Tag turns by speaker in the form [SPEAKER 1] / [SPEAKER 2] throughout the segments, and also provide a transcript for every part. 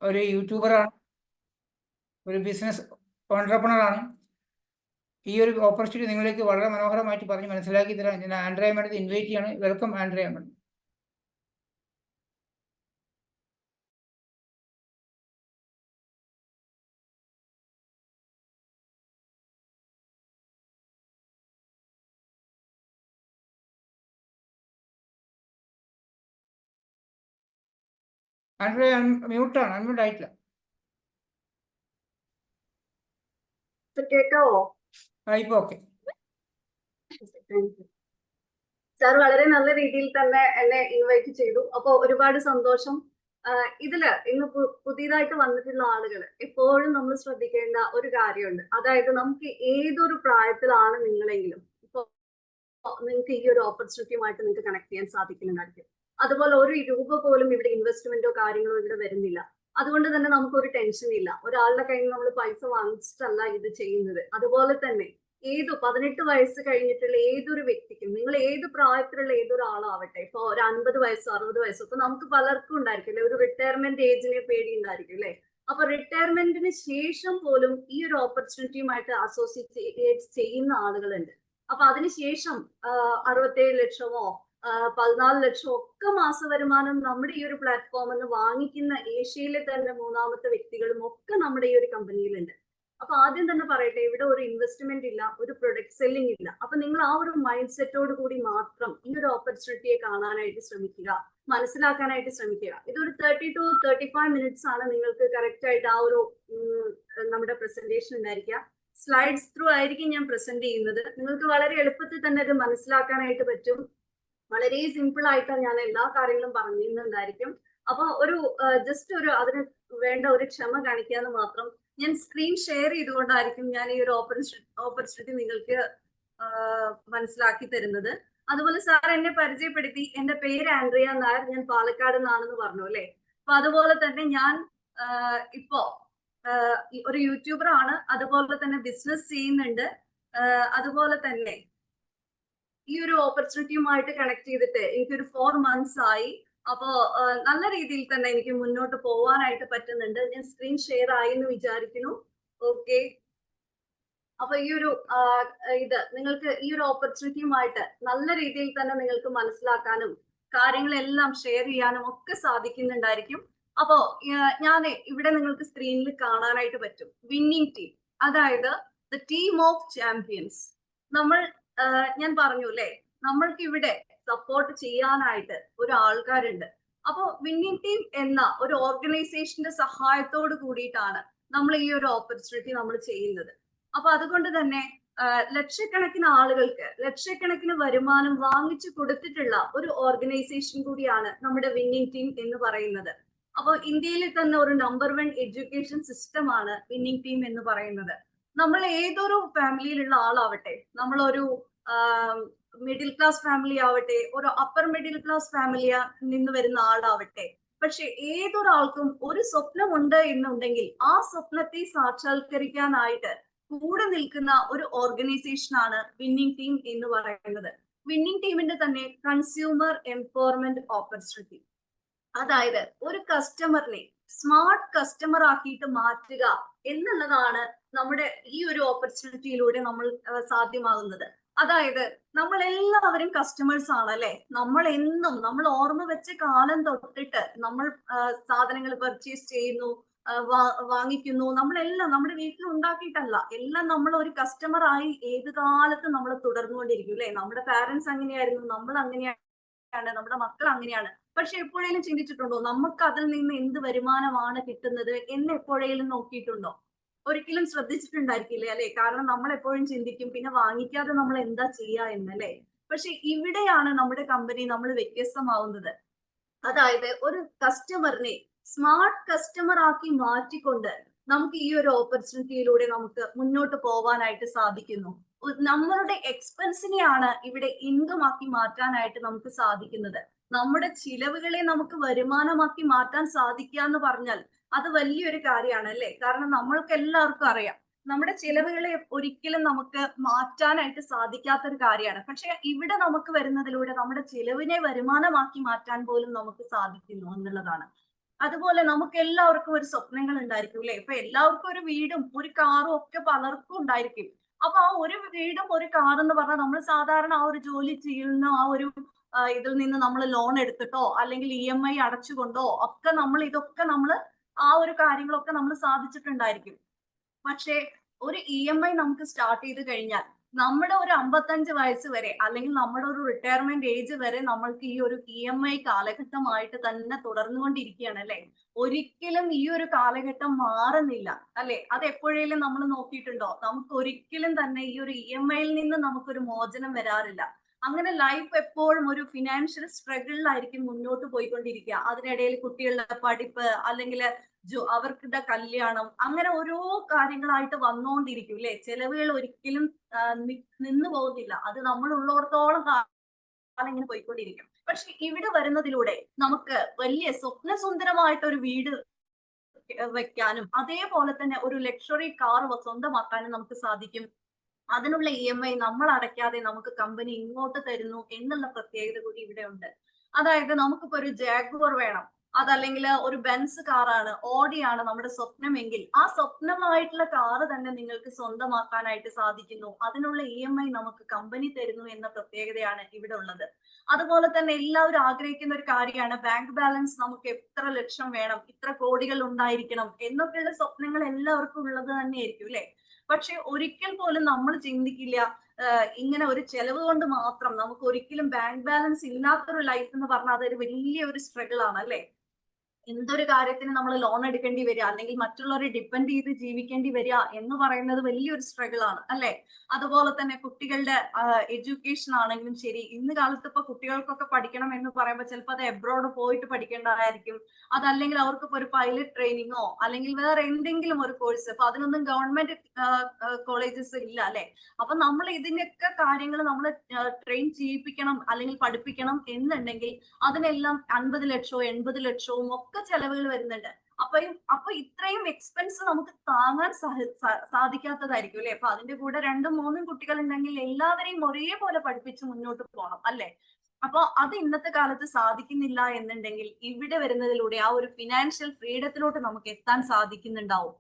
[SPEAKER 1] ഒരു യൂട്യൂബറാണ്, ഒരു ബിസിനസ് ഓൺട്രപ്രണറാണ്. ഈ ഒരു ഓപ്പർച്യൂണിറ്റി നിങ്ങളിലേക്ക് വളരെ മനോഹരമായിട്ട് പറഞ്ഞ് മനസ്സിലാക്കി തരാൻ ഞാൻ ആൻഡ്രയ മാഡത്തെ ഇൻവൈറ്റ് ചെയ്യാണ്. Welcome Andrea madam. ആൻഡ്രയ മ്യൂട്ടാണ്, അൺമ്യൂട്ട് ആയിട്ടില്ല.
[SPEAKER 2] കേൾക്കാവോ?
[SPEAKER 1] ഇപ്പൊ ഓക്കെ.
[SPEAKER 2] സാർ വളരെ നല്ല രീതിയിൽ തന്നെ എന്നെ ഇൻവൈറ്റ് ചെയ്തു. അപ്പൊ ഒരുപാട് സന്തോഷം. ഇതില് ഇന്ന് പുതിയതായിട്ട് വന്നിട്ടുള്ള ആളുകൾ എപ്പോഴും നമ്മൾ ശ്രദ്ധിക്കേണ്ട ഒരു കാര്യമുണ്ട്. അതായത് നമുക്ക് ഏതൊരു പ്രായത്തിലാണ് നിങ്ങളെങ്കിലും ഇപ്പൊ നിങ്ങൾക്ക് ഈ ഒരു ഓപ്പർച്യൂണിറ്റിയുമായിട്ട് നിങ്ങൾക്ക് കണക്ട് ചെയ്യാൻ സാധിക്കുന്നുണ്ടായിരിക്കും. അതുപോലെ ഒരു രൂപ പോലും ഇവിടെ ഇൻവെസ്റ്റ്മെന്റോ കാര്യങ്ങളോ ഇവിടെ വരുന്നില്ല. അതുകൊണ്ട് തന്നെ നമുക്കൊരു ടെൻഷൻ ഇല്ല. ഒരാളുടെ കയ്യിൽ നിന്ന് നമ്മൾ പൈസ വാങ്ങിച്ചിട്ടല്ല ഇത് ചെയ്യുന്നത്. അതുപോലെ തന്നെ 18 വയസ്സ് കഴിഞ്ഞിട്ടുള്ള ഏതൊരു വ്യക്തിക്കും, നിങ്ങൾ ഏത് പ്രായത്തിലുള്ള ഏതൊരാളാവട്ടെ, ഇപ്പൊ ഒരു 50 വയസ്സോ 60 വയസ്സോ, ഇപ്പൊ നമുക്ക് പലർക്കും ഉണ്ടായിരിക്കും ഒരു റിട്ടയർമെന്റ് ഏജിനെ പേടി ഉണ്ടായിരിക്കും അല്ലെ. അപ്പൊ റിട്ടയർമെന്റിന് ശേഷം പോലും ഈ ഒരു ഓപ്പർച്യൂണിറ്റിയുമായിട്ട് അസോസിയേറ്റ് ചെയ്യുന്ന ആളുകളുണ്ട്. അപ്പൊ അതിനുശേഷം 67 ലക്ഷമോ 14 ലക്ഷമോ ഒക്കെ മാസ വരുമാനം നമ്മുടെ ഈ ഒരു പ്ലാറ്റ്ഫോമിൽ നിന്ന് വാങ്ങിക്കുന്ന ഏഷ്യയിലെ തന്നെ 3ാമത്തെ വ്യക്തികളും ഒക്കെ നമ്മുടെ ഈ ഒരു കമ്പനിയിലുണ്ട്. അപ്പൊ ആദ്യം തന്നെ പറയട്ടെ, ഇവിടെ ഒരു ഇൻവെസ്റ്റ്മെന്റ് ഇല്ല, ഒരു പ്രൊഡക്റ്റ് സെല്ലിംഗ് ഇല്ല. അപ്പൊ നിങ്ങൾ ആ ഒരു മൈൻഡ് സെറ്റോട് കൂടി മാത്രം ഈ ഒരു ഓപ്പർച്യൂണിറ്റിയെ കാണാനായിട്ട് ശ്രമിക്കുക, മനസ്സിലാക്കാനായിട്ട് ശ്രമിക്കുക. ഇതൊരു 30 to 35 മിനിറ്റ്സ് ആണ് നിങ്ങൾക്ക് കറക്റ്റ് ആയിട്ട് ആ ഒരു നമ്മുടെ പ്രസന്റേഷൻ ഉണ്ടായിരിക്കുക. സ്ലൈഡ്സ് ത്രൂ ആയിരിക്കും ഞാൻ പ്രസന്റ് ചെയ്യുന്നത്. നിങ്ങൾക്ക് വളരെ എളുപ്പത്തിൽ തന്നെ ഇത് മനസ്സിലാക്കാനായിട്ട് പറ്റും. വളരെ സിമ്പിൾ ആയിട്ടാണ് ഞാൻ എല്ലാ കാര്യങ്ങളും പറഞ്ഞിരുന്നുണ്ടായിരിക്കും. അപ്പൊ ഒരു ജസ്റ്റ് ഒരു അതിന് വേണ്ട ഒരു ക്ഷമ കാണിക്കാന്ന് മാത്രം. ഞാൻ സ്ക്രീൻ ഷെയർ ചെയ്തുകൊണ്ടായിരിക്കും ഞാൻ ഈ ഒരു ഓപ്പർച്യൂണിറ്റി നിങ്ങൾക്ക് മനസ്സിലാക്കി തരുന്നത്. അതുപോലെ സാർ എന്നെ പരിചയപ്പെടുത്തി, എന്റെ പേര് ആൻഡ്രിയ നായർ, ഞാൻ പാലക്കാട് നിന്നാണെന്ന് പറഞ്ഞു അല്ലെ. അപ്പൊ അതുപോലെ തന്നെ ഞാൻ ഇപ്പോ ഒരു യൂട്യൂബർ ആണ്, അതുപോലെ തന്നെ ബിസിനസ് ചെയ്യുന്നുണ്ട്. അതുപോലെ തന്നെ ഈ ഒരു ഓപ്പർച്യൂണിറ്റിയുമായിട്ട് കണക്ട് ചെയ്തിട്ട് എനിക്കൊരു 4 മന്ത്സ് ആയി. അപ്പോ നല്ല രീതിയിൽ തന്നെ എനിക്ക് മുന്നോട്ട് പോവാനായിട്ട് പറ്റുന്നുണ്ട്. ഞാൻ സ്ക്രീൻ ഷെയർ ആയി എന്ന് വിചാരിക്കുന്നു. ഓക്കെ. അപ്പൊ ഈ ഒരു നിങ്ങൾക്ക് ഈ ഒരു ഓപ്പർച്യൂണിറ്റിയുമായിട്ട് നല്ല രീതിയിൽ തന്നെ നിങ്ങൾക്ക് മനസ്സിലാക്കാനും കാര്യങ്ങളെല്ലാം ഷെയർ ചെയ്യാനും ഒക്കെ സാധിക്കുന്നുണ്ടായിരിക്കും. അപ്പോ ഞാൻ ഇവിടെ നിങ്ങൾക്ക് സ്ക്രീനിൽ കാണാനായിട്ട് പറ്റും വിന്നിംഗ് ടീം, അതായത് ദ ടീം ഓഫ് ചാമ്പ്യൻസ്. നമ്മൾ ഞാൻ പറഞ്ഞു അല്ലെ, നമ്മൾക്ക് ഇവിടെ സപ്പോർട്ട് ചെയ്യാനായിട്ട് ഒരു ആൾക്കാരുണ്ട്. അപ്പോ വിന്നിംഗ് ടീം എന്ന ഒരു ഓർഗനൈസേഷന്റെ സഹായത്തോട് കൂടിയിട്ടാണ് നമ്മൾ ഈ ഒരു ഓപ്പർച്യൂണിറ്റി നമ്മൾ ചെയ്യുന്നത്. അപ്പൊ അതുകൊണ്ട് തന്നെ ലക്ഷക്കണക്കിന് ആളുകൾക്ക് ലക്ഷക്കണക്കിന് വരുമാനം വാങ്ങിച്ചു കൊടുത്തിട്ടുള്ള ഒരു ഓർഗനൈസേഷൻ കൂടിയാണ് നമ്മുടെ വിന്നിംഗ് ടീം എന്ന് പറയുന്നത്. അപ്പോൾ ഇന്ത്യയിൽ തന്നെ ഒരു നമ്പർ 1 എഡ്യൂക്കേഷൻ സിസ്റ്റമാണ് വിന്നിംഗ് ടീം എന്ന് പറയുന്നത്. നമ്മൾ ഏതൊരു ഫാമിലിയിലുള്ള ആളാവട്ടെ, നമ്മളൊരു മിഡിൽ ക്ലാസ് ഫാമിലി ആവട്ടെ, ഒരു അപ്പർ മിഡിൽ ക്ലാസ് ഫാമിലി നിന്ന് വരുന്ന ആളാവട്ടെ, പക്ഷെ ഏതൊരാൾക്കും ഒരു സ്വപ്നമുണ്ട് എന്നുണ്ടെങ്കിൽ ആ സ്വപ്നത്തെ സാക്ഷാത്കരിക്കാനായിട്ട് കൂടെ നിൽക്കുന്ന ഒരു ഓർഗനൈസേഷൻ ആണ് വിന്നിംഗ് ടീം എന്ന് പറയുന്നത്. വിന്നിംഗ് ടീമിന്റെ തന്നെ കൺസ്യൂമർ എംപവർമെന്റ് ഓപ്പർച്യൂണിറ്റി, അതായത് ഒരു കസ്റ്റമറിനെ സ്മാർട്ട് കസ്റ്റമർ ആക്കിയിട്ട് മാറ്റുക എന്നുള്ളതാണ് നമ്മുടെ ഈ ഒരു ഓപ്പർച്യൂണിറ്റിയിലൂടെ നമ്മൾ സാധ്യമാകുന്നത്. അതായത് നമ്മൾ എല്ലാവരും കസ്റ്റമേഴ്സ് ആണ് അല്ലെ. നമ്മൾ ഓർമ്മ വെച്ച കാലം തൊട്ടിട്ട് നമ്മൾ സാധനങ്ങൾ പർച്ചേസ് ചെയ്യുന്നു, വാങ്ങിക്കുന്നു. നമ്മളെല്ലാം നമ്മുടെ വീട്ടിൽ ഉണ്ടാക്കിയിട്ടല്ല, എല്ലാം നമ്മൾ ഒരു കസ്റ്റമർ ആയി ഏത് കാലത്തും നമ്മൾ തുടർന്നുകൊണ്ടിരിക്കും അല്ലെ. നമ്മുടെ പാരന്റ്സ് അങ്ങനെയായിരുന്നു, നമ്മൾ അങ്ങനെയാണ്, നമ്മുടെ മക്കൾ അങ്ങനെയാണ്. പക്ഷെ എപ്പോഴേലും ചിന്തിച്ചിട്ടുണ്ടോ നമുക്ക് അതിൽ നിന്ന് എന്ത് വരുമാനമാണ് കിട്ടുന്നത് എന്ന് എപ്പോഴേലും നോക്കിയിട്ടുണ്ടോ? ഒരിക്കലും ശ്രദ്ധിച്ചിട്ടുണ്ടായിരിക്കില്ല അല്ലെ. കാരണം നമ്മൾ എപ്പോഴും ചിന്തിക്കും പിന്നെ വാങ്ങിക്കാതെ നമ്മൾ എന്താ ചെയ്യാ എന്നല്ലേ. പക്ഷെ ഇവിടെയാണ് നമ്മുടെ കമ്പനി നമ്മൾ വ്യത്യസ്തമാവുന്നത്. അതായത് ഒരു കസ്റ്റമറിനെ സ്മാർട്ട് കസ്റ്റമർ ആക്കി മാറ്റിക്കൊണ്ട് നമുക്ക് ഈ ഒരു ഓപ്പർച്യൂണിറ്റിയിലൂടെ നമുക്ക് മുന്നോട്ട് പോവാനായിട്ട് സാധിക്കുന്നു. നമ്മളുടെ എക്സ്പെൻസിനെയാണ് ഇവിടെ ഇൻകം ആക്കി മാറ്റാനായിട്ട് നമുക്ക് സാധിക്കുന്നത്. നമ്മുടെ ചിലവുകളെ നമുക്ക് വരുമാനമാക്കി മാറ്റാൻ സാധിക്കുക എന്ന് പറഞ്ഞാൽ അത് വലിയൊരു കാര്യമാണ് അല്ലേ. കാരണം നമ്മൾക്ക് എല്ലാവർക്കും അറിയാം നമ്മുടെ ചിലവുകളെ ഒരിക്കലും നമുക്ക് മാറ്റാനായിട്ട് സാധിക്കാത്തൊരു കാര്യമാണ്. പക്ഷെ ഇവിടെ നമുക്ക് വരുന്നതിലൂടെ നമ്മുടെ ചിലവിനെ വരുമാനമാക്കി മാറ്റാൻ പോലും നമുക്ക് സാധിക്കുന്നു എന്നുള്ളതാണ്. അതുപോലെ നമുക്ക് എല്ലാവർക്കും ഒരു സ്വപ്നങ്ങൾ ഉണ്ടായിരിക്കും അല്ലെ? ഇപ്പൊ എല്ലാവർക്കും ഒരു വീടും ഒരു കാറും ഒക്കെ പലർക്കും ഉണ്ടായിരിക്കും. അപ്പൊ ആ ഒരു വീടും ഒരു കാറും എന്ന് പറഞ്ഞാൽ നമ്മൾ സാധാരണ ആ ഒരു ജോലി ചെയ്യുന്ന ആ ഒരു ഇതിൽ നിന്ന് നമ്മൾ ലോൺ എടുത്തിട്ടോ അല്ലെങ്കിൽ EMI അടച്ചുകൊണ്ടോ ഒക്കെ നമ്മൾ ഇതൊക്കെ നമ്മൾ ആ ഒരു കാര്യങ്ങളൊക്കെ നമ്മൾ സാധിച്ചിട്ടുണ്ടായിരിക്കും. പക്ഷേ ഒരു EMI നമുക്ക് സ്റ്റാർട്ട് ചെയ്ത് കഴിഞ്ഞാൽ നമ്മുടെ ഒരു 55 വയസ്സ് വരെ അല്ലെങ്കിൽ നമ്മുടെ ഒരു റിട്ടയർമെന്റ് ഏജ് വരെ നമ്മൾക്ക് ഈ ഒരു EMI കാലഘട്ടമായിട്ട് തന്നെ തുടർന്നുകൊണ്ടിരിക്കുകയാണ് അല്ലെ? ഒരിക്കലും ഈ ഒരു കാലഘട്ടം മാറുന്നില്ല അല്ലെ? അത് എപ്പോഴേലും നമ്മൾ നോക്കിയിട്ടുണ്ടോ? നമുക്ക് ഒരിക്കലും തന്നെ ഈ ഒരു EMIയിൽ നിന്ന് നമുക്കൊരു മോചനം വരാറില്ല. അങ്ങനെ ലൈഫ് എപ്പോഴും ഒരു ഫിനാൻഷ്യൽ സ്ട്രഗിളിലായിരിക്കും മുന്നോട്ട് പോയിക്കൊണ്ടിരിക്കുക. അതിനിടയിൽ കുട്ടികളുടെ പഠിപ്പ് അല്ലെങ്കിൽ അവരുടെ കല്യാണം അങ്ങനെ ഓരോ കാര്യങ്ങളായിട്ട് വന്നുകൊണ്ടിരിക്കും അല്ലെ? ചെലവുകൾ ഒരിക്കലും നിന്നു പോകുന്നില്ല. അത് നമ്മൾ ഉള്ളിടത്തോളം കാലം ഇങ്ങനെ പോയിക്കൊണ്ടിരിക്കും. പക്ഷെ ഇവിടെ വരുന്നതിലൂടെ നമുക്ക് വലിയ സ്വപ്നസുന്ദരമായിട്ട് ഒരു വീട് വെക്കാനും അതേപോലെ തന്നെ ഒരു ലക്ഷറി കാർ സ്വന്തമാക്കാനും നമുക്ക് സാധിക്കും. അതിനുള്ള EMI നമ്മൾ അടയ്ക്കാതെ നമുക്ക് കമ്പനി ഇങ്ങോട്ട് തരുന്നു എന്നുള്ള പ്രത്യേകത കൂടി ഇവിടെ ഉണ്ട്. അതായത് നമുക്കിപ്പോ ഒരു ജാഗ്വർ വേണം, അതല്ലെങ്കിൽ ഒരു ബെൻസ് കാറാണ്, ഓഡിയാണ് നമ്മുടെ സ്വപ്നമെങ്കിൽ ആ സ്വപ്നമായിട്ടുള്ള കാറ് തന്നെ നിങ്ങൾക്ക് സ്വന്തമാക്കാനായിട്ട് സാധിക്കുന്നു. അതിനുള്ള EMI നമുക്ക് കമ്പനി തരുന്നു എന്ന പ്രത്യേകതയാണ് ഇവിടെ ഉള്ളത്. അതുപോലെ തന്നെ എല്ലാവരും ആഗ്രഹിക്കുന്ന ഒരു കാര്യമാണ് ബാങ്ക് ബാലൻസ് നമുക്ക് എത്ര ലക്ഷം വേണം, ഇത്ര കോടികൾ ഉണ്ടായിരിക്കണം എന്നൊക്കെയുള്ള സ്വപ്നങ്ങൾ എല്ലാവർക്കും ഉള്ളത് തന്നെയായിരിക്കും അല്ലെ? പക്ഷെ ഒരിക്കൽ പോലും നമ്മൾ ചിന്തിക്കില്ല ഇങ്ങനെ ഒരു ചെലവ് കൊണ്ട് മാത്രം നമുക്ക് ഒരിക്കലും ബാങ്ക് ബാലൻസ് ഇല്ലാത്തൊരു ലൈഫ് എന്ന് പറഞ്ഞാൽ അതൊരു വലിയ ഒരു സ്ട്രഗിൾ ആണ് അല്ലെ? എന്തൊരു കാര്യത്തിന് നമ്മൾ ലോൺ എടുക്കേണ്ടി വരിക അല്ലെങ്കിൽ മറ്റുള്ളവരെ ഡിപ്പെൻഡ് ചെയ്ത് ജീവിക്കേണ്ടി വരിക എന്ന് പറയുന്നത് വലിയൊരു സ്ട്രഗിൾ ആണ് അല്ലെ? അതുപോലെ തന്നെ കുട്ടികളുടെ എഡ്യൂക്കേഷൻ ആണെങ്കിലും ശരി, ഇന്ന് കാലത്ത് ഇപ്പൊ കുട്ടികൾക്കൊക്കെ പഠിക്കണം എന്ന് പറയുമ്പോൾ ചിലപ്പോൾ അത് എബ്രോഡ് പോയിട്ട് പഠിക്കേണ്ടതായിരിക്കും. അതല്ലെങ്കിൽ അവർക്ക് ഒരു പൈലറ്റ് ട്രെയിനിങ്ങോ അല്ലെങ്കിൽ വേറെ എന്തെങ്കിലും ഒരു കോഴ്സ്, അപ്പൊ അതിനൊന്നും ഗവൺമെന്റ് കോളേജസ് ഇല്ല അല്ലെ? അപ്പൊ നമ്മൾ ഇതിനൊക്കെ കാര്യങ്ങൾ നമ്മൾ ട്രെയിൻ ചെയ്യിപ്പിക്കണം അല്ലെങ്കിൽ പഠിപ്പിക്കണം എന്നുണ്ടെങ്കിൽ അതിനെല്ലാം 50 ലക്ഷവും 80 ലക്ഷവും ഒക്കെ ചെലവുകൾ വരുന്നുണ്ട്. അപ്പൊ ഇത്രയും എക്സ്പെൻസ് നമുക്ക് താങ്ങാൻ സാധിക്കാത്തതായിരിക്കും അല്ലെ? അപ്പൊ അതിന്റെ കൂടെ 2ഉം 3ഉം കുട്ടികൾ ഉണ്ടെങ്കിൽ എല്ലാവരെയും ഒരേപോലെ പഠിപ്പിച്ച് മുന്നോട്ട് പോകണം അല്ലെ? അപ്പൊ അത് ഇന്നത്തെ കാലത്ത് സാധിക്കുന്നില്ല എന്നുണ്ടെങ്കിൽ ഇവിടെ വരുന്നതിലൂടെ ആ ഒരു ഫിനാൻഷ്യൽ ഫ്രീഡത്തിലോട്ട് നമുക്ക് എത്താൻ സാധിക്കുന്നുണ്ടാവും.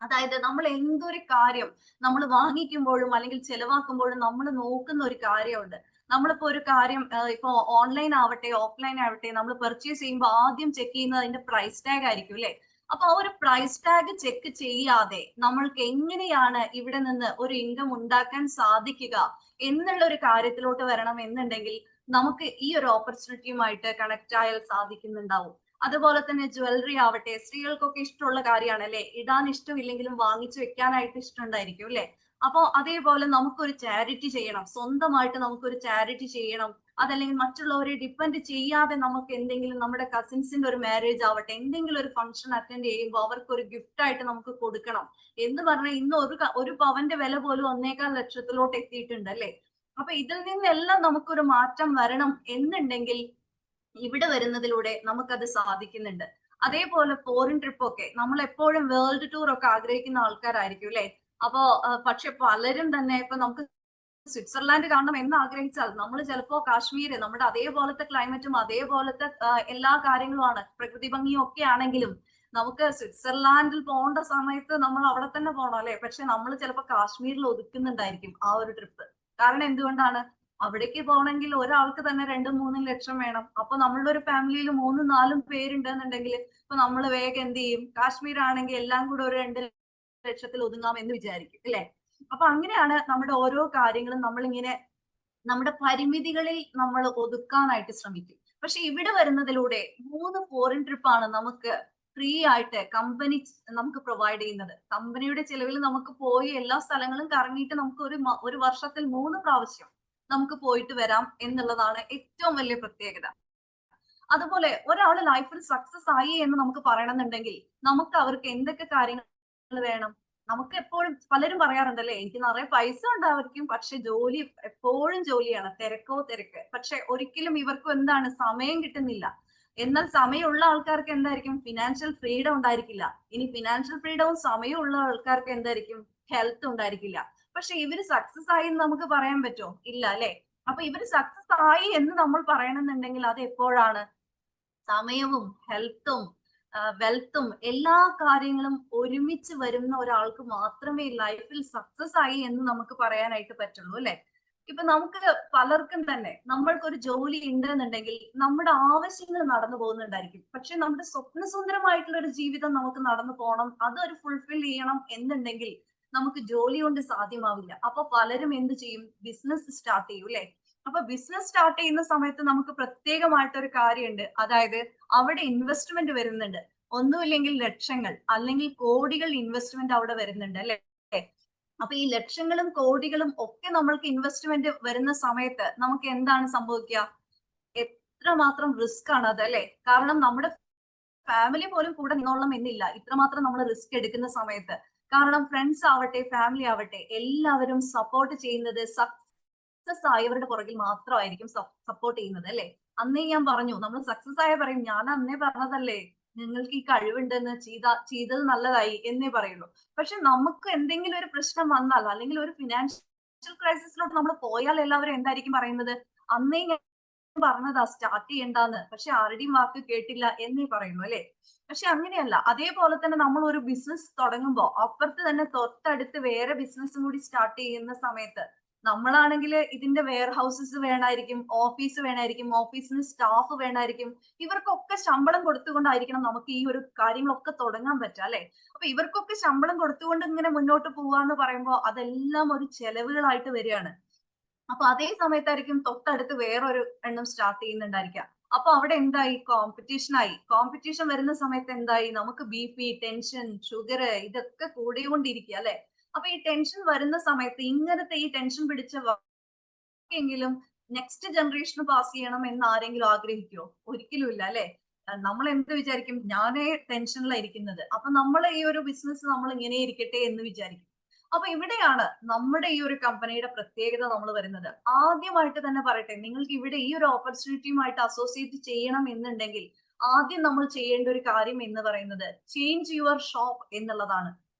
[SPEAKER 2] അതായത് നമ്മൾ എന്തൊരു കാര്യം നമ്മൾ വാങ്ങിക്കുമ്പോഴും അല്ലെങ്കിൽ ചെലവാക്കുമ്പോഴും നമ്മൾ നോക്കുന്ന ഒരു കാര്യമുണ്ട്. നമ്മളിപ്പോ ഒരു കാര്യം ഇപ്പൊ ഓൺലൈൻ ആവട്ടെ ഓഫ്ലൈൻ ആവട്ടെ നമ്മൾ പർച്ചേസ് ചെയ്യുമ്പോൾ ആദ്യം ചെക്ക് ചെയ്യുന്നത് അതിന്റെ പ്രൈസ് ടാഗ് ആയിരിക്കും അല്ലെ? അപ്പൊ ആ ഒരു പ്രൈസ് ടാഗ് ചെക്ക് ചെയ്യാതെ നമ്മൾക്ക് എങ്ങനെയാണ് ഇവിടെ നിന്ന് ഒരു ഇൻകം ഉണ്ടാക്കാൻ സാധിക്കുക എന്നുള്ള ഒരു കാര്യത്തിലോട്ട് വരണം എന്നുണ്ടെങ്കിൽ നമുക്ക് ഈ ഒരു ഓപ്പർച്യൂണിറ്റിയുമായിട്ട് കണക്ട് ആയാൽ സാധിക്കുന്നുണ്ടാവും. അതുപോലെ തന്നെ ജ്വല്ലറി ആവട്ടെ, സ്ത്രീകൾക്കൊക്കെ ഇഷ്ടമുള്ള കാര്യമാണ് അല്ലെ? ഇടാൻ ഇഷ്ടമില്ലെങ്കിലും വാങ്ങിച്ചു വെക്കാനായിട്ട് ഇഷ്ടമുണ്ടായിരിക്കും അല്ലെ? അപ്പോ അതേപോലെ നമുക്കൊരു ചാരിറ്റി ചെയ്യണം, സ്വന്തമായിട്ട് നമുക്കൊരു ചാരിറ്റി ചെയ്യണം. അതല്ലെങ്കിൽ മറ്റുള്ളവരെ ഡിപ്പെൻഡ് ചെയ്യാതെ നമുക്ക് എന്തെങ്കിലും നമ്മുടെ കസിൻസിന്റെ ഒരു മാരേജ് ആവട്ടെ, എന്തെങ്കിലും ഒരു ഫംഗ്ഷൻ അറ്റൻഡ് ചെയ്യുമ്പോൾ അവർക്ക് ഒരു ഗിഫ്റ്റ് ആയിട്ട് നമുക്ക് കൊടുക്കണം എന്ന് പറഞ്ഞാൽ ഇന്ന് ഒരു പവന്റെ വില പോലും 1.25 ലക്ഷത്തിലോട്ട് എത്തിയിട്ടുണ്ട് അല്ലെ? അപ്പൊ ഇതിൽ നിന്നെല്ലാം നമുക്കൊരു മാറ്റം വരണം എന്നുണ്ടെങ്കിൽ ഇവിടെ വരുന്നതിലൂടെ നമുക്കത് സാധിക്കുന്നുണ്ട്. അതേപോലെ ഫോറിൻ ട്രിപ്പ് ഒക്കെ നമ്മൾ എപ്പോഴും വേൾഡ് ടൂർ ഒക്കെ ആഗ്രഹിക്കുന്ന ആൾക്കാരായിരിക്കും അല്ലെ? അപ്പോ പക്ഷെ പലരും തന്നെ ഇപ്പൊ നമുക്ക് സ്വിറ്റ്സർലാൻഡ് കാണണം എന്ന് ആഗ്രഹിച്ചാൽ നമ്മൾ ചിലപ്പോ കാശ്മീര് നമ്മുടെ അതേപോലത്തെ ക്ലൈമറ്റും അതേപോലത്തെ എല്ലാ കാര്യങ്ങളുമാണ്, പ്രകൃതി ഭംഗിയും ഒക്കെ ആണെങ്കിലും നമുക്ക് സ്വിറ്റ്സർലാൻഡിൽ പോകേണ്ട സമയത്ത് നമ്മൾ അവിടെ തന്നെ പോകണം അല്ലെ? പക്ഷെ നമ്മൾ ചിലപ്പോൾ കാശ്മീരിൽ ഒതുക്കുന്നുണ്ടായിരിക്കും ആ ഒരു ട്രിപ്പ്. കാരണം എന്തുകൊണ്ടാണ്? അവിടേക്ക് പോകണമെങ്കിൽ ഒരാൾക്ക് തന്നെ 2-3 ലക്ഷം വേണം. അപ്പൊ നമ്മളുടെ ഒരു ഫാമിലിയിൽ 3-4 പേരുണ്ടെന്നുണ്ടെങ്കിൽ ഇപ്പൊ നമ്മൾ വേഗം എന്ത് ചെയ്യും? കാശ്മീർ ആണെങ്കിൽ എല്ലാം കൂടെ ഒരു 2 ലക്ഷത്തിൽ ഒതുങ്ങാം എന്ന് വിചാരിക്കും അല്ലെ? അപ്പൊ അങ്ങനെയാണ് നമ്മുടെ ഓരോ കാര്യങ്ങളും നമ്മളിങ്ങനെ നമ്മുടെ പരിമിതികളിൽ നമ്മൾ ഒതുക്കാനായിട്ട് ശ്രമിക്കും. പക്ഷെ ഇവിടെ വരുന്നതിലൂടെ 3 ഫോറിൻ ട്രിപ്പ് ആണ് നമുക്ക് ഫ്രീ ആയിട്ട് കമ്പനി നമുക്ക് പ്രൊവൈഡ് ചെയ്യുന്നത്. കമ്പനിയുടെ ചെലവിൽ നമുക്ക് പോയി എല്ലാ സ്ഥലങ്ങളും കറങ്ങിയിട്ട് നമുക്ക് ഒരു വർഷത്തിൽ 3 പ്രാവശ്യം നമുക്ക് പോയിട്ട് വരാം എന്നുള്ളതാണ് ഏറ്റവും വലിയ പ്രത്യേകത. അതുപോലെ ഒരാൾ ലൈഫിൽ സക്സസ് ആയി എന്ന് നമുക്ക് പറയണമെന്നുണ്ടെങ്കിൽ നമുക്ക് അവർക്ക് എന്തൊക്കെ കാര്യങ്ങൾ വേണം? നമുക്ക് എപ്പോഴും പലരും പറയാറുണ്ടല്ലേ, എനിക്ക് നിറയെ പൈസ ഉണ്ടായിരിക്കും പക്ഷെ ജോലി എപ്പോഴും ജോലിയാണ്, തിരക്കോ തിരക്ക്. പക്ഷെ ഒരിക്കലും ഇവർക്കും എന്താണ് സമയം കിട്ടുന്നില്ല. എന്നാൽ സമയമുള്ള ആൾക്കാർക്ക് എന്തായിരിക്കും? ഫിനാൻഷ്യൽ ഫ്രീഡം ഉണ്ടായിരിക്കില്ല. ഇനി ഫിനാൻഷ്യൽ ഫ്രീഡവും സമയവും ഉള്ള ആൾക്കാർക്ക് എന്തായിരിക്കും? ഹെൽത്ത് ഉണ്ടായിരിക്കില്ല. പക്ഷെ ഇവര് സക്സസ് ആയി എന്ന് നമുക്ക് പറയാൻ പറ്റുമോ? ഇല്ല അല്ലെ? അപ്പൊ ഇവര് സക്സസ് ആയി എന്ന് നമ്മൾ പറയണമെന്നുണ്ടെങ്കിൽ അത് എപ്പോഴാണ്? സമയവും ഹെൽത്തും വെൽത്തും എല്ലാ കാര്യങ്ങളും ഒരുമിച്ച് വരുന്ന ഒരാൾക്ക് മാത്രമേ ലൈഫിൽ സക്സസ് ആയി എന്ന് നമുക്ക് പറയാനായിട്ട് പറ്റുള്ളൂ അല്ലെ. ഇപ്പൊ നമുക്ക് പലർക്കും തന്നെ നമ്മൾക്കൊരു ജോലി ഉണ്ടെന്നുണ്ടെങ്കിൽ നമ്മുടെ ആവശ്യങ്ങൾ നടന്നു പോകുന്നുണ്ടായിരിക്കും. പക്ഷെ നമ്മുടെ സ്വപ്നസുന്ദരമായിട്ടുള്ള ഒരു ജീവിതം നമുക്ക് നടന്നു പോകണം, അതൊരു ഫുൾഫിൽ ചെയ്യണം എന്നുണ്ടെങ്കിൽ നമുക്ക് ജോലി കൊണ്ട് സാധ്യമാവില്ല. അപ്പൊ പലരും എന്ത് ചെയ്യും? ബിസിനസ് സ്റ്റാർട്ട് ചെയ്യും അല്ലെ. അപ്പൊ ബിസിനസ് സ്റ്റാർട്ട് ചെയ്യുന്ന സമയത്ത് നമുക്ക് പ്രത്യേകമായിട്ടൊരു കാര്യമുണ്ട്. അതായത് അവിടെ ഇൻവെസ്റ്റ്മെന്റ് വരുന്നുണ്ട്. ഒന്നുമില്ലെങ്കിൽ ലക്ഷങ്ങൾ അല്ലെങ്കിൽ കോടികൾ ഇൻവെസ്റ്റ്മെന്റ് അവിടെ വരുന്നുണ്ട് അല്ലെ. അപ്പൊ ഈ ലക്ഷങ്ങളും കോടികളും ഒക്കെ നമ്മൾക്ക് ഇൻവെസ്റ്റ്മെന്റ് വരുന്ന സമയത്ത് നമുക്ക് എന്താണ് സംഭവിക്കുക? എത്രമാത്രം റിസ്ക് ആണ് അത് അല്ലെ. കാരണം നമ്മുടെ ഫാമിലി പോലും കൂടെ നിന്നോളണം എന്നില്ല ഇത്രമാത്രം നമ്മൾ റിസ്ക് എടുക്കുന്ന സമയത്ത്. കാരണം ഫ്രണ്ട്സ് ആവട്ടെ ഫാമിലി ആവട്ടെ എല്ലാവരും സപ്പോർട്ട് ചെയ്യുന്നത് സക്സസ് ആയവരുടെ പുറകിൽ മാത്രമായിരിക്കും സപ്പോർട്ട് ചെയ്യുന്നത് അല്ലെ. അന്നേ ഞാൻ പറഞ്ഞു, നമ്മൾ സക്സസ് ആയ പറയും ഞാൻ അന്നേ പറഞ്ഞതല്ലേ നിങ്ങൾക്ക് ഈ കഴിവുണ്ടെന്ന്, ചെയ്തത് നല്ലതായി എന്നേ പറയുള്ളൂ. പക്ഷെ നമുക്ക് എന്തെങ്കിലും ഒരു പ്രശ്നം വന്നാൽ അല്ലെങ്കിൽ ഒരു ഫിനാൻഷ്യൽ ക്രൈസിസിലോട്ട് നമ്മൾ പോയാൽ എല്ലാവരും എന്തായിരിക്കും പറയുന്നത്? അന്നേ ഞാൻ പറഞ്ഞതാ സ്റ്റാർട്ട് ചെയ്യണ്ടാന്ന്, പക്ഷെ ആരുടെയും വാക്ക് കേട്ടില്ല എന്നേ പറയുന്നു അല്ലെ. പക്ഷെ അങ്ങനെയല്ല. അതേപോലെ തന്നെ നമ്മൾ ഒരു ബിസിനസ് തുടങ്ങുമ്പോൾ അപ്പുറത്ത് തന്നെ തൊട്ടടുത്ത് വേറെ ബിസിനസ്സും കൂടി സ്റ്റാർട്ട് ചെയ്യുന്ന സമയത്ത് നമ്മളാണെങ്കിൽ ഇതിന്റെ വെയർ ഹൗസസ് വേണമായിരിക്കും, ഓഫീസ് വേണമായിരിക്കും, ഓഫീസിന് സ്റ്റാഫ് വേണമായിരിക്കും. ഇവർക്കൊക്കെ ശമ്പളം കൊടുത്തുകൊണ്ടായിരിക്കണം നമുക്ക് ഈ ഒരു കാര്യങ്ങളൊക്കെ തുടങ്ങാൻ പറ്റുക അല്ലെ. അപ്പൊ ഇവർക്കൊക്കെ ശമ്പളം കൊടുത്തുകൊണ്ട് ഇങ്ങനെ മുന്നോട്ട് പോവാന്ന് പറയുമ്പോൾ അതെല്ലാം ഒരു ചെലവുകളായിട്ട് വരികയാണ്. അപ്പൊ അതേ സമയത്തായിരിക്കും തൊട്ടടുത്ത് വേറൊരു എണ്ണം സ്റ്റാർട്ട് ചെയ്യുന്നുണ്ടായിരിക്കുക. അപ്പൊ അവിടെ എന്തായി? കോമ്പറ്റീഷൻ ആയി. കോമ്പറ്റീഷൻ വരുന്ന സമയത്ത് എന്തായി? നമുക്ക് BP, ടെൻഷൻ, ഷുഗർ ഇതൊക്കെ കൂടിക്കൊണ്ടിരിക്കുക അല്ലെ. അപ്പൊ ഈ ടെൻഷൻ വരുന്ന സമയത്ത് ഇങ്ങനത്തെ ഈ ടെൻഷൻ പിടിച്ച എങ്കിലും നെക്സ്റ്റ് ജനറേഷന് പാസ് ചെയ്യണം എന്ന് ആരെങ്കിലും ആഗ്രഹിക്കുമോ? ഒരിക്കലും ഇല്ല അല്ലെ. നമ്മൾ എന്ത് വിചാരിക്കും? ഞാനേ ടെൻഷനിലായിരിക്കുന്നത്, അപ്പൊ നമ്മൾ ഈ ഒരു ബിസിനസ് നമ്മൾ ഇങ്ങനെ ഇരിക്കട്ടെ എന്ന് വിചാരിക്കും. അപ്പൊ ഇവിടെയാണ് നമ്മുടെ ഈ ഒരു കമ്പനിയുടെ പ്രത്യേകത നമ്മൾ വരുന്നത്. ആദ്യമായിട്ട് തന്നെ പറയട്ടെ, നിങ്ങൾക്ക് ഇവിടെ ഈ ഒരു ഓപ്പർച്യൂണിറ്റിയുമായിട്ട് അസോസിയേറ്റ് ചെയ്യണം എന്നുണ്ടെങ്കിൽ ആദ്യം നമ്മൾ ചെയ്യേണ്ട ഒരു കാര്യം എന്ന് പറയുന്നത് ചേഞ്ച് യുവർ ഷോപ്പ് എന്നുള്ളതാണ്.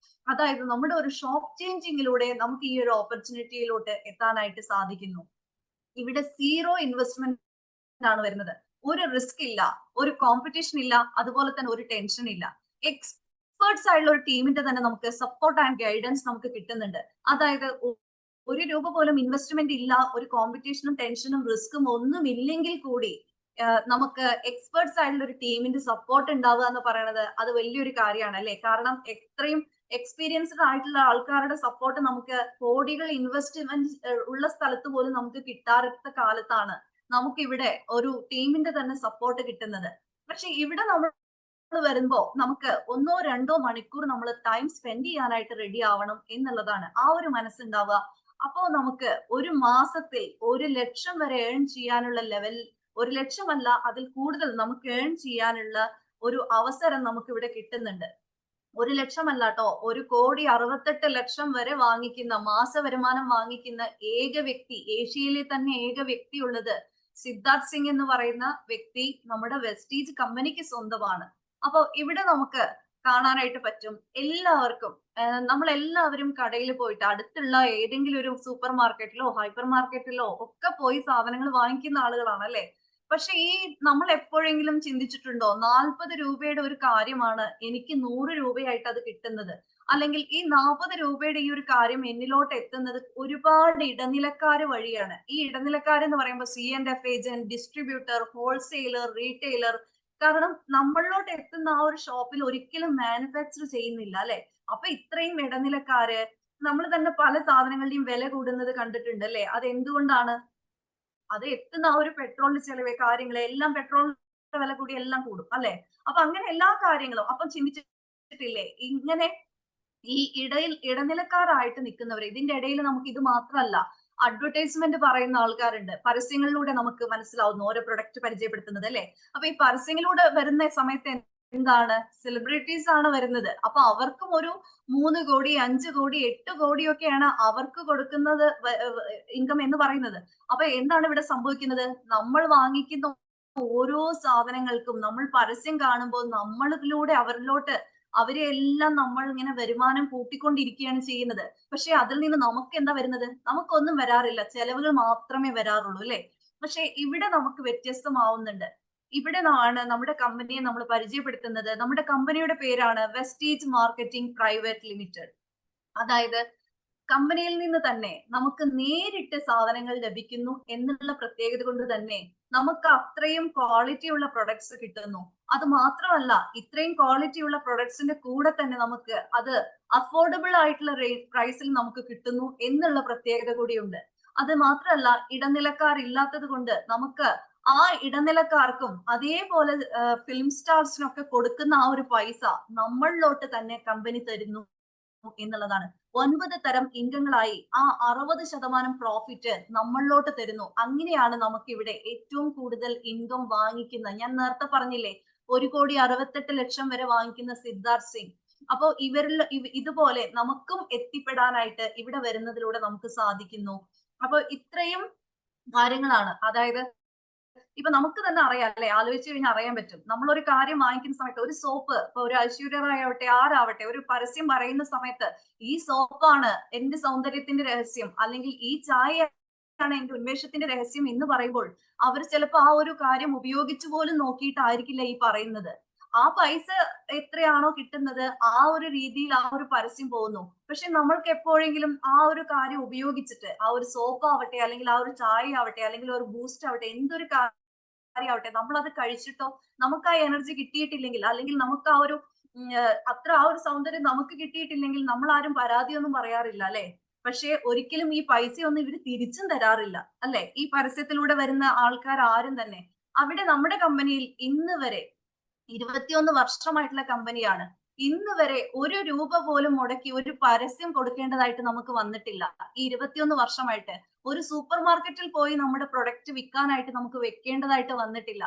[SPEAKER 2] അതായത് നമ്മുടെ ഒരു ഷോപ്പ് ചേഞ്ചിങ്ങിലൂടെ നമുക്ക് ഈ ഒരു ഓപ്പർച്യൂണിറ്റിയിലോട്ട് എത്താനായിട്ട് സാധിക്കുന്നു. ഇവിടെ സീറോ ഇൻവെസ്റ്റ്മെന്റ് ആണ് വരുന്നത്. ഒരു റിസ്ക് ഇല്ല, ഒരു കോമ്പറ്റീഷൻ ഇല്ല, അതുപോലെ തന്നെ ഒരു ടെൻഷൻ ഇല്ല. എക്സ്പേർട്സ് ആയിട്ടുള്ള ഒരു ടീമിന്റെ തന്നെ നമുക്ക് സപ്പോർട്ട് ആൻഡ് ഗൈഡൻസ് നമുക്ക് കിട്ടുന്നുണ്ട്. അതായത് ഒരു രൂപ പോലും ഇൻവെസ്റ്റ്മെന്റ് ഇല്ല, ഒരു കോമ്പറ്റീഷനും ടെൻഷനും റിസ്ക്കും ഒന്നും ഇല്ലെങ്കിൽ കൂടി നമുക്ക് എക്സ്പേർട്സ് ആയിട്ടുള്ള ഒരു ടീമിന്റെ സപ്പോർട്ട് ഉണ്ടാവുക എന്ന് പറയുന്നത് അത് വലിയൊരു കാര്യമാണ് അല്ലെ. കാരണം എത്രയും എക്സ്പീരിയൻസ്ഡ് ആയിട്ടുള്ള ആൾക്കാരുടെ സപ്പോർട്ട് നമുക്ക് കോടികൾ ഇൻവെസ്റ്റ്മെന്റ് ഉള്ള സ്ഥലത്ത് പോലും നമുക്ക് കിട്ടാത്ത കാലത്താണ് നമുക്ക് ഇവിടെ ഒരു ടീമിന്റെ തന്നെ സപ്പോർട്ട് കിട്ടുന്നത്. പക്ഷെ ഇവിടെ നമ്മൾ വരുമ്പോ നമുക്ക് 1-2 മണിക്കൂർ നമ്മൾ ടൈം സ്പെൻഡ് ചെയ്യാനായിട്ട് റെഡി ആവണം എന്നുള്ളതാണ്. ആ ഒരു മനസ്സുണ്ടാവുക. അപ്പോ നമുക്ക് ഒരു മാസത്തിൽ 1 ലക്ഷം വരെ ഏൺ ചെയ്യാനുള്ള ലെവൽ, 1 ലക്ഷമല്ല അതിൽ കൂടുതൽ നമുക്ക് ഏൺ ചെയ്യാനുള്ള ഒരു അവസരം നമുക്ക് ഇവിടെ കിട്ടുന്നുണ്ട്. 1 ലക്ഷമല്ല ട്ടോ, 1,68,00,000 വരെ വാങ്ങിക്കുന്ന, മാസ വരുമാനം വാങ്ങിക്കുന്ന ഏക വ്യക്തി, ഏഷ്യയിലെ തന്നെ ഏക വ്യക്തി ഉള്ളത് സിദ്ധാർത്ഥ് സിംഗ് എന്ന് പറയുന്ന വ്യക്തി നമ്മുടെ വെസ്റ്റീജ് കമ്പനിക്ക് സ്വന്തമാണ്. അപ്പൊ ഇവിടെ നമുക്ക് കാണാനായിട്ട് പറ്റും എല്ലാവർക്കും. നമ്മൾ എല്ലാവരും കടയിൽ പോയിട്ട് അടുത്തുള്ള ഏതെങ്കിലും ഒരു സൂപ്പർ മാർക്കറ്റിലോ ഹൈപ്പർ മാർക്കറ്റിലോ ഒക്കെ പോയി സാധനങ്ങൾ വാങ്ങിക്കുന്ന ആളുകളാണ് അല്ലെ. പക്ഷെ ഈ നമ്മൾ എപ്പോഴെങ്കിലും ചിന്തിച്ചിട്ടുണ്ടോ 40 രൂപയുടെ ഒരു കാര്യമാണ് എനിക്ക് 100 രൂപയായിട്ട് അത് കിട്ടുന്നത്, അല്ലെങ്കിൽ ഈ 40 രൂപയുടെ ഈ ഒരു കാര്യം എന്നിലോട്ട് എത്തുന്നത് ഒരുപാട് ഇടനിലക്കാര് വഴിയാണ്. ഈ ഇടനിലക്കാരെന്ന് പറയുമ്പോൾ C&F agent, distributor, wholesaler, retailer. കാരണം നമ്മളിലോട്ട് എത്തുന്ന ആ ഒരു ഷോപ്പിൽ ഒരിക്കലും മാനുഫാക്ചർ ചെയ്യുന്നില്ല അല്ലെ. അപ്പൊ ഇത്രയും ഇടനിലക്കാര്, നമ്മൾ തന്നെ പല സാധനങ്ങളുടെയും വില കൂടുന്നത് കണ്ടിട്ടുണ്ട് അല്ലെ. അത് എന്തുകൊണ്ടാണ്? അത് എത്തുന്ന ആ ഒരു പെട്രോളിന്റെ ചെലവ്, കാര്യങ്ങൾ എല്ലാം പെട്രോളിന്റെ വില കൂടി എല്ലാം കൂടും അല്ലെ. അപ്പൊ അങ്ങനെ എല്ലാ കാര്യങ്ങളും അപ്പം ചിന്തിച്ചിട്ടില്ലേ ഇങ്ങനെ ഈ ഇടനിലക്കാരായിട്ട് നിൽക്കുന്നവർ. ഇതിന്റെ ഇടയിൽ നമുക്ക് ഇത് മാത്രമല്ല, അഡ്വർടൈസ്മെന്റ് പറയുന്ന ആൾക്കാരുണ്ട്. പരസ്യങ്ങളിലൂടെ നമുക്ക് മനസ്സിലാവുന്നു ഓരോ പ്രൊഡക്റ്റ് പരിചയപ്പെടുത്തുന്നത് അല്ലെ. അപ്പൊ ഈ പരസ്യങ്ങളിലൂടെ വരുന്ന സമയത്ത് എന്താണ്? സെലിബ്രിറ്റീസ് ആണ് വരുന്നത്. അപ്പൊ അവർക്കും ഒരു 3 കോടി, 5 കോടി, 8 കോടിയൊക്കെയാണ് അവർക്ക് കൊടുക്കുന്നത് ഇൻകം എന്ന് പറയുന്നത്. അപ്പൊ എന്താണ് ഇവിടെ സംഭവിക്കുന്നത്? നമ്മൾ വാങ്ങിക്കുന്ന ഓരോ സാധനങ്ങൾക്കും നമ്മൾ പരസ്യം കാണുമ്പോൾ നമ്മളിലൂടെ അവരിലോട്ട് അവരെ എല്ലാം നമ്മൾ ഇങ്ങനെ വരുമാനം കൂട്ടിക്കൊണ്ടിരിക്കുകയാണ് ചെയ്യുന്നത്. പക്ഷെ അതിൽ നിന്ന് നമുക്ക് എന്താ വരുന്നത്? നമുക്കൊന്നും വരാറില്ല, ചെലവുകൾ മാത്രമേ വരാറുള്ളൂ അല്ലെ. പക്ഷെ ഇവിടെ നമുക്ക് വ്യത്യസ്തമാവുന്നുണ്ട്. ഇവിടെ നിന്നാണ് നമ്മുടെ കമ്പനിയെ നമ്മൾ പരിചയപ്പെടുത്തുന്നത്. നമ്മുടെ കമ്പനിയുടെ പേരാണ് വെസ്റ്റീജ് മാർക്കറ്റിംഗ് പ്രൈവറ്റ് ലിമിറ്റഡ്. അതായത് കമ്പനിയിൽ നിന്ന് തന്നെ നമുക്ക് നേരിട്ട് സാധനങ്ങൾ ലഭിക്കുന്നു എന്നുള്ള പ്രത്യേകത കൊണ്ട് തന്നെ നമുക്ക് അത്രയും ക്വാളിറ്റി ഉള്ള പ്രൊഡക്ട്സ് കിട്ടുന്നു. അത് മാത്രമല്ല, ഇത്രയും ക്വാളിറ്റി ഉള്ള പ്രൊഡക്ട്സിന്റെ കൂടെ തന്നെ നമുക്ക് അത് അഫോർഡബിൾ ആയിട്ടുള്ള പ്രൈസിൽ നമുക്ക് കിട്ടുന്നു എന്നുള്ള പ്രത്യേകത കൂടിയുണ്ട്. അത് മാത്രമല്ല, ഇടനിലക്കാരില്ലാത്തത് കൊണ്ട് നമുക്ക് ആ ഇടനിലക്കാർക്കും അതേപോലെ ഫിലിം സ്റ്റാർസിനൊക്കെ കൊടുക്കുന്ന ആ ഒരു പൈസ നമ്മളിലോട്ട് തന്നെ കമ്പനി തരുന്നു എന്നുള്ളതാണ്. 9 തരം ഇൻകങ്ങളായി ആ 60% പ്രോഫിറ്റ് നമ്മളിലോട്ട് തരുന്നു. അങ്ങനെയാണ് നമുക്ക് ഇവിടെ ഏറ്റവും കൂടുതൽ ഇൻകം വാങ്ങിക്കുന്ന, ഞാൻ നേരത്തെ പറഞ്ഞില്ലേ 1,68,00,000 വരെ വാങ്ങിക്കുന്ന സിദ്ധാർത്ഥ് സിംഗ്. അപ്പോ ഇവരിൽ ഇതുപോലെ നമുക്കും എത്തിപ്പെടാനായിട്ട് ഇവിടെ വരുന്നതിലൂടെ നമുക്ക് സാധിക്കുന്നു. അപ്പൊ ഇത്രയും കാര്യങ്ങളാണ്. അതായത് ഇപ്പൊ നമുക്ക് തന്നെ അറിയാം അല്ലെ, ആലോചിച്ച് കഴിഞ്ഞാൽ അറിയാൻ പറ്റും. നമ്മൾ ഒരു കാര്യം വാങ്ങിക്കുന്ന സമയത്ത് ഒരു സോപ്പ്, ഇപ്പൊ ഒരു ഐശ്വര്യ റായ് ആവട്ടെ, ആരാവട്ടെ, ഒരു പരസ്യം പറയുന്ന സമയത്ത് ഈ സോപ്പാണ് എന്റെ സൗന്ദര്യത്തിന്റെ രഹസ്യം, അല്ലെങ്കിൽ ഈ ചായയാണ് എന്റെ ഉന്മേഷത്തിന്റെ രഹസ്യം എന്ന് പറയുമ്പോൾ അവർ ചിലപ്പോൾ ആ ഒരു കാര്യം ഉപയോഗിച്ചു പോലും നോക്കിയിട്ടായിരിക്കില്ല ഈ പറയുന്നത്. ആ പൈസ എത്രയാണോ കിട്ടുന്നത് ആ ഒരു രീതിയിൽ ആ ഒരു പരസ്യം പോകുന്നു. പക്ഷെ നമ്മൾക്ക് എപ്പോഴെങ്കിലും ആ ഒരു കാര്യം ഉപയോഗിച്ചിട്ട്, ആ ഒരു സോപ്പ് ആവട്ടെ, അല്ലെങ്കിൽ ആ ഒരു ചായ ആവട്ടെ, അല്ലെങ്കിൽ ഒരു ബൂസ്റ്റ് ആവട്ടെ, എന്തൊരു കാര്യമാവട്ടെ, നമ്മൾ അത് കഴിച്ചിട്ടോ നമുക്ക് ആ എനർജി കിട്ടിയിട്ടില്ലെങ്കിൽ, അല്ലെങ്കിൽ നമുക്ക് ആ ഒരു അത്ര ആ ഒരു സൗന്ദര്യം നമുക്ക് കിട്ടിയിട്ടില്ലെങ്കിൽ നമ്മൾ ആരും പരാതിയൊന്നും പറയാറില്ല അല്ലെ. പക്ഷെ ഒരിക്കലും ഈ പൈസയൊന്നും ഇവര് തിരിച്ചും തരാറില്ല അല്ലെ, ഈ പരസ്യത്തിലൂടെ വരുന്ന ആൾക്കാർ ആരും തന്നെ. അവിടെ നമ്മുടെ കമ്പനിയിൽ ഇന്ന് വരെ 21 വർഷമായിട്ടുള്ള കമ്പനിയാണ്. ഇന്ന് വരെ ഒരു രൂപ പോലും മുടക്കി ഒരു പരസ്യം കൊടുക്കേണ്ടതായിട്ട് നമുക്ക് വന്നിട്ടില്ല. ഈ 21 വർഷമായിട്ട് ഒരു സൂപ്പർ മാർക്കറ്റിൽ പോയി നമ്മുടെ പ്രൊഡക്റ്റ് വിൽക്കാനായിട്ട് നമുക്ക് വെക്കേണ്ടതായിട്ട് വന്നിട്ടില്ല.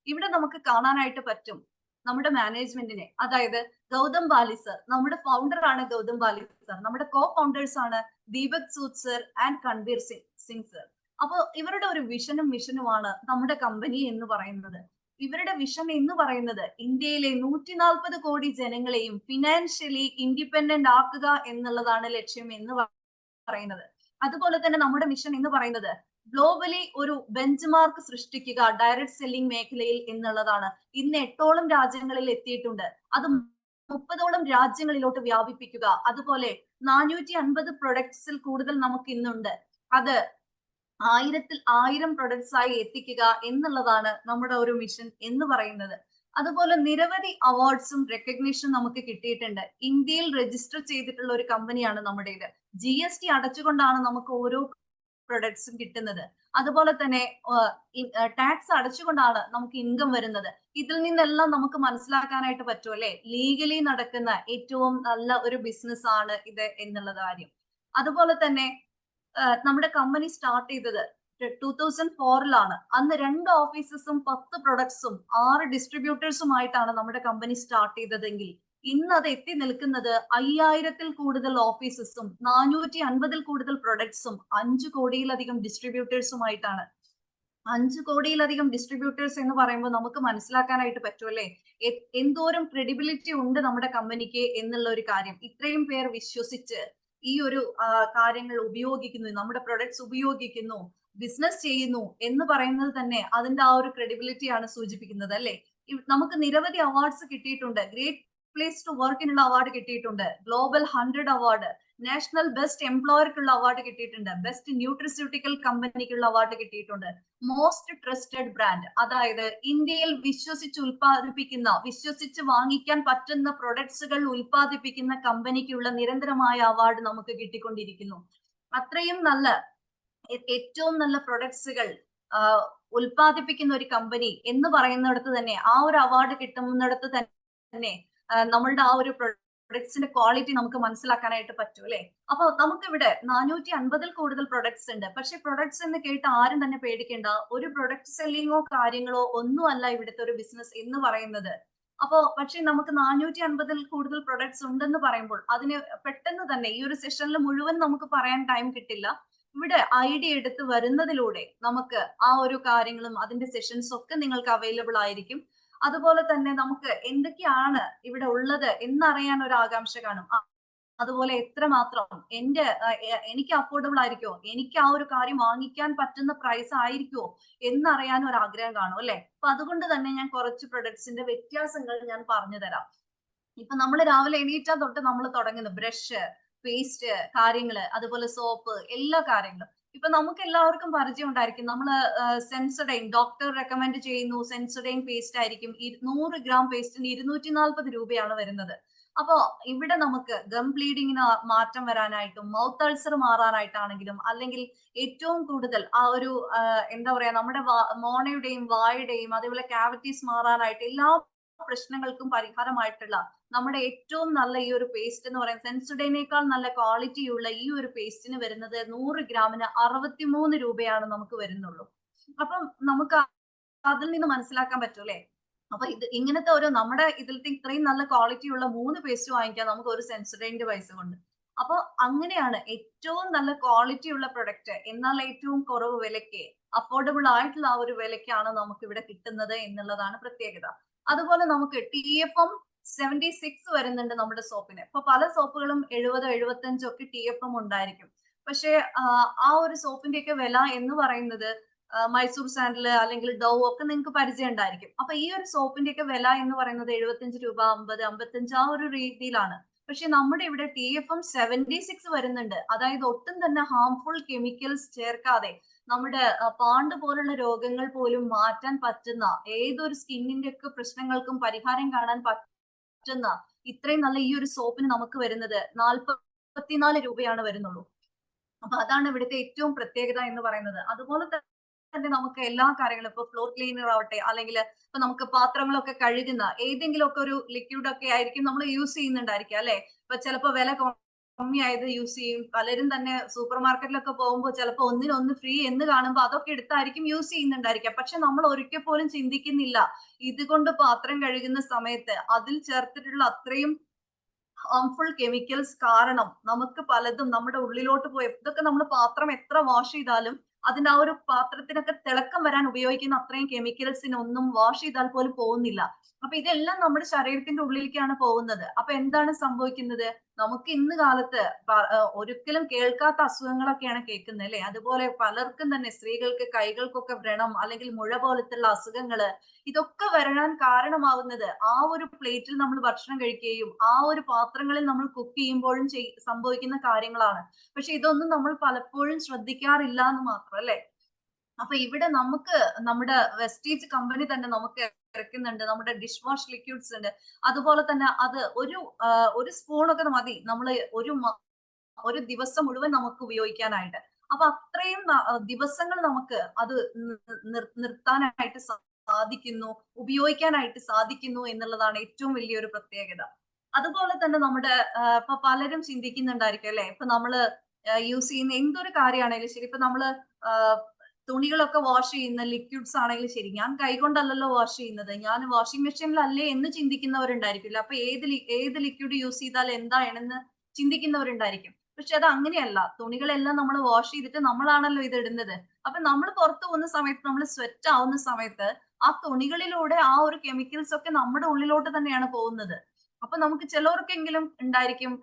[SPEAKER 2] ഇവിടെ നമുക്ക് കാണാനായിട്ട് പറ്റും നമ്മുടെ മാനേജ്മെന്റിനെ. അതായത് ഗൗതം ബാലി സർ, നമ്മുടെ ഫൗണ്ടർ ആണ് ഗൗതം ബാലി സർ. നമ്മുടെ കോ ഫൗണ്ടേഴ്സ് ആണ് Deepak Sood sir and Kanveer Singh sir. അപ്പോ ഇവരുടെ ഒരു വിഷനും മിഷനുമാണ് നമ്മുടെ കമ്പനി എന്ന് പറയുന്നത്. ഇവരുടെ വിഷൻ എന്ന് പറയുന്നത് ഇന്ത്യയിലെ 140 കോടി ജനങ്ങളെയും ഫിനാൻഷ്യലി ഇൻഡിപെൻഡന്റ് ആക്കുക എന്നുള്ളതാണ് ലക്ഷ്യം എന്ന് പറയുന്നത്. അതുപോലെ തന്നെ നമ്മുടെ മിഷൻ എന്ന് പറയുന്നത് ഗ്ലോബലി ഒരു ബെഞ്ച് മാർക്ക് സൃഷ്ടിക്കുക ഡയറക്ട് സെല്ലിംഗ് മേഖലയിൽ എന്നുള്ളതാണ്. ഇന്ന് 8ഓളം രാജ്യങ്ങളിൽ എത്തിയിട്ടുണ്ട്. അത് 30ഓളം രാജ്യങ്ങളിലോട്ട് വ്യാപിപ്പിക്കുക. അതുപോലെ 450 പ്രൊഡക്ട്സിൽ കൂടുതൽ നമുക്ക് ഇന്നുണ്ട്. അത് 1000 പ്രൊഡക്ട്സ് ആയി എത്തിക്കുക എന്നുള്ളതാണ് നമ്മുടെ ഒരു മിഷൻ എന്ന് പറയുന്നത്. അതുപോലെ നിരവധി അവാർഡ്സും റെക്കഗ്നീഷനും നമുക്ക് കിട്ടിയിട്ടുണ്ട്. ഇന്ത്യയിൽ രജിസ്റ്റർ ചെയ്തിട്ടുള്ള ഒരു കമ്പനിയാണ് നമ്മുടേത്. GST അടച്ചുകൊണ്ടാണ് നമുക്ക് ഓരോ പ്രൊഡക്ട്സും കിട്ടുന്നത്. അതുപോലെ തന്നെ ടാക്സ് അടച്ചുകൊണ്ടാണ് നമുക്ക് ഇൻകം വരുന്നത്. ഇതിൽ നിന്നെല്ലാം നമുക്ക് മനസ്സിലാക്കാനായിട്ട് പറ്റും അല്ലെ, ലീഗലി നടക്കുന്ന ഏറ്റവും നല്ല ഒരു ബിസിനസ് ആണ് ഇത് എന്നുള്ള കാര്യം. അതുപോലെ തന്നെ നമ്മുടെ കമ്പനി സ്റ്റാർട്ട് ചെയ്തത് 2004-ലാണ്. അന്ന് 2 ഓഫീസസും 10 പ്രൊഡക്ട്സും 6 ഡിസ്ട്രിബ്യൂട്ടേഴ്സുമായിട്ടാണ് നമ്മുടെ കമ്പനി സ്റ്റാർട്ട് ചെയ്തതെങ്കിൽ ഇന്ന് അത് എത്തി നിൽക്കുന്നത് 5000-ൽ കൂടുതൽ ഓഫീസസും 450-ൽ കൂടുതൽ പ്രൊഡക്ട്സും 5 കോടിയിലധികം ഡിസ്ട്രിബ്യൂട്ടേഴ്സുമായിട്ടാണ്. 5 കോടിയിലധികം ഡിസ്ട്രിബ്യൂട്ടേഴ്സ് എന്ന് പറയുമ്പോൾ നമുക്ക് മനസ്സിലാക്കാനായിട്ട് പറ്റുമല്ലേ എന്തോരം ക്രെഡിബിലിറ്റി ഉണ്ട് നമ്മുടെ കമ്പനിക്ക് എന്നുള്ള ഒരു കാര്യം. ഇത്രയും പേർ വിശ്വസിച്ച് ഈ ഒരു കാര്യങ്ങൾ ഉപയോഗിക്കുന്നു, നമ്മുടെ പ്രൊഡക്ട്സ് ഉപയോഗിക്കുന്നു, ബിസിനസ് ചെയ്യുന്നു എന്ന് പറയുന്നത് തന്നെ അതിന്റെ ആ ഒരു ക്രെഡിബിലിറ്റി ആണ് സൂചിപ്പിക്കുന്നത് അല്ലെ. നമുക്ക് നിരവധി അവാർഡ്സ് കിട്ടിയിട്ടുണ്ട്. ഗ്രേറ്റ് പ്ലേസ് ടു വർക്കിനുള്ള അവാർഡ് കിട്ടിയിട്ടുണ്ട്, ഗ്ലോബൽ 100 അവാർഡ്, നാഷണൽ ബെസ്റ്റ് എംപ്ലോയർക്കുള്ള അവാർഡ് കിട്ടിയിട്ടുണ്ട്, ബെസ്റ്റ് ന്യൂട്രിസ്യൂട്ടിക്കൽ കമ്പനിക്കുള്ള അവാർഡ് കിട്ടിയിട്ടുണ്ട്, മോസ്റ്റ് ട്രസ്റ്റഡ് ബ്രാൻഡ്, അതായത് ഇന്ത്യയിൽ വിശ്വസിച്ച് ഉൽപ്പാദിപ്പിക്കുന്ന, വിശ്വസിച്ച് വാങ്ങിക്കാൻ പറ്റുന്ന പ്രൊഡക്ട്സുകൾ ഉൽപ്പാദിപ്പിക്കുന്ന കമ്പനിക്കുള്ള നിരന്തരമായ അവാർഡ് നമുക്ക് കിട്ടിക്കൊണ്ടിരിക്കുന്നു. അത്രയും നല്ല ഏറ്റവും നല്ല പ്രൊഡക്ട്സുകൾ ഉൽപ്പാദിപ്പിക്കുന്ന ഒരു കമ്പനി എന്ന് പറയുന്നിടത്ത് തന്നെ ആ ഒരു അവാർഡ് കിട്ടുന്നിടത്ത് തന്നെ നമ്മളുടെ ആ ഒരു പ്രൊഡക്ട്സിന്റെ ക്വാളിറ്റി നമുക്ക് മനസ്സിലാക്കാനായിട്ട് പറ്റും അല്ലെ. അപ്പൊ നമുക്കിവിടെ 450-ൽ കൂടുതൽ പ്രൊഡക്ട്സ് ഉണ്ട്. പക്ഷെ പ്രൊഡക്ട്സ് എന്ന് കേട്ട് ആരും തന്നെ പേടിക്കേണ്ട. ഒരു പ്രൊഡക്ട് സെല്ലിങ്ങോ കാര്യങ്ങളോ ഒന്നുമല്ല ഇവിടുത്തെ ഒരു ബിസിനസ് എന്ന് പറയുന്നത്. അപ്പോ പക്ഷെ നമുക്ക് 450-ൽ കൂടുതൽ പ്രൊഡക്ട്സ് ഉണ്ടെന്ന് പറയുമ്പോൾ അതിന് പെട്ടെന്ന് തന്നെ ഈ ഒരു സെഷനിൽ മുഴുവൻ നമുക്ക് പറയാൻ ടൈം കിട്ടില്ല. ഇവിടെ ഐഡിയ എടുത്ത് വരുന്നതിലൂടെ നമുക്ക് ആ ഒരു കാര്യങ്ങളും അതിന്റെ സെഷൻസ് ഒക്കെ നിങ്ങൾക്ക് അവൈലബിൾ ആയിരിക്കും. അതുപോലെ തന്നെ നമുക്ക് എന്തൊക്കെയാണ് ഇവിടെ ഉള്ളത് എന്നറിയാൻ ഒരു ആകാംക്ഷ കാണും.
[SPEAKER 3] അതുപോലെ എത്രമാത്രം എനിക്ക് അഫോർഡബിൾ ആയിരിക്കോ, എനിക്ക് ആ ഒരു കാര്യം വാങ്ങിക്കാൻ പറ്റുന്ന പ്രൈസ് ആയിരിക്കോ എന്നറിയാൻ ഒരു ആഗ്രഹം കാണും അല്ലെ. അപ്പൊ അതുകൊണ്ട് തന്നെ ഞാൻ കുറച്ച് പ്രൊഡക്ട്സിന്റെ വ്യത്യാസങ്ങൾ ഞാൻ പറഞ്ഞു തരാം. ഇപ്പൊ നമ്മൾ രാവിലെ എണീറ്റാ തൊട്ട് നമ്മൾ തുടങ്ങുന്നു ബ്രഷ്, പേസ്റ്റ് കാര്യങ്ങള്, അതുപോലെ സോപ്പ്, എല്ലാ കാര്യങ്ങളും. ഇപ്പൊ നമുക്ക് എല്ലാവർക്കും പരിചയം ഉണ്ടായിരിക്കും. നമ്മള് സെൻസഡൈൻ ഡോക്ടർ റെക്കമെൻഡ് ചെയ്യുന്നു, സെൻസഡൈൻ പേസ്റ്റ് ആയിരിക്കും. 100 ഗ്രാം പേസ്റ്റിന് 240 രൂപയാണ് വരുന്നത്. അപ്പോ ഇവിടെ നമുക്ക് ഗം ബ്ലീഡിങ്ങിന് മാറ്റം വരാനായിട്ടും മൗത്ത് അൾസർ മാറാനായിട്ടാണെങ്കിലും, അല്ലെങ്കിൽ ഏറ്റവും കൂടുതൽ ആ ഒരു എന്താ പറയാ, നമ്മുടെ മോണയുടെയും വായുടെയും അതേപോലെ കാവിറ്റീസ് മാറാനായിട്ട് എല്ലാ പ്രശ്നങ്ങൾക്കും പരിഹാരമായിട്ടുള്ള നമ്മുടെ ഏറ്റവും നല്ല ഈ ഒരു പേസ്റ്റ് എന്ന് പറയുന്നത്, സെൻസുഡൈനേക്കാൾ നല്ല ക്വാളിറ്റി ഉള്ള ഈ ഒരു പേസ്റ്റിന് വരുന്നത് 100 ഗ്രാമിന് 63 രൂപയാണ് നമുക്ക് വരുന്നുള്ളൂ. അപ്പം നമുക്ക് അതിൽ നിന്ന് മനസ്സിലാക്കാൻ പറ്റൂലേ. അപ്പൊ ഇങ്ങനത്തെ ഒരു നമ്മുടെ ഇതിലത്തെ ഇത്രയും നല്ല ക്വാളിറ്റി ഉള്ള 3 പേസ്റ്റ് വാങ്ങിക്കാൻ നമുക്ക് ഒരു സെൻസുഡൈന്റെ പൈസ കൊണ്ട്. അപ്പൊ അങ്ങനെയാണ് ഏറ്റവും നല്ല ക്വാളിറ്റി ഉള്ള പ്രൊഡക്റ്റ് എന്നാൽ ഏറ്റവും കുറവ് വിലയ്ക്ക്, അഫോർഡബിൾ ആയിട്ടുള്ള ആ ഒരു വിലയ്ക്കാണ് നമുക്ക് ഇവിടെ കിട്ടുന്നത് എന്നുള്ളതാണ് പ്രത്യേകത. അതുപോലെ നമുക്ക് TFM 76 വരുന്നുണ്ട് നമ്മുടെ സോപ്പിന്. ഇപ്പൊ പല സോപ്പുകളും 70, 75 ഒക്കെ TFM ഉണ്ടായിരിക്കും. പക്ഷെ ആ ഒരു സോപ്പിന്റെ ഒക്കെ വില എന്ന് പറയുന്നത് മൈസൂർ സാൻഡൽ അല്ലെങ്കിൽ ഡവ് ഒക്കെ നിങ്ങൾക്ക് പരിചയം ഉണ്ടായിരിക്കും. അപ്പൊ ഈ ഒരു സോപ്പിന്റെ ഒക്കെ വില എന്ന് പറയുന്നത് 75 രൂപ, 50, 55 ആ ഒരു രീതിയിലാണ്. പക്ഷെ നമ്മുടെ ഇവിടെ TFM 76 വരുന്നുണ്ട്. അതായത് ഒട്ടും തന്നെ ഹാംഫുൾ കെമിക്കൽസ് ചേർക്കാതെ നമ്മുടെ പാണ്ട് പോലുള്ള രോഗങ്ങൾ പോലും മാറ്റാൻ പറ്റുന്ന, ഏതൊരു സ്കിന്നിന്റെ ഒക്കെ പ്രശ്നങ്ങൾക്കും പരിഹാരം കാണാൻ പറ്റുന്ന ഇത്രയും നല്ല ഈ ഒരു സോപ്പിന് നമുക്ക് വരുന്നത് 44 രൂപയാണ് വരുന്നുള്ളൂ. അപ്പൊ അതാണ് ഇവിടുത്തെ ഏറ്റവും പ്രത്യേകത എന്ന് പറയുന്നത്. അതുപോലെ തന്നെ നമുക്ക് എല്ലാ കാര്യങ്ങളും, ഇപ്പൊ ഫ്ലോർ ക്ലീനർ ആവട്ടെ, അല്ലെങ്കിൽ ഇപ്പൊ നമുക്ക് പാത്രങ്ങളൊക്കെ കഴുകുന്ന ഏതെങ്കിലും ഒക്കെ ഒരു ലിക്വിഡ് ഒക്കെ ആയിരിക്കും നമ്മൾ യൂസ് ചെയ്യുന്നുണ്ടായിരിക്കും അല്ലെ. ഇപ്പൊ ചിലപ്പോ വില കമ്മിയായത് യൂസ് ചെയ്യും. പലരും തന്നെ സൂപ്പർ മാർക്കറ്റിലൊക്കെ പോകുമ്പോൾ ചിലപ്പോ ഒന്നിനൊന്ന് ഫ്രീ എന്ന് കാണുമ്പോൾ അതൊക്കെ എടുത്തായിരിക്കും യൂസ് ചെയ്യുന്നുണ്ടായിരിക്കുക. പക്ഷെ നമ്മൾ ഒരിക്കൽ പോലും ചിന്തിക്കുന്നില്ല, ഇതുകൊണ്ട് പാത്രം കഴുകുന്ന സമയത്ത് അതിൽ ചേർത്തിട്ടുള്ള അത്രയും ഹാംഫുൾ കെമിക്കൽസ് കാരണം നമുക്ക് പലതും നമ്മുടെ ഉള്ളിലോട്ട് പോയി, ഇതൊക്കെ നമ്മൾ പാത്രം എത്ര വാഷ് ചെയ്താലും അതിന്റെ ആ ഒരു പാത്രത്തിനൊക്കെ തിളക്കം വരാൻ ഉപയോഗിക്കുന്ന അത്രയും കെമിക്കൽസിനൊന്നും വാഷ് ചെയ്താൽ പോലും പോകുന്നില്ല. അപ്പൊ ഇതെല്ലാം നമ്മുടെ ശരീരത്തിന്റെ ഉള്ളിലേക്കാണ് പോകുന്നത്. അപ്പൊ എന്താണ് സംഭവിക്കുന്നത്? നമുക്ക് ഇന്ന് കാലത്ത് ഒരിക്കലും കേൾക്കാത്ത അസുഖങ്ങളൊക്കെയാണ് കേൾക്കുന്നത് അല്ലെ. അതുപോലെ പലർക്കും തന്നെ, സ്ത്രീകൾക്ക് കൈകൾക്കൊക്കെ വ്രണം അല്ലെങ്കിൽ മുഴ പോലത്തുള്ള അസുഖങ്ങള്, ഇതൊക്കെ വരാൻ കാരണമാവുന്നത് ആ ഒരു പ്ലേറ്റിൽ നമ്മൾ ഭക്ഷണം കഴിക്കുകയും ആ ഒരു പാത്രങ്ങളിൽ നമ്മൾ കുക്ക് ചെയ്യുമ്പോഴും സംഭവിക്കുന്ന കാര്യങ്ങളാണ്. പക്ഷെ ഇതൊന്നും നമ്മൾ പലപ്പോഴും ശ്രദ്ധിക്കാറില്ല എന്ന് മാത്രം അല്ലെ. അപ്പൊ ഇവിടെ നമുക്ക് നമ്മുടെ വെസ്റ്റീജ് കമ്പനി തന്നെ നമുക്ക് ഇറക്കുന്നുണ്ട്, നമ്മുടെ ഡിഷ് വാഷ് ലിക്വിഡ്സ് ഉണ്ട്. അതുപോലെ തന്നെ അത് ഒരു സ്പൂണൊക്കെ മതി നമ്മൾ ഒരു ദിവസം മുഴുവൻ നമുക്ക് ഉപയോഗിക്കാനായിട്ട്. അപ്പൊ അത്രയും ദിവസങ്ങൾ നമുക്ക് അത് നിർത്താനായിട്ട് സാധിക്കുന്നു, ഉപയോഗിക്കാനായിട്ട് സാധിക്കുന്നു എന്നുള്ളതാണ് ഏറ്റവും വലിയൊരു പ്രത്യേകത. അതുപോലെ തന്നെ നമ്മുടെ ഇപ്പൊ പലരും ചിന്തിക്കുന്നുണ്ടായിരിക്കും അല്ലെ, ഇപ്പൊ നമ്മള് യൂസ് ചെയ്യുന്ന എന്തൊരു കാര്യമാണെങ്കിലും ശരി, ഇപ്പൊ നമ്മള് തുണികളൊക്കെ വാഷ് ചെയ്യുന്ന ലിക്വിഡ്സ് ആണെങ്കിലും ശരി, ഞാൻ കൈകൊണ്ടല്ലല്ലോ വാഷ് ചെയ്യുന്നത്, ഞാൻ വാഷിംഗ് മെഷീനിലല്ലേ എന്ന് ചിന്തിക്കുന്നവരുണ്ടായിരിക്കില്ല. അപ്പൊ ഏത് ലിക്വിഡ് യൂസ് ചെയ്താൽ എന്താണെന്ന് ചിന്തിക്കുന്നവരുണ്ടായിരിക്കും. പക്ഷെ അത് അങ്ങനെയല്ല. തുണികളെല്ലാം നമ്മൾ വാഷ് ചെയ്തിട്ട് നമ്മളാണല്ലോ ഇത് ഇടുന്നത്. അപ്പൊ നമ്മൾ പുറത്തു പോകുന്ന സമയത്ത്, നമ്മൾ സ്വെറ്റ് ആവുന്ന സമയത്ത് ആ തുണികളിലൂടെ ആ ഒരു കെമിക്കൽസ് ഒക്കെ നമ്മുടെ ഉള്ളിലോട്ട് തന്നെയാണ് പോകുന്നത്. അപ്പൊ നമുക്ക് ചിലവർക്കെങ്കിലും ഉണ്ടായിരിക്കും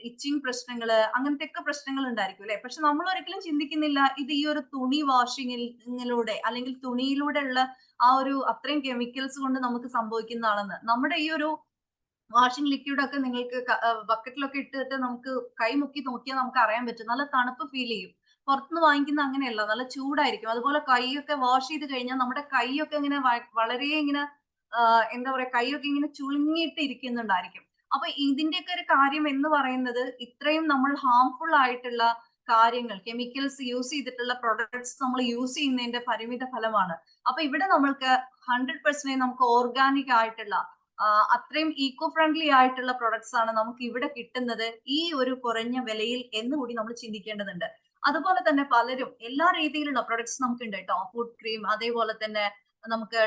[SPEAKER 3] ഇച്ചിങ് പ്രശ്നങ്ങള്, അങ്ങനത്തെ ഒക്കെ പ്രശ്നങ്ങൾ ഉണ്ടായിരിക്കും അല്ലെ. പക്ഷെ നമ്മൾ ഒരിക്കലും ചിന്തിക്കുന്നില്ല ഇത് ഈ ഒരു തുണി വാഷിങ്ങിലൂടെ അല്ലെങ്കിൽ തുണിയിലൂടെ ഉള്ള ആ ഒരു അത്രയും കെമിക്കൽസ് കൊണ്ട് നമുക്ക് സംഭവിക്കുന്നതാണെന്ന്. നമ്മുടെ ഈ ഒരു വാഷിംഗ് ലിക്വിഡ് ഒക്കെ നിങ്ങൾക്ക് ബക്കറ്റിലൊക്കെ ഇട്ടിട്ട് നമുക്ക് കൈ മുക്കി നോക്കിയാൽ നമുക്ക് അറിയാൻ പറ്റും, നല്ല തണുപ്പ് ഫീൽ ചെയ്യും. പുറത്തുനിന്ന് വാങ്ങിക്കുന്ന അങ്ങനെയല്ല, നല്ല ചൂടായിരിക്കും. അതുപോലെ കൈയൊക്കെ വാഷ് ചെയ്ത് കഴിഞ്ഞാൽ നമ്മുടെ കൈയൊക്കെ ഇങ്ങനെ വളരെ ഇങ്ങനെ എന്താ പറയാ, കൈയൊക്കെ ഇങ്ങനെ ചുളുങ്ങിയിട്ട് ഇരിക്കുന്നുണ്ടായിരിക്കും. അപ്പൊ ഇതിന്റെയൊക്കെ ഒരു കാര്യം എന്ന് പറയുന്നത്, ഇത്രയും നമ്മൾ ഹാംഫുൾ ആയിട്ടുള്ള കാര്യങ്ങൾ, കെമിക്കൽസ് യൂസ് ചെയ്തിട്ടുള്ള പ്രൊഡക്ട്സ് നമ്മൾ യൂസ് ചെയ്യുന്നതിന്റെ പരിമിത ഫലമാണ്. അപ്പൊ ഇവിടെ നമ്മൾക്ക് 100% നമുക്ക് ഓർഗാനിക് ആയിട്ടുള്ള അത്രയും ഈക്കോ ഫ്രണ്ട്ലി ആയിട്ടുള്ള പ്രൊഡക്ട്സ് ആണ് നമുക്ക് ഇവിടെ കിട്ടുന്നത് ഈ ഒരു കുറഞ്ഞ വിലയിൽ എന്ന് കൂടി നമ്മൾ ചിന്തിക്കേണ്ടതുണ്ട്. അതുപോലെ തന്നെ പലരും എല്ലാ രീതിയിലുള്ള പ്രൊഡക്ട്സ് നമുക്കുണ്ട് കേട്ടോ. ഫുഡ് ക്രീം, അതേപോലെ തന്നെ നമുക്ക്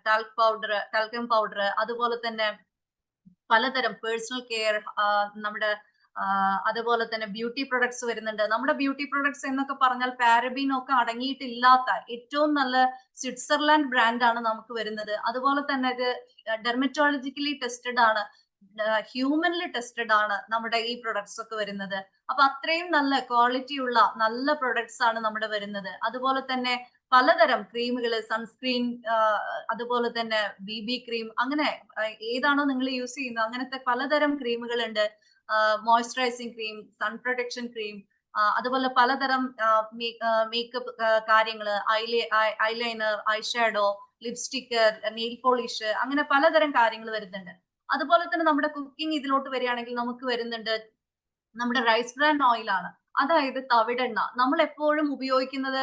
[SPEAKER 3] ടാൽക്കം പൗഡർ, അതുപോലെ തന്നെ പലതരം പേഴ്സണൽ കെയർ, നമ്മുടെ അതുപോലെ തന്നെ ബ്യൂട്ടി പ്രൊഡക്ട്സ് വരുന്നുണ്ട്. നമ്മുടെ ബ്യൂട്ടി പ്രൊഡക്ട്സ് എന്നൊക്കെ പറഞ്ഞാൽ പാരബീൻ ഒക്കെ അടങ്ങിയിട്ടില്ലാത്ത ഏറ്റവും നല്ല സ്വിറ്റ്സർലാൻഡ് ബ്രാൻഡാണ് നമുക്ക് വരുന്നത്. അതുപോലെ തന്നെ ഇത് ഡെർമറ്റോളജിക്കലി ടെസ്റ്റഡ് ആണ്. ഹ്യൂമനിൽ ടെസ്റ്റഡ് ആണ് നമ്മുടെ ഈ പ്രൊഡക്ട്സ് ഒക്കെ വരുന്നത്. അപ്പൊ അത്രയും നല്ല ക്വാളിറ്റി ഉള്ള നല്ല പ്രൊഡക്ട്സ് ആണ് നമ്മുടെ വരുന്നത്. അതുപോലെ തന്നെ പലതരം ക്രീമുകൾ, സൺസ്ക്രീൻ, അതുപോലെ തന്നെ BB ക്രീം, അങ്ങനെ ഏതാണോ നിങ്ങൾ യൂസ് ചെയ്യുന്നത് അങ്ങനത്തെ പലതരം ക്രീമുകൾ ഉണ്ട്. Moisturising cream, sun protection cream, അതുപോലെ പലതരം മേക്കപ്പ് കാര്യങ്ങള്, eyeliner, eyeshadow, lipstick, nail polish, അങ്ങനെ പലതരം കാര്യങ്ങൾ വരുന്നുണ്ട്. അതുപോലെ തന്നെ നമ്മുടെ കുക്കിംഗ് ഇതിലോട്ട് വരികയാണെങ്കിൽ നമുക്ക് വരുന്നുണ്ട് നമ്മുടെ റൈസ് ബ്രാൻ ഓയിൽ ആണ്. അതായത് തവിടെണ്ണ. നമ്മൾ എപ്പോഴും ഉപയോഗിക്കുന്നത്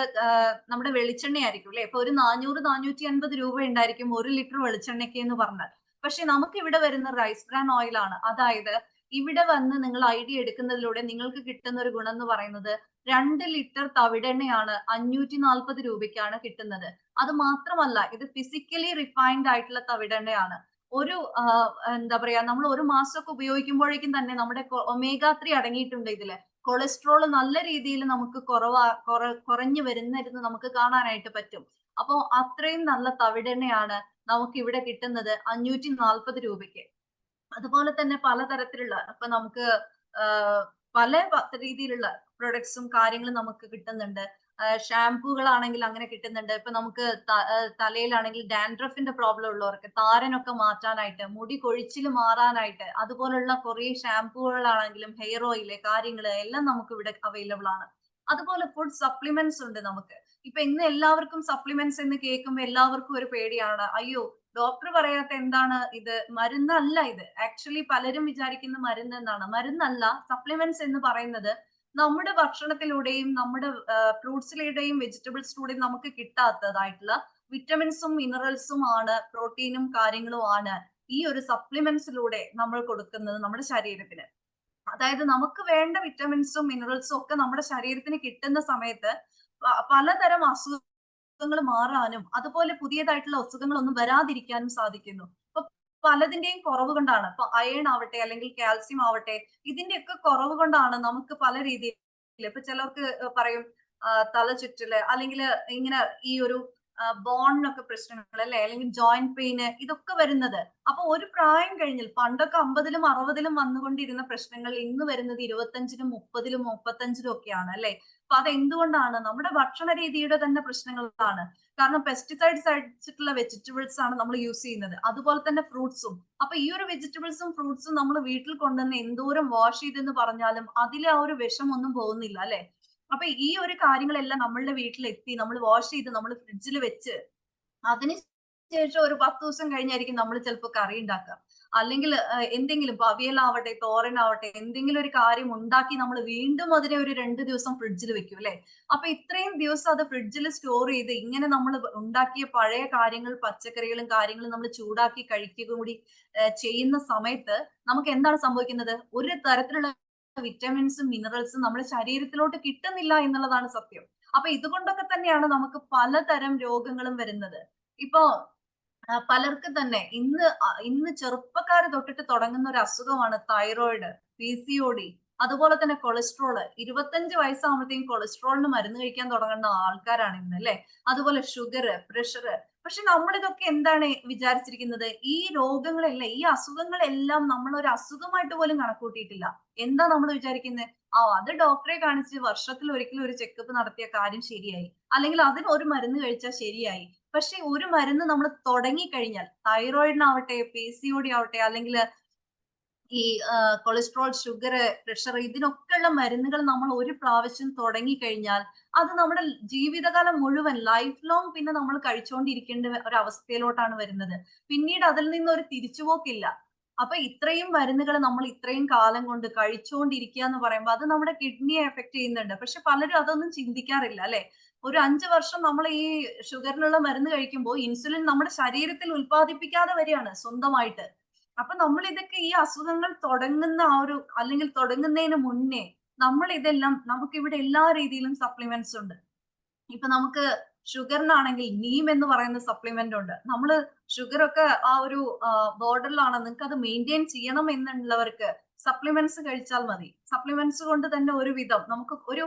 [SPEAKER 3] നമ്മുടെ വെളിച്ചെണ്ണ ആയിരിക്കും അല്ലെ. ഇപ്പൊ ഒരു 400-450 രൂപ ഉണ്ടായിരിക്കും 1 ലിറ്റർ വെളിച്ചെണ്ണയ്ക്ക് എന്ന് പറഞ്ഞാൽ. പക്ഷെ നമുക്ക് ഇവിടെ വരുന്ന റൈസ് ബ്രാൻ ഓയിൽ ആണ്. അതായത് ഇവിടെ വന്ന് നിങ്ങൾ ഐഡിയ എടുക്കുന്നതിലൂടെ നിങ്ങൾക്ക് കിട്ടുന്ന ഒരു ഗുണം എന്ന് പറയുന്നത് 2 ലിറ്റർ തവിടെണ്ണയാണ് 540 രൂപയ്ക്കാണ് കിട്ടുന്നത്. അത് മാത്രമല്ല, ഇത് ഫിസിക്കലി റിഫൈൻഡ് ആയിട്ടുള്ള തവിടെണ്ണയാണ്. ഒരു എന്താ പറയാ, നമ്മൾ ഒരു മാസമൊക്കെ ഉപയോഗിക്കുമ്പോഴേക്കും തന്നെ നമ്മുടെ ഒമേഗ 3 അടങ്ങിയിട്ടുണ്ട് ഇതില്. കൊളസ്ട്രോൾ നല്ല രീതിയിൽ നമുക്ക് കുറഞ്ഞു വരുന്നത് നമുക്ക് കാണാനായിട്ട് പറ്റും. അപ്പോ അത്രയും നല്ല തവിടെണ്ണയാണ് നമുക്ക് ഇവിടെ കിട്ടുന്നത് 540 രൂപയ്ക്ക്. അതുപോലെ തന്നെ പലതരത്തിലുള്ള, ഇപ്പൊ നമുക്ക് പല രീതിയിലുള്ള പ്രൊഡക്ട്സും കാര്യങ്ങളും നമുക്ക് കിട്ടുന്നുണ്ട്. ഷാംപൂകളാണെങ്കിൽ അങ്ങനെ കിട്ടുന്നുണ്ട്. ഇപ്പൊ നമുക്ക് തലയിലാണെങ്കിൽ ഡാൻഡ്രഫിന്റെ പ്രോബ്ലം ഉള്ളവർക്ക് താരനൊക്കെ മാറ്റാനായിട്ട്, മുടി കൊഴിച്ചിൽ മാറാനായിട്ട്, അതുപോലുള്ള കുറെ ഷാംപൂകളാണെങ്കിലും ഹെയർ ഓയില് കാര്യങ്ങള് എല്ലാം നമുക്ക് ഇവിടെ അവൈലബിൾ ആണ്. അതുപോലെ ഫുഡ് സപ്ലിമെന്റ്സ് ഉണ്ട് നമുക്ക്. ഇപ്പൊ ഇന്ന് എല്ലാവർക്കും സപ്ലിമെന്റ്സ് എന്ന് കേൾക്കുമ്പോൾ എല്ലാവർക്കും ഒരു പേടിയാണ്. അയ്യോ, ഡോക്ടർ പറയാത്ത എന്താണ് ഇത്, മരുന്നല്ല ഇത്. ആക്ച്വലി പലരും വിചാരിക്കുന്ന മരുന്ന് എന്നാണ്. മരുന്നല്ല. സപ്ലിമെന്റ്സ് എന്ന് പറയുന്നത് നമ്മുടെ ഭക്ഷണത്തിലൂടെയും നമ്മുടെ ഫ്രൂട്ട്സിലൂടെയും വെജിറ്റബിൾസിലൂടെയും നമുക്ക് കിട്ടാത്തതായിട്ടുള്ള വിറ്റമിൻസും മിനറൽസും ആണ്, പ്രോട്ടീനും കാര്യങ്ങളും ആണ് ഈ ഒരു സപ്ലിമെന്റ്സിലൂടെ നമ്മൾ കൊടുക്കുന്നത് നമ്മുടെ ശരീരത്തിന്. അതായത് നമുക്ക് വേണ്ട വിറ്റമിൻസും മിനറൽസും ഒക്കെ നമ്മുടെ ശരീരത്തിന് കിട്ടുന്ന സമയത്ത് പലതരം അസുഖങ്ങൾ മാറാനും അതുപോലെ പുതിയതായിട്ടുള്ള അസുഖങ്ങളൊന്നും വരാതിരിക്കാനും സാധിക്കുന്നു. ഇപ്പൊ പലതിന്റെയും കുറവ് കൊണ്ടാണ്, ഇപ്പൊ അയൺ ആവട്ടെ അല്ലെങ്കിൽ കാൽസ്യം ആവട്ടെ, ഇതിന്റെയൊക്കെ കുറവ് കൊണ്ടാണ് നമുക്ക് പല രീതിയിൽ, ഇപ്പൊ ചിലർക്ക് പറയും തല ചുറ്റല്, അല്ലെങ്കിൽ ഇങ്ങനെ ഈ ഒരു ബോണിനൊക്കെ പ്രശ്നങ്ങൾ അല്ലെ, അല്ലെങ്കിൽ ജോയിന്റ് പെയിന്, ഇതൊക്കെ വരുന്നത്. അപ്പൊ ഒരു പ്രായം കഴിഞ്ഞാൽ, പണ്ടൊക്കെ 50-ലും 60-ലും വന്നുകൊണ്ടിരുന്ന പ്രശ്നങ്ങൾ ഇന്ന് വരുന്നത് 25-ലും 30-ലും 35-ലും ഒക്കെയാണ് അല്ലെ. അപ്പൊ അത് എന്തുകൊണ്ടാണ്? നമ്മുടെ ഭക്ഷണ രീതിയുടെ തന്നെ പ്രശ്നങ്ങളാണ്. കാരണം പെസ്റ്റിസൈഡ്സ് അടിച്ചിട്ടുള്ള വെജിറ്റബിൾസ് ആണ് നമ്മൾ യൂസ് ചെയ്യുന്നത്. അതുപോലെ തന്നെ ഫ്രൂട്ട്സും. അപ്പൊ ഈ ഒരു വെജിറ്റബിൾസും ഫ്രൂട്ട്സും നമ്മൾ വീട്ടിൽ കൊണ്ടുവന്ന് എന്തോരം വാഷ് ചെയ്തെന്ന് പറഞ്ഞാലും അതിലെ ആ ഒരു വിഷം ഒന്നും പോകുന്നില്ല അല്ലെ. അപ്പൊ ഈ ഒരു കാര്യങ്ങളെല്ലാം നമ്മളുടെ വീട്ടിലെത്തി, നമ്മൾ വാഷ് ചെയ്ത് നമ്മൾ ഫ്രിഡ്ജിൽ വെച്ച് അതിന് ശേഷം ഒരു 10 ദിവസം കഴിഞ്ഞായിരിക്കും നമ്മൾ ചിലപ്പോൾ കറി ഉണ്ടാക്കുക. അല്ലെങ്കിൽ എന്തെങ്കിലും അവിയലാവട്ടെ, തോരനാവട്ടെ, എന്തെങ്കിലും ഒരു കാര്യം ഉണ്ടാക്കി നമ്മൾ വീണ്ടും അതിനെ ഒരു 2 ദിവസം ഫ്രിഡ്ജിൽ വെക്കും അല്ലെ. അപ്പൊ ഇത്രയും ദിവസം അത് ഫ്രിഡ്ജിൽ സ്റ്റോർ ചെയ്ത് ഇങ്ങനെ നമ്മൾ ഉണ്ടാക്കിയ പഴയ കാര്യങ്ങൾ, പച്ചക്കറികളും കാര്യങ്ങളും നമ്മൾ ചൂടാക്കി കഴിക്കുക കൂടി ചെയ്യുന്ന സമയത്ത് നമുക്ക് എന്താണ് സംഭവിക്കുന്നത്? ഒരു തരത്തിലുള്ള വിറ്റമിൻസും മിനറൽസും നമ്മുടെ ശരീരത്തിലോട്ട് കിട്ടുന്നില്ല എന്നുള്ളതാണ് സത്യം. അപ്പൊ ഇതുകൊണ്ടൊക്കെ തന്നെയാണ് നമുക്ക് പലതരം രോഗങ്ങളും വരുന്നത്. ഇപ്പോ പലർക്കും തന്നെ ഇന്ന് ചെറുപ്പക്കാര് തൊട്ടിട്ട് തുടങ്ങുന്ന ഒരു അസുഖമാണ് തൈറോയിഡ്, PCOD, അതുപോലെ തന്നെ കൊളസ്ട്രോള്. 25 വയസ്സാകുമ്പോഴത്തേക്കും കൊളസ്ട്രോളിന് മരുന്ന് കഴിക്കാൻ തുടങ്ങുന്ന ആൾക്കാരാണ് ഇന്ന് അല്ലെ. അതുപോലെ ഷുഗർ, പ്രഷർ. പക്ഷെ നമ്മളിതൊക്കെ എന്താണ് വിചാരിച്ചിരിക്കുന്നത്? ഈ രോഗങ്ങളെല്ലാം, ഈ അസുഖങ്ങളെല്ലാം നമ്മൾ ഒരു അസുഖമായിട്ട് പോലും കണക്കൂട്ടിയിട്ടില്ല. എന്താ നമ്മൾ വിചാരിക്കുന്നത്? അത് ഡോക്ടറെ കാണിച്ച് വർഷത്തിൽ ഒരിക്കലും ഒരു ചെക്കപ്പ് നടത്തിയ കാര്യം ശരിയായി, അല്ലെങ്കിൽ അതിന് ഒരു മരുന്ന് കഴിച്ചാൽ ശരിയായി. പക്ഷെ ഒരു മരുന്ന് നമ്മൾ തുടങ്ങിക്കഴിഞ്ഞാൽ, തൈറോയിഡിനാവട്ടെ, PCOD ആവട്ടെ, അല്ലെങ്കിൽ ഈ കൊളസ്ട്രോൾ, ഷുഗർ, പ്രഷർ, ഇതിനൊക്കെയുള്ള മരുന്നുകൾ നമ്മൾ ഒരു പ്രാവശ്യം തുടങ്ങിക്കഴിഞ്ഞാൽ അത് നമ്മുടെ ജീവിതകാലം മുഴുവൻ, ലൈഫ് ലോങ് പിന്നെ നമ്മൾ കഴിച്ചുകൊണ്ടിരിക്കേണ്ട ഒരവസ്ഥയിലോട്ടാണ് വരുന്നത്. പിന്നീട് അതിൽ നിന്ന് ഒരു തിരിച്ചുപോക്കില്ല. അപ്പൊ ഇത്രയും മരുന്നുകൾ നമ്മൾ ഇത്രയും കാലം കൊണ്ട് കഴിച്ചുകൊണ്ടിരിക്കുക എന്ന് പറയുമ്പോൾ അത് നമ്മുടെ കിഡ്നിയെ എഫക്ട് ചെയ്യുന്നുണ്ട്. പക്ഷെ പലരും അതൊന്നും ചിന്തിക്കാറില്ല അല്ലെ. ഒരു 5 വർഷം നമ്മൾ ഈ ഷുഗറിനുള്ള മരുന്ന് കഴിക്കുമ്പോൾ ഇൻസുലിൻ നമ്മുടെ ശരീരത്തിൽ ഉൽപ്പാദിപ്പിക്കാതെ വരികയാണ് സ്വന്തമായിട്ട്. അപ്പൊ നമ്മൾ ഇതൊക്കെ, ഈ അസുഖങ്ങൾ തുടങ്ങുന്ന അല്ലെങ്കിൽ തുടങ്ങുന്നതിന് മുന്നേ നമ്മൾ ഇതെല്ലാം, നമുക്ക് ഇവിടെ എല്ലാ രീതിയിലും സപ്ലിമെന്റ്സ് ഉണ്ട്. ഇപ്പൊ നമുക്ക് ഷുഗറിനാണെങ്കിൽ നീം എന്ന് പറയുന്ന സപ്ലിമെന്റ് ഉണ്ട്. നമ്മൾ ഷുഗർ ഒക്കെ ആ ഒരു ബോർഡറിലാണ്, നിങ്ങൾക്ക് അത് മെയിൻറ്റെയിൻ ചെയ്യണം എന്നുള്ളവർക്ക് സപ്ലിമെന്റ്സ് കഴിച്ചാൽ മതി. സപ്ലിമെന്റ്സ് കൊണ്ട് തന്നെ ഒരുവിധം നമുക്ക്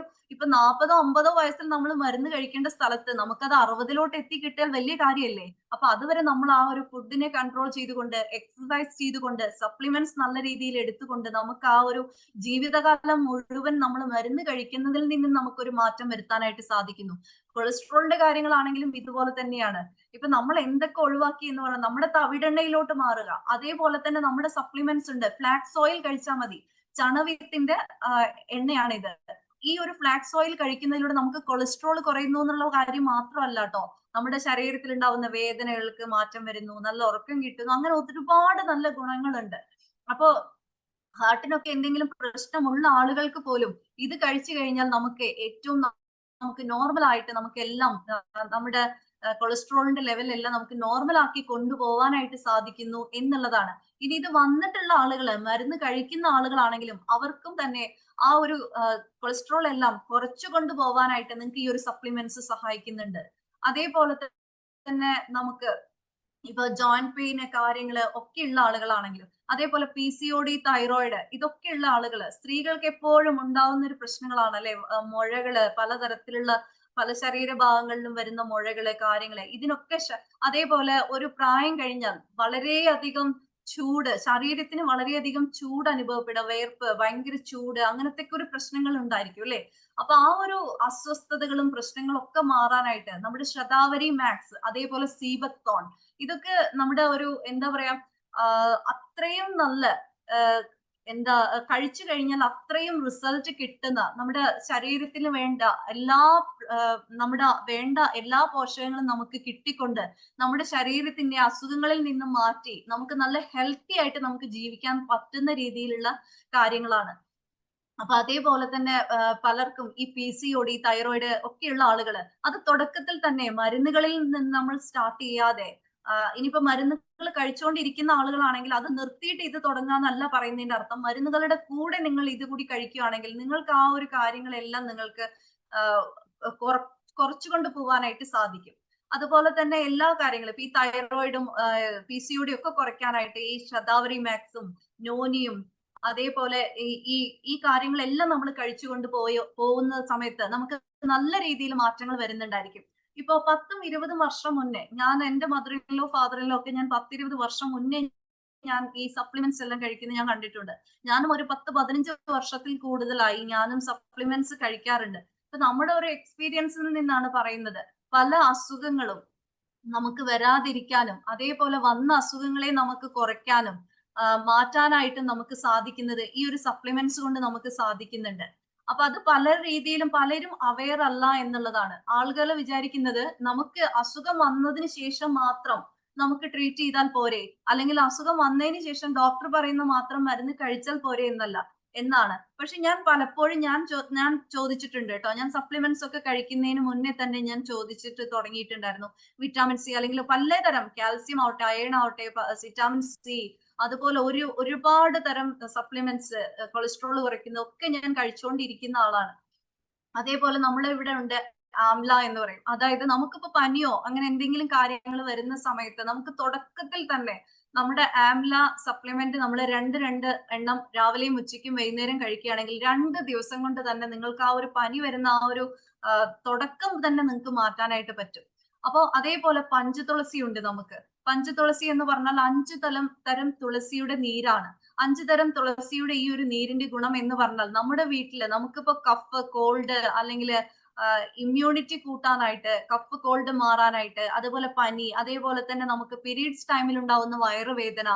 [SPEAKER 3] ഇപ്പൊ 40ഓ 50ഓ വയസ്സിൽ നമ്മൾ മരുന്ന് കഴിക്കേണ്ട സ്ഥലത്ത് നമുക്കത് 60ലോട്ട് എത്തിക്കിട്ടിയാൽ വലിയ കാര്യമല്ലേ. അപ്പൊ അതുവരെ നമ്മൾ ആ ഒരു ഫുഡിനെ കൺട്രോൾ ചെയ്തുകൊണ്ട്, എക്സസൈസ് ചെയ്തുകൊണ്ട്, സപ്ലിമെന്റ്സ് നല്ല രീതിയിൽ എടുത്തുകൊണ്ട് നമുക്ക് ആ ഒരു ജീവിതകാലം മുഴുവൻ നമ്മൾ മരുന്ന് കഴിക്കുന്നതിൽ നിന്നും നമുക്കൊരു മാറ്റം വരുത്താനായിട്ട് സാധിക്കുന്നു. കൊളസ്ട്രോളിന്റെ കാര്യങ്ങളാണെങ്കിലും ഇതുപോലെ തന്നെയാണ്. ഇപ്പൊ നമ്മൾ എന്തൊക്കെ ഒഴിവാക്കി എന്ന് പറഞ്ഞാൽ നമ്മുടെ തവിടെണ്ണയിലോട്ട് മാറുക. അതേപോലെ തന്നെ നമ്മുടെ സപ്ലിമെന്റ്സ് ഉണ്ട്. ഫ്ലാക്സ് ഓയിൽ കഴിച്ചാൽ മതി. ചണവിത്തിന്റെ എണ്ണയാണ് ഇത്. ഈ ഒരു ഫ്ലാക്സ് ഓയിൽ കഴിക്കുന്നതിലൂടെ നമുക്ക് കൊളസ്ട്രോൾ കുറയുന്നു എന്നുള്ള കാര്യം മാത്രമല്ല കേട്ടോ, നമ്മുടെ ശരീരത്തിൽ ഉണ്ടാവുന്ന വേദനകൾക്ക് മാറ്റം വരുന്നു, നല്ല ഉറക്കം കിട്ടുന്നു, അങ്ങനെ ഒരുപാട് നല്ല ഗുണങ്ങളുണ്ട്. അപ്പോ ഹാർട്ടിനൊക്കെ എന്തെങ്കിലും പ്രശ്നമുള്ള ആളുകൾക്ക് പോലും ഇത് കഴിച്ചു കഴിഞ്ഞാൽ നമുക്ക് ഏറ്റവും നമുക്ക് നോർമൽ ആയിട്ട് നമുക്കെല്ലാം നമ്മുടെ കൊളസ്ട്രോളിന്റെ ലെവൽ എല്ലാം നമുക്ക് നോർമൽ ആക്കി കൊണ്ടുപോകാനായിട്ട് സാധിക്കുന്നു എന്നുള്ളതാണ്. ഇനി ഇത് വന്നിട്ടുള്ള ആളുകള്, മരുന്ന് കഴിക്കുന്ന ആളുകളാണെങ്കിലും അവർക്കും തന്നെ ആ ഒരു കൊളസ്ട്രോൾ എല്ലാം കുറച്ചു കൊണ്ടുപോകാനായിട്ട് നിങ്ങൾക്ക് ഈ ഒരു സപ്ലിമെന്റ്സ് സഹായിക്കുന്നുണ്ട്. അതേപോലെ തന്നെ നമുക്ക് ഇപ്പൊ ജോയിന്റ് പെയിന് കാര്യങ്ങള് ഒക്കെ ഉള്ള ആളുകളാണെങ്കിലും, അതേപോലെ PCOD, തൈറോയിഡ്, ഇതൊക്കെ ഉള്ള ആളുകള്, സ്ത്രീകൾക്ക് എപ്പോഴും ഉണ്ടാവുന്ന ഒരു പ്രശ്നങ്ങളാണ് അല്ലെ, മുഴകള്, പലതരത്തിലുള്ള പല ശരീരഭാഗങ്ങളിലും വരുന്ന മുഴകള്, കാര്യങ്ങള്, ഇതിനൊക്കെ അതേപോലെ ഒരു പ്രായം കഴിഞ്ഞാൽ വളരെയധികം ചൂട്, ശരീരത്തിന് വളരെയധികം ചൂട് അനുഭവപ്പെടുക, വേർപ്പ്, ഭയങ്കര ചൂട്, അങ്ങനത്തെ ഒരു പ്രശ്നങ്ങൾ ഉണ്ടായിരിക്കും അല്ലെ. അപ്പൊ ആ ഒരു അസ്വസ്ഥതകളും പ്രശ്നങ്ങളും ഒക്കെ മാറാനായിട്ട് നമ്മുടെ ശതാവരി മാക്സ്, അതേപോലെ സീബത്തോൺ, ഇതൊക്കെ നമ്മുടെ ഒരു എന്താ പറയാ അത്രയും നല്ല കഴിച്ചു കഴിഞ്ഞാൽ അത്രയും റിസൾട്ട് കിട്ടുന്ന, നമ്മുടെ ശരീരത്തിന് വേണ്ട എല്ലാ പോഷകങ്ങളും നമുക്ക് കിട്ടിക്കൊണ്ട് നമ്മുടെ ശരീരത്തിന്റെ അസുഖങ്ങളിൽ നിന്നും മാറ്റി നമുക്ക് നല്ല ഹെൽത്തി ആയിട്ട് നമുക്ക് ജീവിക്കാൻ പറ്റുന്ന രീതിയിലുള്ള കാര്യങ്ങളാണ്. അപ്പൊ അതേപോലെ തന്നെ പലർക്കും ഈ PCOD, തൈറോയിഡ് ഒക്കെയുള്ള ആളുകള് അത് തുടക്കത്തിൽ തന്നെ മരുന്നുകളിൽ നിന്ന് നമ്മൾ സ്റ്റാർട്ട് ചെയ്യാതെ, ഇനിയിപ്പോ മരുന്നുകൾ കഴിച്ചുകൊണ്ടിരിക്കുന്ന ആളുകളാണെങ്കിൽ അത് നിർത്തിയിട്ട് ഇത് തുടങ്ങാന്നല്ല പറയുന്നതിന്റെ അർത്ഥം. മരുന്നുകളുടെ കൂടെ നിങ്ങൾ ഇത് കൂടി കഴിക്കുകയാണെങ്കിൽ നിങ്ങൾക്ക് ആ ഒരു കാര്യങ്ങളെല്ലാം നിങ്ങൾക്ക് കുറച്ചുകൊണ്ട് പോകാനായിട്ട് സാധിക്കും. അതുപോലെ തന്നെ എല്ലാ കാര്യങ്ങളും ഇപ്പൊ ഈ തൈറോയിഡും PCOD ഒക്കെ കുറയ്ക്കാനായിട്ട് ഈ ശതാവരി മാക്സും നോനിയും അതേപോലെ ഈ കാര്യങ്ങളെല്ലാം നമ്മൾ കഴിച്ചുകൊണ്ട് പോകുന്ന സമയത്ത് നമുക്ക് നല്ല രീതിയിൽ മാറ്റങ്ങൾ വരുന്നുണ്ടായിരിക്കും. ഇപ്പൊ 10-20 വർഷം മുന്നേ ഞാൻ എന്റെ മദറിലോ ഫാദറിലോ ഒക്കെ ഞാൻ 10-20 വർഷം മുന്നേ ഞാൻ ഈ സപ്ലിമെന്റ്സ് എല്ലാം കഴിക്കുന്നത് ഞാൻ കണ്ടിട്ടുണ്ട്. ഞാനും ഒരു 10-15 വർഷത്തിൽ കൂടുതലായി ഞാനും സപ്ലിമെന്റ്സ് കഴിക്കാറുണ്ട്. ഇപ്പൊ നമ്മുടെ ഒരു എക്സ്പീരിയൻസിൽ നിന്നാണ് പറയുന്നത്. പല അസുഖങ്ങളും നമുക്ക് വരാതിരിക്കാനും അതേപോലെ വന്ന അസുഖങ്ങളെ നമുക്ക് കുറയ്ക്കാനും മാറ്റാനായിട്ടും നമുക്ക് സാധിക്കുന്നത് ഈ ഒരു സപ്ലിമെന്റ്സ് കൊണ്ട് നമുക്ക് സാധിക്കുന്നുണ്ട്. അപ്പൊ അത് പല രീതിയിലും പലരും അവെയർ അല്ല എന്നുള്ളതാണ്. ആളുകൾ വിചാരിക്കുന്നത് നമുക്ക് അസുഖം വന്നതിന് ശേഷം മാത്രം നമുക്ക് ട്രീറ്റ് ചെയ്താൽ പോരെ, അല്ലെങ്കിൽ അസുഖം വന്നതിന് ശേഷം ഡോക്ടർ പറയുന്ന മാത്രം മരുന്ന് കഴിച്ചാൽ പോരെ എന്നാണ്. പക്ഷെ ഞാൻ പലപ്പോഴും ഞാൻ ചോദിച്ചിട്ടുണ്ട് കേട്ടോ. ഞാൻ സപ്ലിമെന്റ്സ് ഒക്കെ കഴിക്കുന്നതിന് മുന്നേ തന്നെ ഞാൻ ചോദിച്ചിട്ട് തുടങ്ങിയിട്ടുണ്ടായിരുന്നു. വിറ്റാമിൻ സി അല്ലെങ്കിൽ പലതരം കാൽസ്യം ആവട്ടെ, അയൺ ആവട്ടെ, വിറ്റാമിൻ സി, അതുപോലെ ഒരുപാട് തരം സപ്ലിമെന്റ്സ്, കൊളസ്ട്രോൾ കുറയ്ക്കുന്ന ഒക്കെ ഞാൻ കഴിച്ചുകൊണ്ടിരിക്കുന്ന ആളാണ്. അതേപോലെ നമ്മളെ ഇവിടെ ഉണ്ട് ആംല എന്ന് പറയും. അതായത് നമുക്കിപ്പോ പനിയോ അങ്ങനെ എന്തെങ്കിലും കാര്യങ്ങൾ വരുന്ന സമയത്ത് നമുക്ക് തുടക്കത്തിൽ തന്നെ നമ്മുടെ ആംല സപ്ലിമെന്റ് നമ്മൾ രണ്ട് എണ്ണം രാവിലെയും ഉച്ചയ്ക്കും വൈകുന്നേരം കഴിക്കുകയാണെങ്കിൽ 2 ദിവസം കൊണ്ട് തന്നെ നിങ്ങൾക്ക് ആ ഒരു പനി വരുന്ന ആ ഒരു തുടക്കം തന്നെ നിങ്ങൾക്ക് മാറ്റാനായിട്ട് പറ്റും. അപ്പോ അതേപോലെ പഞ്ചതുളസി ഉണ്ട് നമുക്ക്. പഞ്ചതുളസി എന്ന് പറഞ്ഞാൽ 5 തരം തുളസിയുടെ നീരാണ്. 5 തരം തുളസിയുടെ ഈ ഒരു നീരിന്റെ ഗുണം എന്ന് പറഞ്ഞാൽ നമ്മുടെ വീട്ടില് നമുക്കിപ്പോ കഫ്, കോൾഡ് അല്ലെങ്കിൽ ഇമ്മ്യൂണിറ്റി കൂട്ടാനായിട്ട്, കഫ് കോൾഡ് മാറാനായിട്ട്, അതുപോലെ പനി, അതേപോലെ തന്നെ നമുക്ക് പീരീഡ്സ് ടൈമിൽ ഉണ്ടാവുന്ന വയറുവേദന,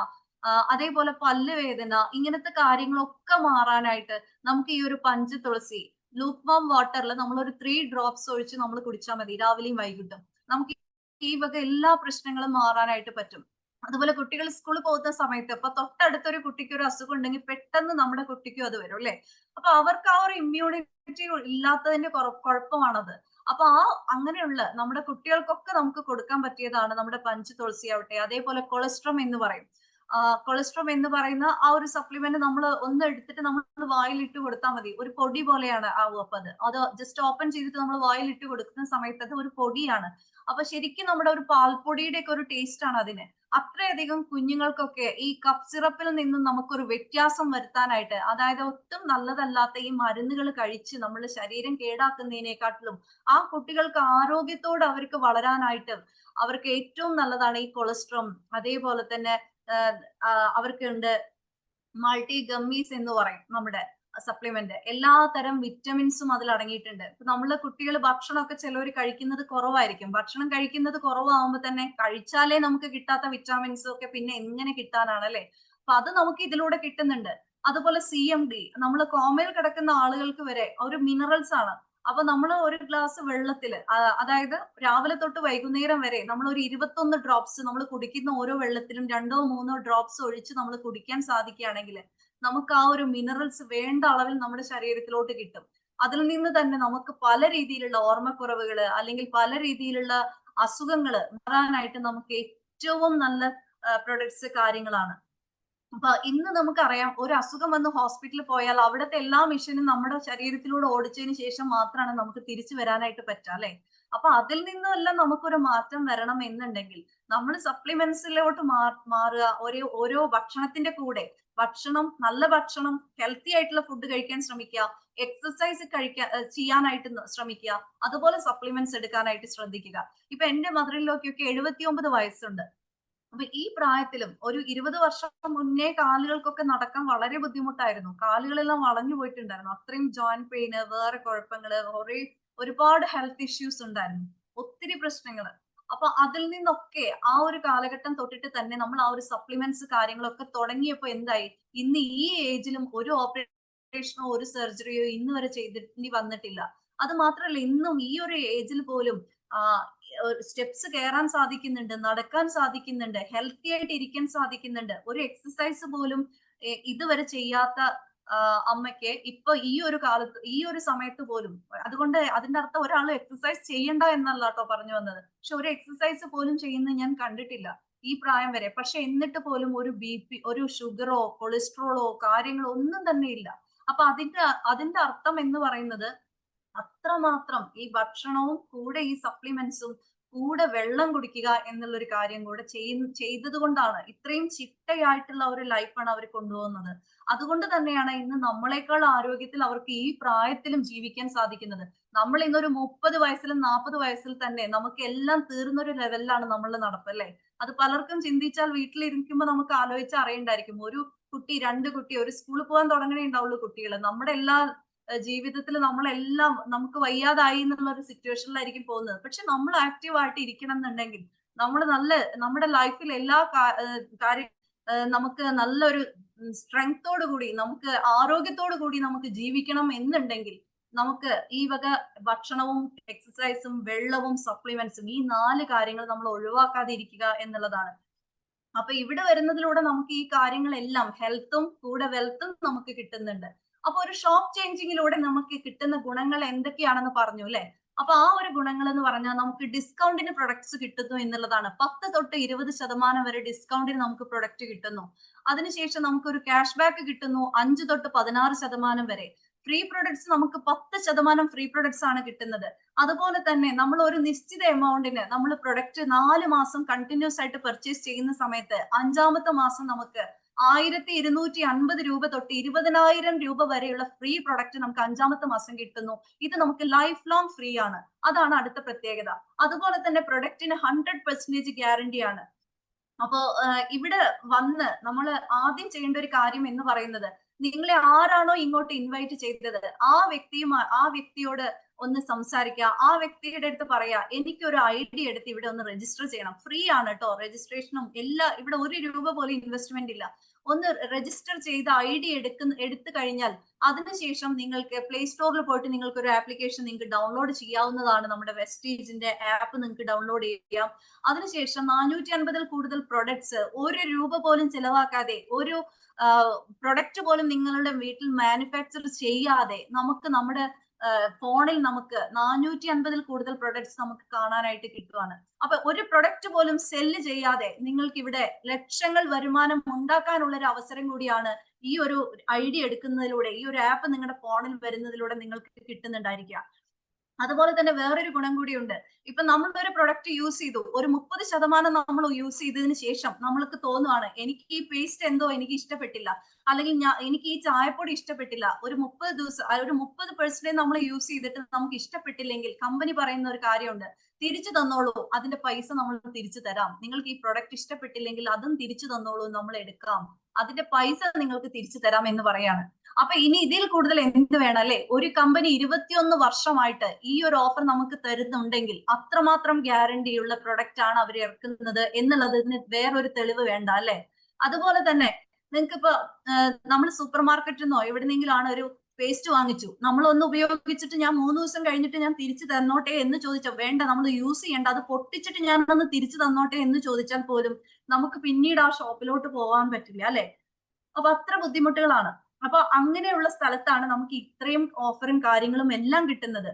[SPEAKER 3] അതേപോലെ പല്ലുവേദന, ഇങ്ങനത്തെ കാര്യങ്ങളൊക്കെ മാറാനായിട്ട് നമുക്ക് ഈ ഒരു പഞ്ചതുളസി ലൂക്ക് വാം വാട്ടറിൽ നമ്മളൊരു 3 ഡ്രോപ്സ് ഒഴിച്ച് നമ്മൾ കുടിച്ചാൽ മതി രാവിലെയും വൈകിട്ടും. നമുക്ക് ഈ വക എല്ലാ പ്രശ്നങ്ങളും മാറാനായിട്ട് പറ്റും. അതുപോലെ കുട്ടികൾ സ്കൂളിൽ പോകുന്ന സമയത്ത് ഇപ്പൊ തൊട്ടടുത്തൊരു കുട്ടിക്ക് ഒരു അസുഖം ഉണ്ടെങ്കിൽ പെട്ടെന്ന് നമ്മുടെ കുട്ടിക്കും അത് വരും അല്ലെ. അപ്പൊ അവർക്ക് ആ ഒരു ഇമ്മ്യൂണിറ്റി ഇല്ലാത്തതിന്റെ കുഴപ്പമാണത്. അപ്പൊ അങ്ങനെയുള്ള നമ്മുടെ കുട്ടികൾക്കൊക്കെ നമുക്ക് കൊടുക്കാൻ പറ്റിയതാണ് നമ്മുടെ പഞ്ചതുളസി ആവട്ടെ. അതേപോലെ കൊളസ്ട്രം എന്ന് പറയും. കൊളസ്ട്രോം എന്ന് പറയുന്ന ആ ഒരു സപ്ലിമെന്റ് നമ്മൾ ഒന്ന് എടുത്തിട്ട് നമ്മൾ വായിലിട്ട് കൊടുത്താൽ മതി. ഒരു പൊടി പോലെയാണ് ആവും അപ്പൊ അത് ജസ്റ്റ് ഓപ്പൺ ചെയ്തിട്ട് നമ്മൾ വായിലിട്ട് കൊടുക്കുന്ന സമയത്ത് അത് ഒരു പൊടിയാണ്. അപ്പൊ ശരിക്കും നമ്മുടെ ഒരു പാൽപ്പൊടിയുടെ ഒക്കെ ഒരു ടേസ്റ്റ് ആണ് അതിന്. അത്രയധികം കുഞ്ഞുങ്ങൾക്കൊക്കെ ഈ കഫ് സിറപ്പിൽ നിന്നും നമുക്കൊരു വ്യത്യാസം വരുത്താനായിട്ട്, അതായത് ഒട്ടും നല്ലതല്ലാത്ത ഈ മരുന്നുകൾ കഴിച്ച് നമ്മുടെ ശരീരം കേടാക്കുന്നതിനെക്കാട്ടിലും ആ കുട്ടികൾക്ക് ആരോഗ്യത്തോടെ അവർക്ക് വളരാനായിട്ട് അവർക്ക് ഏറ്റവും നല്ലതാണ് ഈ കൊളസ്ട്രോം. അതേപോലെ തന്നെ അവർക്കുണ്ട് മൾട്ടി ഗമ്മീസ് എന്ന് പറയും നമ്മുടെ സപ്ലിമെന്റ്. എല്ലാ തരം വിറ്റമിൻസും അതിൽ അടങ്ങിയിട്ടുണ്ട്. ഇപ്പൊ നമ്മള് കുട്ടികൾ ഭക്ഷണമൊക്കെ ചിലവർ കഴിക്കുന്നത് കുറവായിരിക്കും. ഭക്ഷണം കഴിക്കുന്നത് കുറവാകുമ്പോൾ തന്നെ കഴിച്ചാലേ നമുക്ക് കിട്ടാത്ത വിറ്റാമിൻസും ഒക്കെ പിന്നെ എങ്ങനെ കിട്ടാനാണ് അല്ലെ? അപ്പൊ അത് നമുക്ക് ഇതിലൂടെ കിട്ടുന്നുണ്ട്. അതുപോലെ CMD, നമ്മൾ കോമയിൽ കിടക്കുന്ന ആളുകൾക്ക് വരെ ഒരു മിനറൽസ് ആണ്. അപ്പൊ നമ്മൾ ഒരു ഗ്ലാസ് വെള്ളത്തില് അതായത് രാവിലെ തൊട്ട് വൈകുന്നേരം വരെ നമ്മൾ ഒരു 21 ഡ്രോപ്സ് നമ്മൾ കുടിക്കുന്ന ഓരോ വെള്ളത്തിലും 2 3 ഡ്രോപ്സ് ഒഴിച്ച് നമ്മൾ കുടിക്കാൻ സാധിക്കുകയാണെങ്കിൽ നമുക്ക് ആ ഒരു മിനറൽസ് വേണ്ട അളവിൽ നമ്മുടെ ശരീരത്തിലോട്ട് കിട്ടും. അതിൽ നിന്ന് തന്നെ നമുക്ക് പല രീതിയിലുള്ള ഓർമ്മക്കുറവുകള് അല്ലെങ്കിൽ പല രീതിയിലുള്ള അസുഖങ്ങള് മാറാനായിട്ട് നമുക്ക് ഏറ്റവും നല്ല പ്രൊഡക്ട്സ് കാര്യങ്ങളാണ്. അപ്പൊ ഇന്ന് നമുക്കറിയാം, ഒരു അസുഖം വന്ന് ഹോസ്പിറ്റലിൽ പോയാൽ അവിടുത്തെ എല്ലാ മെഷീനും നമ്മുടെ ശരീരത്തിലൂടെ ഓടിച്ചതിന് ശേഷം മാത്രമാണ് നമുക്ക് തിരിച്ചു വരാനായിട്ട് പറ്റുക അല്ലെ? അപ്പൊ അതിൽ നിന്നെല്ലാം നമുക്കൊരു മാറ്റം വരണം എന്നുണ്ടെങ്കിൽ നമ്മൾ സപ്ലിമെന്റ്സിലോട്ട് മാറുക. ഓരോ ഭക്ഷണത്തിന്റെ കൂടെ നല്ല ഭക്ഷണം, ഹെൽത്തി ആയിട്ടുള്ള ഫുഡ് കഴിക്കാൻ ശ്രമിക്കുക, എക്സസൈസ് ചെയ്യാനായിട്ട് ശ്രമിക്കുക, അതുപോലെ സപ്ലിമെന്റ്സ് എടുക്കാനായിട്ട് ശ്രദ്ധിക്കുക. ഇപ്പൊ എന്റെ മദറിലൊക്കെ 79 വയസ്സുണ്ട്. അപ്പൊ ഈ പ്രായത്തിലും ഒരു 20 വർഷം മുന്നേ കാലുകൾക്കൊക്കെ നടക്കാൻ വളരെ ബുദ്ധിമുട്ടായിരുന്നു. കാലുകളെല്ലാം വളഞ്ഞു പോയിട്ടുണ്ടായിരുന്നു. അത്രയും ജോയിന്റ് പെയിന്, വേറെ കുഴപ്പങ്ങള്, ഒരുപാട് ഹെൽത്ത് ഇഷ്യൂസ് ഉണ്ടായിരുന്നു, ഒത്തിരി പ്രശ്നങ്ങള്. അപ്പൊ അതിൽ നിന്നൊക്കെ ആ ഒരു കാലഘട്ടം തൊട്ടിട്ട് തന്നെ നമ്മൾ ആ ഒരു സപ്ലിമെന്റ്സ് കാര്യങ്ങളൊക്കെ തുടങ്ങിയപ്പോ എന്തായി, ഇന്ന് ഈ ഏജിലും ഒരു ഓപ്പറേഷനോ ഒരു സർജറിയോ ഇന്ന് വരെ ചെയ്തിട്ട് വന്നിട്ടില്ല. അത് മാത്രമല്ല, ഇന്നും ഈ ഒരു ഏജിൽ പോലും സ്റ്റെപ്സ് കയറാൻ സാധിക്കുന്നുണ്ട്, നടക്കാൻ സാധിക്കുന്നുണ്ട്, ഹെൽത്തി ആയിട്ട് ഇരിക്കാൻ സാധിക്കുന്നുണ്ട്. ഒരു എക്സസൈസ് പോലും ഇതുവരെ ചെയ്യാത്ത അമ്മയ്ക്ക് ഇപ്പൊ ഈ ഒരു കാലത്ത്, ഈ ഒരു സമയത്ത് പോലും, അതുകൊണ്ട് അതിന്റെ അർത്ഥം ഒരാൾ എക്സസൈസ് ചെയ്യണ്ട എന്നല്ല കേട്ടോ പറഞ്ഞു വന്നത്. പക്ഷെ ഒരു എക്സസൈസ് പോലും ചെയ്യുന്നത് ഞാൻ കണ്ടിട്ടില്ല ഈ പ്രായം വരെ. പക്ഷെ എന്നിട്ട് പോലും ഒരു BP, ഒരു ഷുഗറോ കൊളസ്ട്രോളോ കാര്യങ്ങളോ ഒന്നും തന്നെ ഇല്ല. അപ്പൊ അതിന്റെ അർത്ഥം എന്ന് പറയുന്നത് അത്രമാത്രം ഈ ഭക്ഷണവും കൂടെ ഈ സപ്ലിമെന്റ്സും കൂടെ വെള്ളം കുടിക്കുക എന്നുള്ളൊരു കാര്യം കൂടെ ചെയ്തത് കൊണ്ടാണ് ഇത്രയും ചിട്ടയായിട്ടുള്ള ഒരു ലൈഫാണ് അവർ കൊണ്ടുപോകുന്നത്. അതുകൊണ്ട് തന്നെയാണ് ഇന്ന് നമ്മളെക്കാൾ ആരോഗ്യത്തിൽ അവർക്ക് ഈ പ്രായത്തിലും ജീവിക്കാൻ സാധിക്കുന്നത്. നമ്മൾ ഇന്നൊരു 30 വയസ്സിലും 40 വയസ്സിൽ തന്നെ നമുക്ക് എല്ലാം തീർന്നൊരു ലെവലിലാണ് നമ്മൾ നടപ്പല്ലേ. അത് പലർക്കും ചിന്തിച്ചാൽ വീട്ടിലിരിക്കുമ്പോൾ നമുക്ക് ആലോചിച്ച് അറിയണ്ടായിരിക്കും. ഒരു കുട്ടി, 2 കുട്ടി, ഒരു സ്കൂളിൽ പോകാൻ തുടങ്ങണേ ഉണ്ടാവുള്ളൂ കുട്ടികൾ. നമ്മുടെ എല്ലാ ജീവിതത്തിൽ നമ്മളെല്ലാം നമുക്ക് വയ്യാതായി എന്നുള്ള ഒരു സിറ്റുവേഷനിലായിരിക്കും പോകുന്നത്. പക്ഷെ നമ്മൾ ആക്റ്റീവ് ആയിട്ട് ഇരിക്കണം എന്നുണ്ടെങ്കിൽ നമ്മുടെ ലൈഫിൽ എല്ലാ കാര്യം നമുക്ക് നല്ലൊരു സ്ട്രെങ്തോട് കൂടി, നമുക്ക് ആരോഗ്യത്തോടു കൂടി നമുക്ക് ജീവിക്കണം എന്നുണ്ടെങ്കിൽ നമുക്ക് ഈ വക ഭക്ഷണവും എക്സസൈസും വെള്ളവും സപ്ലിമെന്റ്സും ഈ 4 കാര്യങ്ങൾ നമ്മൾ ഒഴിവാക്കാതെ ഇരിക്കുക എന്നുള്ളതാണ്. അപ്പൊ ഇവിടെ വരുന്നതിലൂടെ നമുക്ക് ഈ കാര്യങ്ങളെല്ലാം ഹെൽത്തും കൂടെ വെൽത്തും നമുക്ക് കിട്ടുന്നുണ്ട്. അപ്പൊ ഒരു ഷോപ്പ് ചേഞ്ചിങ്ങിലൂടെ നമുക്ക് കിട്ടുന്ന ഗുണങ്ങൾ എന്തൊക്കെയാണെന്ന് പറഞ്ഞു അല്ലെ? അപ്പൊ ആ ഒരു ഗുണങ്ങൾ എന്ന് പറഞ്ഞാൽ നമുക്ക് ഡിസ്കൗണ്ടിന് പ്രൊഡക്ട്സ് കിട്ടുന്നു എന്നുള്ളതാണ്. 10 തൊട്ട് 20% വരെ ഡിസ്കൗണ്ടിന് നമുക്ക് പ്രൊഡക്റ്റ് കിട്ടുന്നു. അതിനുശേഷം നമുക്കൊരു ക്യാഷ് ബാക്ക് കിട്ടുന്നു 5 തൊട്ട് 16% വരെ. ഫ്രീ പ്രൊഡക്ട്സ് നമുക്ക് 10% ഫ്രീ പ്രൊഡക്ട്സ് ആണ് കിട്ടുന്നത്. അതുപോലെ തന്നെ നമ്മൾ ഒരു നിശ്ചിത എമൗണ്ടിന് നമ്മൾ പ്രൊഡക്റ്റ് 4 മാസം കണ്ടിന്യൂസ് ആയിട്ട് പർച്ചേസ് ചെയ്യുന്ന സമയത്ത് 5-ാമത്തെ മാസം നമുക്ക് 1250 രൂപ തൊട്ട് 20,000 രൂപ വരെയുള്ള ഫ്രീ പ്രൊഡക്റ്റ് നമുക്ക് 5-ാമത്തെ മാസം കിട്ടുന്നു. ഇത് നമുക്ക് ലൈഫ് ലോങ് ഫ്രീ ആണ്. അതാണ് അടുത്ത പ്രത്യേകത. അതുപോലെ തന്നെ പ്രൊഡക്റ്റിന് 100% ഗ്യാരണ്ടി ആണ്. അപ്പോ ഇവിടെ വന്ന് നമ്മൾ ആദ്യം ചെയ്യേണ്ട ഒരു കാര്യം എന്ന് പറയുന്നത്, നിങ്ങളെ ആരാണോ ഇങ്ങോട്ട് ഇൻവൈറ്റ് ചെയ്തത് ആ വ്യക്തിയോട് ഒന്ന് സംസാരിക്കുക. ആ വ്യക്തിയുടെ അടുത്ത് പറയാ, എനിക്കൊരു ID എടുത്ത് ഇവിടെ ഒന്ന് രജിസ്റ്റർ ചെയ്യണം. ഫ്രീ ആണ് കേട്ടോ രജിസ്ട്രേഷനും ഇവിടെ 1 രൂപ പോലും ഇൻവെസ്റ്റ്മെന്റ് ഇല്ല. ഒന്ന് രജിസ്റ്റർ ചെയ്ത് ID എടുത്തു കഴിഞ്ഞാൽ അതിനുശേഷം നിങ്ങൾക്ക് പ്ലേ സ്റ്റോറിൽ പോയിട്ട് നിങ്ങൾക്ക് ഒരു ആപ്ലിക്കേഷൻ നിങ്ങൾക്ക് ഡൗൺലോഡ് ചെയ്യാവുന്നതാണ്. നമ്മുടെ വെസ്റ്റീജിന്റെ ആപ്പ് നിങ്ങൾക്ക് ഡൗൺലോഡ് ചെയ്യാം. അതിനുശേഷം 450-ൽ കൂടുതൽ പ്രൊഡക്ട്സ് 1 രൂപ പോലും ചിലവാക്കാതെ, ഒരു പ്രൊഡക്റ്റ് പോലും നിങ്ങളുടെ വീട്ടിൽ മാനുഫാക്ചർ ചെയ്യാതെ നമുക്ക് നമ്മുടെ ഫോണിൽ നമുക്ക് 450 കൂടുതൽ പ്രൊഡക്ട്സ് നമുക്ക് കാണാനായിട്ട് കിട്ടുവാണ്. അപ്പൊ ഒരു പ്രൊഡക്റ്റ് പോലും സെല്ല് ചെയ്യാതെ നിങ്ങൾക്ക് ഇവിടെ ലക്ഷങ്ങൾ വരുമാനം ഉണ്ടാക്കാനുള്ള ഒരു അവസരം കൂടിയാണ് ഈ ഒരു ഐഡിയ എടുക്കുന്നതിലൂടെ, ഈ ഒരു ആപ്പ് നിങ്ങളുടെ ഫോണിൽ വരുന്നതിലൂടെ നിങ്ങൾക്ക് കിട്ടുന്നുണ്ടായിരിക്കുക. അതുപോലെ തന്നെ വേറൊരു ഗുണം കൂടിയുണ്ട്. ഇപ്പൊ നമ്മൾ ഒരു പ്രൊഡക്റ്റ് യൂസ് ചെയ്തു, ഒരു 30% നമ്മൾ യൂസ് ചെയ്തതിന് ശേഷം നമ്മൾക്ക് തോന്നുവാണ് എനിക്ക് ഈ പേസ്റ്റ് എന്തോ എനിക്ക് ഇഷ്ടപ്പെട്ടില്ല, അല്ലെങ്കിൽ എനിക്ക് ഈ ചായപ്പൊടി ഇഷ്ടപ്പെട്ടില്ല. ഒരു 30 ദിവസം, ഒരു 30% നമ്മൾ യൂസ് ചെയ്തിട്ട് നമുക്ക് ഇഷ്ടപ്പെട്ടില്ലെങ്കിൽ കമ്പനി പറയുന്ന ഒരു കാര്യമുണ്ട്, തിരിച്ചു തന്നോളൂ, അതിന്റെ പൈസ നമ്മൾ തിരിച്ചു തരാം. നിങ്ങൾക്ക് ഈ പ്രൊഡക്റ്റ് ഇഷ്ടപ്പെട്ടില്ലെങ്കിൽ അതും തിരിച്ചു തന്നോളൂ, നമ്മൾ എടുക്കാം, അതിന്റെ പൈസ നിങ്ങൾക്ക് തിരിച്ചു തരാം എന്ന് പറയാണ്. അപ്പൊ ഇനി ഇതിൽ കൂടുതൽ എന്ത് വേണം അല്ലെ? ഒരു കമ്പനി 21 വർഷമായിട്ട് ഈ ഒരു ഓഫർ നമുക്ക് തരുന്നുണ്ടെങ്കിൽ അത്രമാത്രം ഗ്യാരണ്ടിയുള്ള പ്രൊഡക്റ്റ് ആണ് അവർ ഇറക്കുന്നത് എന്നുള്ളതിന് വേറൊരു തെളിവ് വേണ്ട അല്ലെ? അതുപോലെ തന്നെ നിങ്ങൾക്ക് ഇപ്പൊ നമ്മൾ സൂപ്പർ മാർക്കറ്റിൽ നിന്നോ എവിടെന്നെങ്കിലും ആണ് ഒരു പേസ്റ്റ് വാങ്ങിച്ചു, നമ്മൾ ഒന്ന് ഉപയോഗിച്ചിട്ട് ഞാൻ 3 ദിവസം കഴിഞ്ഞിട്ട് ഞാൻ തിരിച്ചു തന്നോട്ടെ എന്ന് ചോദിച്ചോ? വേണ്ട, നമ്മൾ യൂസ് ചെയ്യേണ്ട, അത് പൊട്ടിച്ചിട്ട് ഞാൻ ഒന്ന് തിരിച്ചു തന്നോട്ടെ എന്ന് ചോദിച്ചാൽ പോലും നമുക്ക് പിന്നീട് ആ ഷോപ്പിലോട്ട് പോകാൻ പറ്റില്ല അല്ലെ? അപ്പൊ അത്ര ബുദ്ധിമുട്ടുകളാണ്. അപ്പൊ അങ്ങനെയുള്ള സ്ഥലത്താണ് നമുക്ക് ഇത്രയും ഓഫറും കാര്യങ്ങളും എല്ലാം കിട്ടുന്നത്.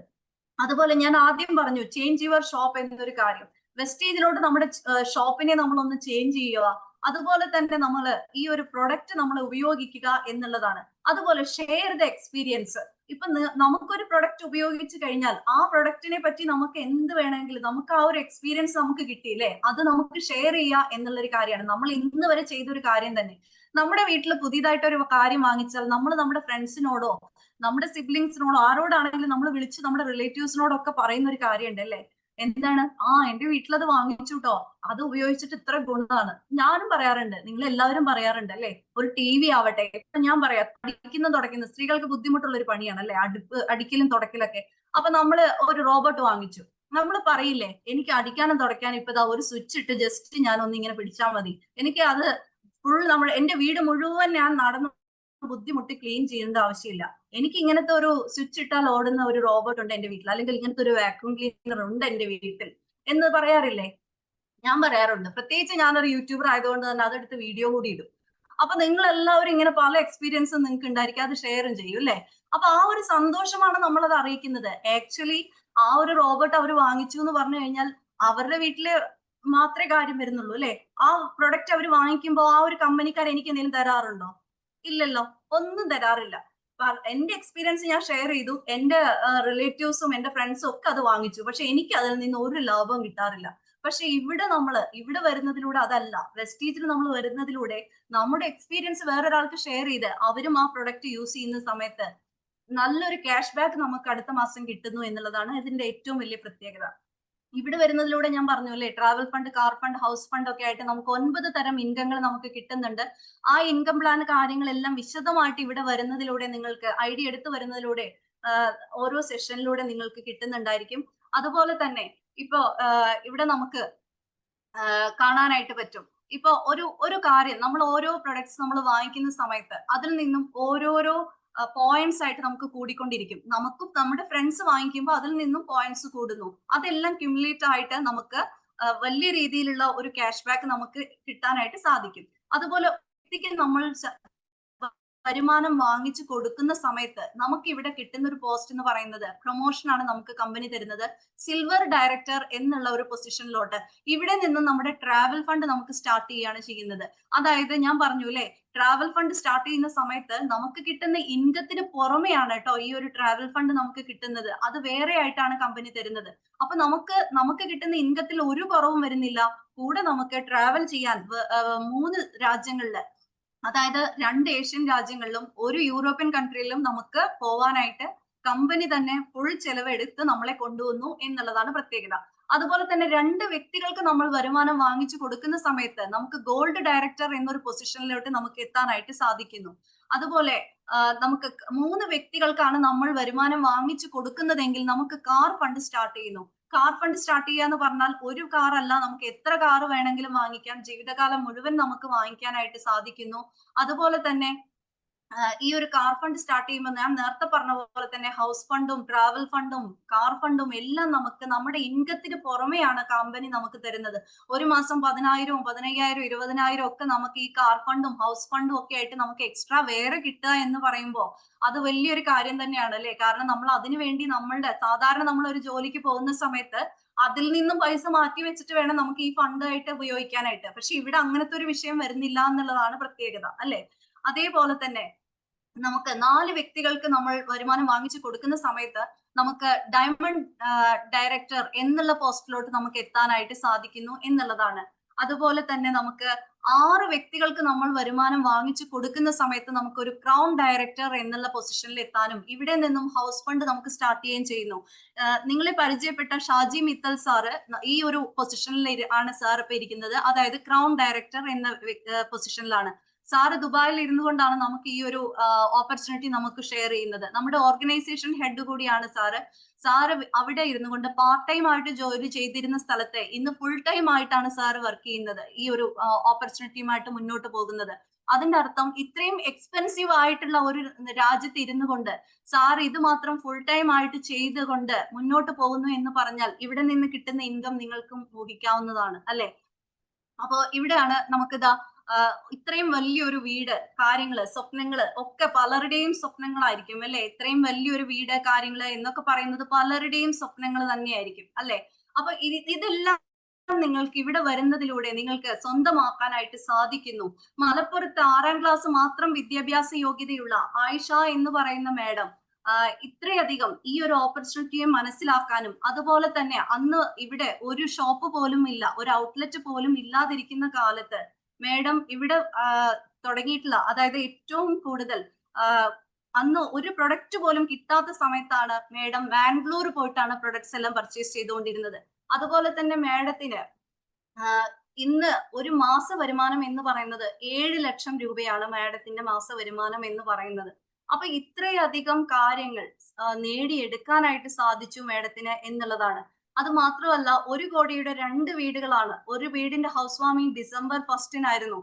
[SPEAKER 3] അതുപോലെ ഞാൻ ആദ്യം പറഞ്ഞു ചേഞ്ച് യുവർ ഷോപ്പ് എന്നൊരു കാര്യം. വെസ്റ്റേജിലോട്ട് നമ്മുടെ ഷോപ്പിനെ നമ്മളൊന്ന് ചേഞ്ച് ചെയ്യുക. അതുപോലെ തന്നെ നമ്മൾ ഈ ഒരു പ്രൊഡക്റ്റ് നമ്മൾ ഉപയോഗിക്കുക എന്നുള്ളതാണ്. അതുപോലെ ഷെയർ ദ എക്സ്പീരിയൻസ്. ഇപ്പൊ നമുക്കൊരു പ്രൊഡക്റ്റ് ഉപയോഗിച്ച് കഴിഞ്ഞാൽ ആ പ്രൊഡക്റ്റിനെ പറ്റി നമുക്ക് എന്ത് വേണമെങ്കിലും, നമുക്ക് ആ ഒരു എക്സ്പീരിയൻസ് നമുക്ക് കിട്ടിയില്ലേ, അത് നമുക്ക് ഷെയർ ചെയ്യുക എന്നുള്ളൊരു കാര്യമാണ്. നമ്മൾ ഇന്ന് വരെ ചെയ്തൊരു കാര്യം തന്നെ. നമ്മുടെ വീട്ടിൽ പുതിയതായിട്ട് ഒരു കാര്യം വാങ്ങിച്ചാൽ നമ്മൾ നമ്മുടെ ഫ്രണ്ട്സിനോടോ നമ്മുടെ സിബ്ലിങ്സിനോടോ ആരോടാണെങ്കിലും നമ്മൾ വിളിച്ച് നമ്മുടെ റിലേറ്റീവ്സിനോടൊക്കെ പറയുന്ന ഒരു കാര്യമുണ്ട് അല്ലേ? എന്താണ്? എന്റെ വീട്ടിലത് വാങ്ങിച്ചു ട്ടോ, അത് ഉപയോഗിച്ചിട്ട് ഇത്ര ഗുണമാണ്. ഞാനും പറയാറുണ്ട്, നിങ്ങൾ എല്ലാവരും പറയാറുണ്ട് അല്ലെ? ഒരു TV ആവട്ടെ, ഇപ്പൊ ഞാൻ പറയാം, തുടയ്ക്കുന്ന സ്ത്രീകൾക്ക് ബുദ്ധിമുട്ടുള്ള ഒരു പണിയാണ് അല്ലെ, അടിക്കലും തുടക്കലൊക്കെ. അപ്പൊ നമ്മള് ഒരു റോബോട്ട് വാങ്ങിച്ചു, നമ്മൾ പറയില്ലേ, എനിക്ക് അടിക്കാനും തുടയ്ക്കാനും ഇപ്പൊ ഒരു സ്വിച്ച് ഇട്ട് ജസ്റ്റ് ഞാൻ ഒന്നിങ്ങനെ പിടിച്ചാൽ മതി, എനിക്ക് അത് ഫുൾ എന്റെ വീട് മുഴുവൻ ഞാൻ നടന്ന് ബുദ്ധിമുട്ടി ക്ലീൻ ചെയ്യേണ്ട ആവശ്യമില്ല, എനിക്ക് ഇങ്ങനത്തെ ഒരു സ്വിച്ച് ഇട്ടാൽ ഓടുന്ന ഒരു റോബോട്ട് ഉണ്ട് എന്റെ വീട്ടിൽ, അല്ലെങ്കിൽ ഇങ്ങനത്തെ ഒരു വാക്യൂം ക്ലീനർ ഉണ്ട് എന്റെ വീട്ടിൽ എന്ന് പറയാറില്ലേ? ഞാൻ പറയാറുണ്ട്. പ്രത്യേകിച്ച് ഞാനൊരു യൂട്യൂബർ ആയതുകൊണ്ട് തന്നെ അതെടുത്ത് വീഡിയോ കൂടി ഇടും. അപ്പൊ നിങ്ങൾ എല്ലാവരും ഇങ്ങനെ പല എക്സ്പീരിയൻസും നിങ്ങൾക്ക് ഉണ്ടായിരിക്കും, അത് ഷെയറും ചെയ്യും അല്ലെ? അപ്പൊ ആ ഒരു സന്തോഷമാണ് നമ്മളത് അറിയിക്കുന്നത്. ആക്ച്വലി ആ ഒരു റോബോട്ട് അവർ വാങ്ങിച്ചു എന്ന് പറഞ്ഞു കഴിഞ്ഞാൽ അവരുടെ വീട്ടില് മാത്രമേ കാര്യം വരുന്നുള്ളൂ അല്ലെ? ആ പ്രൊഡക്റ്റ് അവർ വാങ്ങിക്കുമ്പോൾ ആ ഒരു കമ്പനിക്കാർ എനിക്ക് എന്തെങ്കിലും തരാറുണ്ടോ? ഇല്ലല്ലോ, ഒന്നും തരാറില്ല. എന്റെ എക്സ്പീരിയൻസ് ഞാൻ ഷെയർ ചെയ്തു, എന്റെ റിലേറ്റീവ്സും എന്റെ ഫ്രണ്ട്സും ഒക്കെ അത് വാങ്ങിച്ചു, പക്ഷെ എനിക്ക് അതിൽ നിന്ന് ഒരു ലാഭവും കിട്ടാറില്ല. പക്ഷെ ഇവിടെ വരുന്നതിലൂടെ അതല്ല, വെസ്റ്റീജിൽ നമ്മൾ വരുന്നതിലൂടെ നമ്മുടെ എക്സ്പീരിയൻസ് വേറൊരാൾക്ക് ഷെയർ ചെയ്ത് അവരും ആ പ്രൊഡക്റ്റ് യൂസ് ചെയ്യുന്ന സമയത്ത് നല്ലൊരു ക്യാഷ് ബാക്ക് നമുക്ക് അടുത്ത മാസം കിട്ടുന്നു എന്നുള്ളതാണ് ഇതിന്റെ ഏറ്റവും വലിയ പ്രത്യേകത. ഇവിടെ വരുന്നതിലൂടെ ഞാൻ പറഞ്ഞു അല്ലേ, travel fund, car fund, house fund ഒക്കെ ആയിട്ട് നമുക്ക് 9 തരം ഇൻകങ്ങൾ നമുക്ക് കിട്ടുന്നുണ്ട്. ആ ഇൻകം പ്ലാൻ കാര്യങ്ങളെല്ലാം വിശദമായിട്ട് ഇവിടെ വരുന്നതിലൂടെ, നിങ്ങൾക്ക് ഐഡിയ എടുത്തു വരുന്നതിലൂടെ ഓരോ സെഷനിലൂടെ നിങ്ങൾക്ക് കിട്ടുന്നുണ്ടായിരിക്കും. അതുപോലെ തന്നെ ഇപ്പോ ഇവിടെ നമുക്ക് കാണാനായിട്ട് പറ്റും. ഇപ്പൊ ഒരു കാര്യം, നമ്മൾ ഓരോ പ്രൊഡക്ട്സ് നമ്മൾ വാങ്ങിക്കുന്ന സമയത്ത് അതിൽ നിന്നും ഓരോരോ പോയിന്റ്സ് ആയിട്ട് നമുക്ക് കൂടിക്കൊണ്ടിരിക്കും. നമുക്കും നമ്മുടെ ഫ്രണ്ട്സ് വാങ്ങിക്കുമ്പോൾ അതിൽ നിന്നും പോയിന്റ്സ് കൂടുന്നു. അതെല്ലാം ക്യുമുലേറ്റ് ആയിട്ട് നമുക്ക് വലിയ രീതിയിലുള്ള ഒരു ക്യാഷ് ബാക്ക് നമുക്ക് കിട്ടാനായിട്ട് സാധിക്കും. അതുപോലെ നമ്മൾ വരുമാനം വാങ്ങിച്ചു കൊടുക്കുന്ന സമയത്ത് നമുക്ക് ഇവിടെ കിട്ടുന്ന ഒരു പോസ്റ്റ് എന്ന് പറയുന്നത് പ്രൊമോഷൻ ആണ് നമുക്ക് കമ്പനി തരുന്നത്. സിൽവർ ഡയറക്ടർ എന്നുള്ള ഒരു പൊസിഷനിലോട്ട് ഇവിടെ നിന്ന് നമ്മുടെ ട്രാവൽ ഫണ്ട് നമുക്ക് സ്റ്റാർട്ട് ചെയ്യുകയാണ് ചെയ്യുന്നത്. അതായത് ഞാൻ പറഞ്ഞു അല്ലെ, ട്രാവൽ ഫണ്ട് സ്റ്റാർട്ട് ചെയ്യുന്ന സമയത്ത് നമുക്ക് കിട്ടുന്ന ഇൻകത്തിന് പുറമെയാണ് കേട്ടോ ഈ ഒരു ട്രാവൽ ഫണ്ട് നമുക്ക് കിട്ടുന്നത്. അത് വേറെ ആയിട്ടാണ് കമ്പനി തരുന്നത്. അപ്പൊ നമുക്ക് കിട്ടുന്ന ഇൻകത്തിൽ ഒരു കുറവും വരുന്നില്ല. കൂടെ നമുക്ക് ട്രാവൽ ചെയ്യാൻ 3 രാജ്യങ്ങളില്, അതായത് 2 ഏഷ്യൻ രാജ്യങ്ങളിലും 1 യൂറോപ്യൻ കൺട്രിയിലും നമുക്ക് പോവാനായിട്ട് കമ്പനി തന്നെ ഫുൾ ചെലവ് എടുത്ത് നമ്മളെ കൊണ്ടുവന്നു എന്നുള്ളതാണ് പ്രത്യേകത. അതുപോലെ തന്നെ 2 വ്യക്തികൾക്ക് നമ്മൾ വരുമാനം വാങ്ങിച്ചു കൊടുക്കുന്ന സമയത്ത് നമുക്ക് ഗോൾഡ് ഡയറക്ടർ എന്നൊരു പൊസിഷനിലോട്ട് നമുക്ക് എത്താനായിട്ട് സാധിക്കുന്നു. അതുപോലെ നമുക്ക് 3 വ്യക്തികൾക്കാണ് നമ്മൾ വരുമാനം വാങ്ങിച്ചു കൊടുക്കുന്നതെങ്കിൽ നമുക്ക് കാർ ഫണ്ട് സ്റ്റാർട്ട് ചെയ്യുന്നു. കാർ ഫണ്ട് സ്റ്റാർട്ട് ചെയ്യുക എന്ന് പറഞ്ഞാൽ ഒരു കാർ അല്ല, നമുക്ക് എത്ര കാർ വേണമെങ്കിലും വാങ്ങിക്കാം, ജീവിതകാലം മുഴുവൻ നമുക്ക് വാങ്ങിക്കാനായിട്ട് സാധിക്കുന്നു. അതുപോലെ തന്നെ ഈ ഒരു കാർ ഫണ്ട് സ്റ്റാർട്ട് ചെയ്യുമ്പോൾ ഞാൻ നേരത്തെ പറഞ്ഞ പോലെ തന്നെ ഹൗസ് ഫണ്ടും ട്രാവൽ ഫണ്ടും കാർ ഫണ്ടും എല്ലാം നമുക്ക് നമ്മുടെ ഇൻകത്തിന് പുറമെയാണ് കമ്പനി നമുക്ക് തരുന്നത്. ഒരു മാസം 10,000, 15,000, 20,000 ഒക്കെ നമുക്ക് ഈ കാർ ഫണ്ടും ഹൗസ് ഫണ്ടും ഒക്കെ ആയിട്ട് നമുക്ക് എക്സ്ട്രാ വേറെ കിട്ടുക എന്ന് പറയുമ്പോൾ അത് വലിയൊരു കാര്യം തന്നെയാണ് അല്ലെ. കാരണം നമ്മൾ അതിനു വേണ്ടി സാധാരണ നമ്മൾ ഒരു ജോലിക്ക് പോകുന്ന സമയത്ത് അതിൽ നിന്നും പൈസ മാറ്റി വെച്ചിട്ട് വേണം നമുക്ക് ഈ ഫണ്ട് ആയിട്ട് ഉപയോഗിക്കാനായിട്ട്. പക്ഷെ ഇവിടെ അങ്ങനത്തെ ഒരു വിഷയം വരുന്നില്ല എന്നുള്ളതാണ് പ്രത്യേകത അല്ലെ. അതേപോലെ തന്നെ നമുക്ക് 4 വ്യക്തികൾക്ക് നമ്മൾ വരുമാനം വാങ്ങിച്ചു കൊടുക്കുന്ന സമയത്ത് നമുക്ക് ഡയമണ്ട് ഡയറക്ടർ എന്നുള്ള പോസ്റ്റിലോട്ട് നമുക്ക് എത്താനായിട്ട് സാധിക്കുന്നു എന്നുള്ളതാണ്. അതുപോലെ തന്നെ നമുക്ക് 6 വ്യക്തികൾക്ക് നമ്മൾ വരുമാനം വാങ്ങിച്ചു കൊടുക്കുന്ന സമയത്ത് നമുക്ക് ഒരു ക്രൗൺ ഡയറക്ടർ എന്നുള്ള പൊസിഷനിൽ എത്താനും ഇവിടെ നിന്നും ഹൗസ് ഫണ്ട് നമുക്ക് സ്റ്റാർട്ട് ചെയ്യുകയും ചെയ്യുന്നു. നിങ്ങളെ പരിചയപ്പെട്ട ഷാജി മിത്തൽ സാറ് ഈ ഒരു പൊസിഷനിൽ ആണ് സാർ ഇപ്പൊ ഇരിക്കുന്നത്. അതായത് ക്രൗൺ ഡയറക്ടർ എന്ന പൊസിഷനിലാണ്. സാറ് ദുബായിൽ ഇരുന്നു കൊണ്ടാണ് നമുക്ക് ഈ ഒരു ഓപ്പർച്യൂണിറ്റി നമുക്ക് ഷെയർ ചെയ്യുന്നത്. നമ്മുടെ ഓർഗനൈസേഷൻ ഹെഡ് കൂടിയാണ് സാറ്. സാറ് അവിടെ ഇരുന്നു കൊണ്ട് പാർട്ട് ടൈം ആയിട്ട് ജോലി ചെയ്തിരുന്ന സ്ഥലത്തെ ഇന്ന് ഫുൾ ടൈം ആയിട്ടാണ് സാറ് വർക്ക് ചെയ്യുന്നത്, ഈ ഒരു ഓപ്പർച്യൂണിറ്റിയുമായിട്ട് മുന്നോട്ട് പോകുന്നത്. അതിന്റെ അർത്ഥം ഇത്രയും എക്സ്പെൻസീവ് ആയിട്ടുള്ള ഒരു രാജ്യത്ത് ഇരുന്നു കൊണ്ട് സാർ ഇത് മാത്രം ഫുൾ ടൈം ആയിട്ട് ചെയ്തുകൊണ്ട് മുന്നോട്ട് പോകുന്നു എന്ന് പറഞ്ഞാൽ ഇവിടെ നിന്ന് കിട്ടുന്ന ഇൻകം നിങ്ങൾക്കും ഊഹിക്കാവുന്നതാണ് അല്ലെ. അപ്പോ ഇവിടെയാണ് നമുക്കിതാ ഇത്രയും വലിയൊരു വീട്, കാര്യങ്ങള്, സ്വപ്നങ്ങള് ഒക്കെ പലരുടെയും സ്വപ്നങ്ങളായിരിക്കും അല്ലെ. ഇത്രയും വലിയൊരു വീട്, കാര്യങ്ങള് എന്നൊക്കെ പറയുന്നത് പലരുടെയും സ്വപ്നങ്ങൾ തന്നെയായിരിക്കും അല്ലെ. അപ്പൊ ഇതെല്ലാം നിങ്ങൾക്ക് ഇവിടെ വരുന്നതിലൂടെ നിങ്ങൾക്ക് സ്വന്തമാക്കാനായിട്ട് സാധിക്കുന്നു. മലപ്പുറത്ത് 6ാം ക്ലാസ് മാത്രം വിദ്യാഭ്യാസ യോഗ്യതയുള്ള ആയിഷ എന്ന് പറയുന്ന മാഡം ഇത്രയധികം ഈ ഒരു ഓപ്പർച്യൂണിറ്റിയെ മനസ്സിലാക്കാനും അതുപോലെ തന്നെ അന്ന് ഇവിടെ ഒരു ഷോപ്പ് പോലും ഇല്ല, ഒരു ഔട്ട്ലെറ്റ് പോലും ഇല്ലാതിരിക്കുന്ന കാലത്ത് മാഡം ഇവിടെ തുടങ്ങിയിട്ടുള്ള, അതായത് ഏറ്റവും കൂടുതൽ അന്ന് ഒരു പ്രൊഡക്റ്റ് പോലും കിട്ടാത്ത സമയത്താണ് മാഡം ബാംഗ്ലൂർ പോയിട്ടാണ് പ്രൊഡക്ട്സ് എല്ലാം പർച്ചേസ് ചെയ്തുകൊണ്ടിരുന്നത്. അതുപോലെ തന്നെ മാഡത്തിന് ഇന്ന് ഒരു മാസ വരുമാനം എന്ന് പറയുന്നത് 7 ലക്ഷം രൂപയാണ് മാഡത്തിന്റെ മാസ വരുമാനം എന്ന് പറയുന്നത്. അപ്പൊ ഇത്രയധികം കാര്യങ്ങൾ നേടിയെടുക്കാനായിട്ട് സാധിച്ചു മാഡത്തിന് എന്നുള്ളതാണ്. അത് മാത്രമല്ല 1 കോടിയുടെ 2 വീടുകളാണ്. ഒരു വീടിന്റെ ഹൗസ് വാമിംഗ് ഡിസംബർ 1